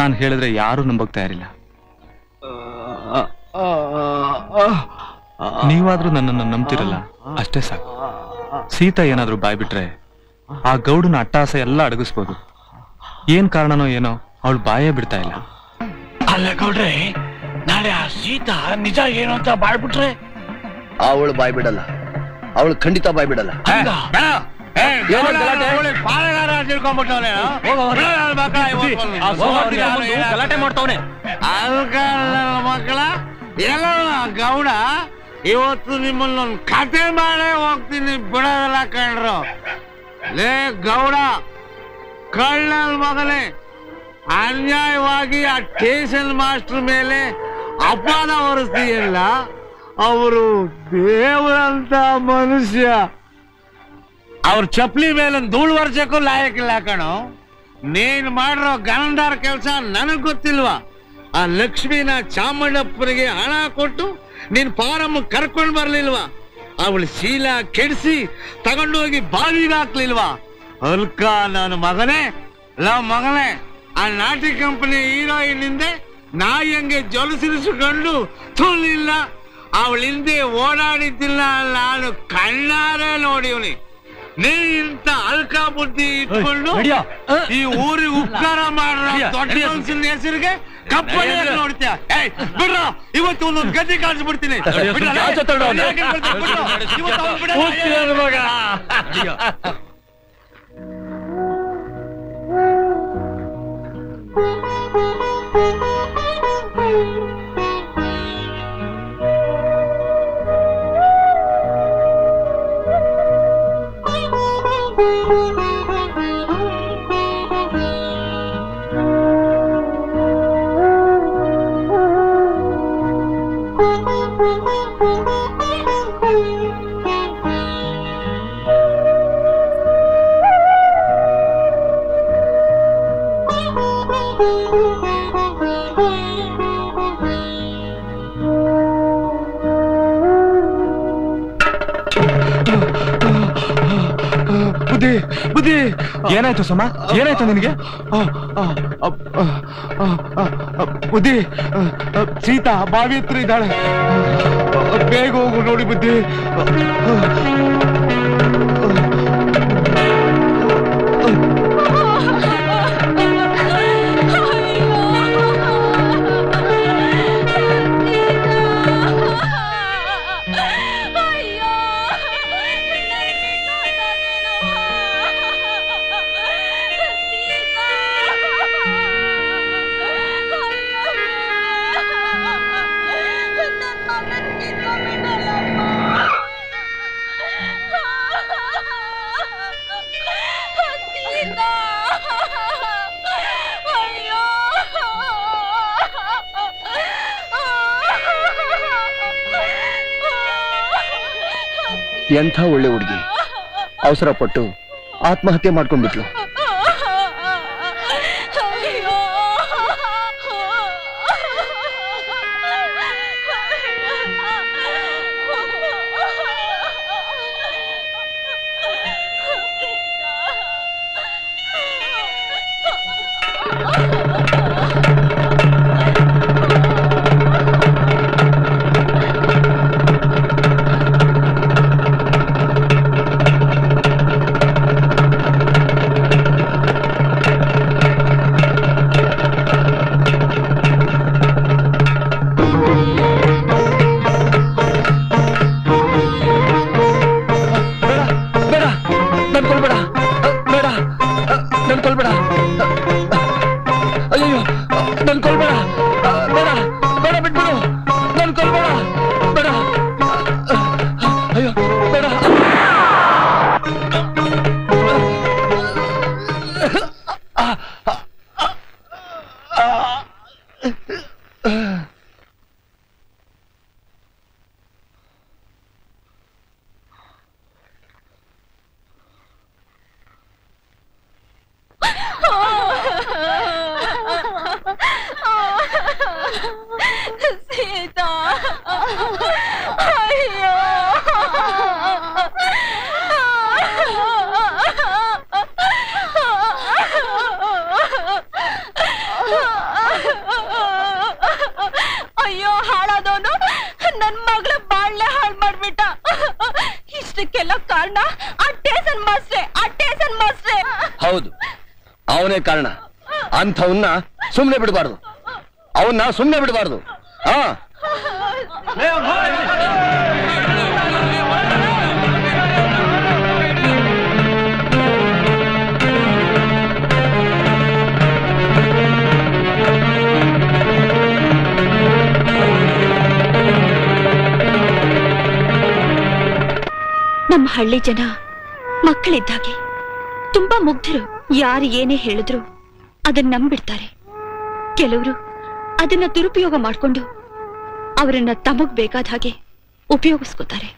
ನಾನು ಹೇಳಿದ್ರೆ ಯಾರು ನಂಬಕ್ ತಯಾರಿಲ್ಲ. ನೀವಾದ್ರೂ ನನ್ನನ್ನು ನಂಬ್ತಿರಲ್ಲ, ಅಷ್ಟೇ ಸಾಕು. ಸೀತಾ ಏನಾದ್ರೂ ಬಾಯ್ಬಿಟ್ರೆ ಆ ಗೌಡನ ಅಟ್ಟಾಸ ಎಲ್ಲ ಅಡಗಿಸ್ಬೋದು. ಏನ್ ಕಾರಣನೋ ಏನೋ ಅವಳು ಬಾಯೇ ಬಿಡ್ತಾ ಇಲ್ಲ. ಅಲ್ಲ ಗೌಡ್ರೆ, ನಾಳೆ ಆ ಸೀತಾ ನಿಜ ಏನು ಅಂತ ಬಾಯ್ಬಿಟ್ರೆ? ಅವಳು ಬಾಯ್ ಬಿಡಲ್ಲ, ಅವಳು ಖಂಡಿತ ಬಾಯ್ ಬಿಡಲ್ಲ. ಗಲಾಟೆ ಮಾಡ್ತಾವನೆ ಮಕ್ಕಳ. ಎಲ್ಲ ಗೌಡ ಇವತ್ತು ನಿಮ್ಮನ್ನೊಂದು ಕತೆ ಮಾಡೇ ಹೋಗ್ತೀನಿ, ಬಿಡೋದಲ್ಲ ಕಂಡ್ರು. ಲೇ ಗೌಡ, ಕಳ್ಳನ ಮಗನೇ, ಅನ್ಯಾಯವಾಗಿ ಆ ಸ್ಟೇಷನ್ ಮಾಸ್ಟರ್ ಮೇಲೆ ಅಪವಾದ ಹೊರಿಸ್ತೀಯಲ್ಲ, ಅವರು ದೇವರಂತ ಮನುಷ್ಯ. ಅವ್ರ ಚಪ್ಪಲಿ ಮೇಲೆ ಧೂಳು ವರ್ಷಕ್ಕೂ ಲಾಯಕ್ಕಿಲ್ಲ ಕಣೋ. ನೀನ್ ಮಾಡಿರೋ ಗಂಡಾರ ಕೆಲಸ ನನಗ್ ಗೊತ್ತಿಲ್ವಾ? ಆ ಲಕ್ಷ್ಮಿನ ಚಾಮುಂಡಪ್ಪನಿಗೆ ಹಣ ಕೊಟ್ಟು ನೀನ್ ಫಾರಂ ಕರ್ಕೊಂಡ್ ಬರ್ಲಿಲ್ವಾ? ಅವಳು ಶೀಲ ಕೆಡಿಸಿ ತಗೊಂಡೋಗಿ ಬಾವಿಗೆ ಹಾಕ್ಲಿಲ್ವಾ? ಅಲ್ಕ ನನ್ನ ಮಗನೇ, ಮಗನೇ, ಆ ನಾಟಿ ಕಂಪನಿ ಹೀರೋಯಿನ್ ಹಿಂದೆ ನಾಯಿ ಹಂಗೆ ಜೊಲಸಿರಿಸಿಕೊಂಡು ತುಳಿಲ್ಲ, ಅವಳ ಹಿಂದೆ ಓಡಾಡಿದ್ದಿಲ್ಲ, ನಾನು ಕಣ್ಣಾರೆ ನೋಡಿವ್ನಿ. ನೀ ಇಂತ ಅಲ್ಕ ಬುದ್ಧಿ ಇಟ್ಕೊಂಡು ಈ ಊರಿಗೆ ಉಪಕಾರ ಮಾಡ್ರ ದೊಡ್ಡ ಮನುಷ್ಯನ ಹೆಸರಿಗೆ ಕಪ್ಪಳಿ ನೋಡ್ತೀಯ? ಬಿಡ್ರ, ಇವತ್ತು ಒಂದೊಂದು ಗದ್ದೆ ಕಾಣಿಸ್ಬಿಡ್ತೀನಿ. ಬುದ್ಧಿ ಬುದ್ಧಿ ಏನಾಯ್ತು ಸಮ ಏನಾಯ್ತು ನಿನಗೆ ಬುದ್ಧಿ ಸೀತಾ ಬಾವಿ ಹತ್ರ ಇದ್ದಾಳೆ ಬೇಗ ಹೋಗು ನೋಡಿ ಬುದ್ಧಿ ಎಂಥ ಒಳ್ಳೆ ಹುಡುಗಿ ಅವಸರ ಪಟ್ಟು ಆತ್ಮಹತ್ಯೆ ಮಾಡ್ಕೊಂಡ್ಬಿಟ್ಲು. ಹೌದು, ಅವನೇ ಕಾರಣ. ಅಂಥವನ್ನ ಸುಮ್ಮನೆ ಬಿಡಬಾರ್ದು, ಅವನ್ನ ಸುಮ್ಮನೆ ಬಿಡಬಾರ್ದು. ನಮ್ಮ ಹಳ್ಳಿ ಜನ ಮಕ್ಕಳಿದ್ದಾಗೆ ತುಂಬಾ ಮುಗ್ಧರು. ಯಾರು ಏನೇ ಹೇಳಿದ್ರು ಅದನ್ನ ನಂಬಿಡ್ತಾರೆ. ಕೆಲವರು ಅದನ್ನ ದುರುಪಯೋಗ ಮಾಡ್ಕೊಂಡು ಅವರನ್ನ ತಮಗ್ ಬೇಕಾದ ಹಾಗೆ ಉಪಯೋಗಿಸ್ಕೋತಾರೆ.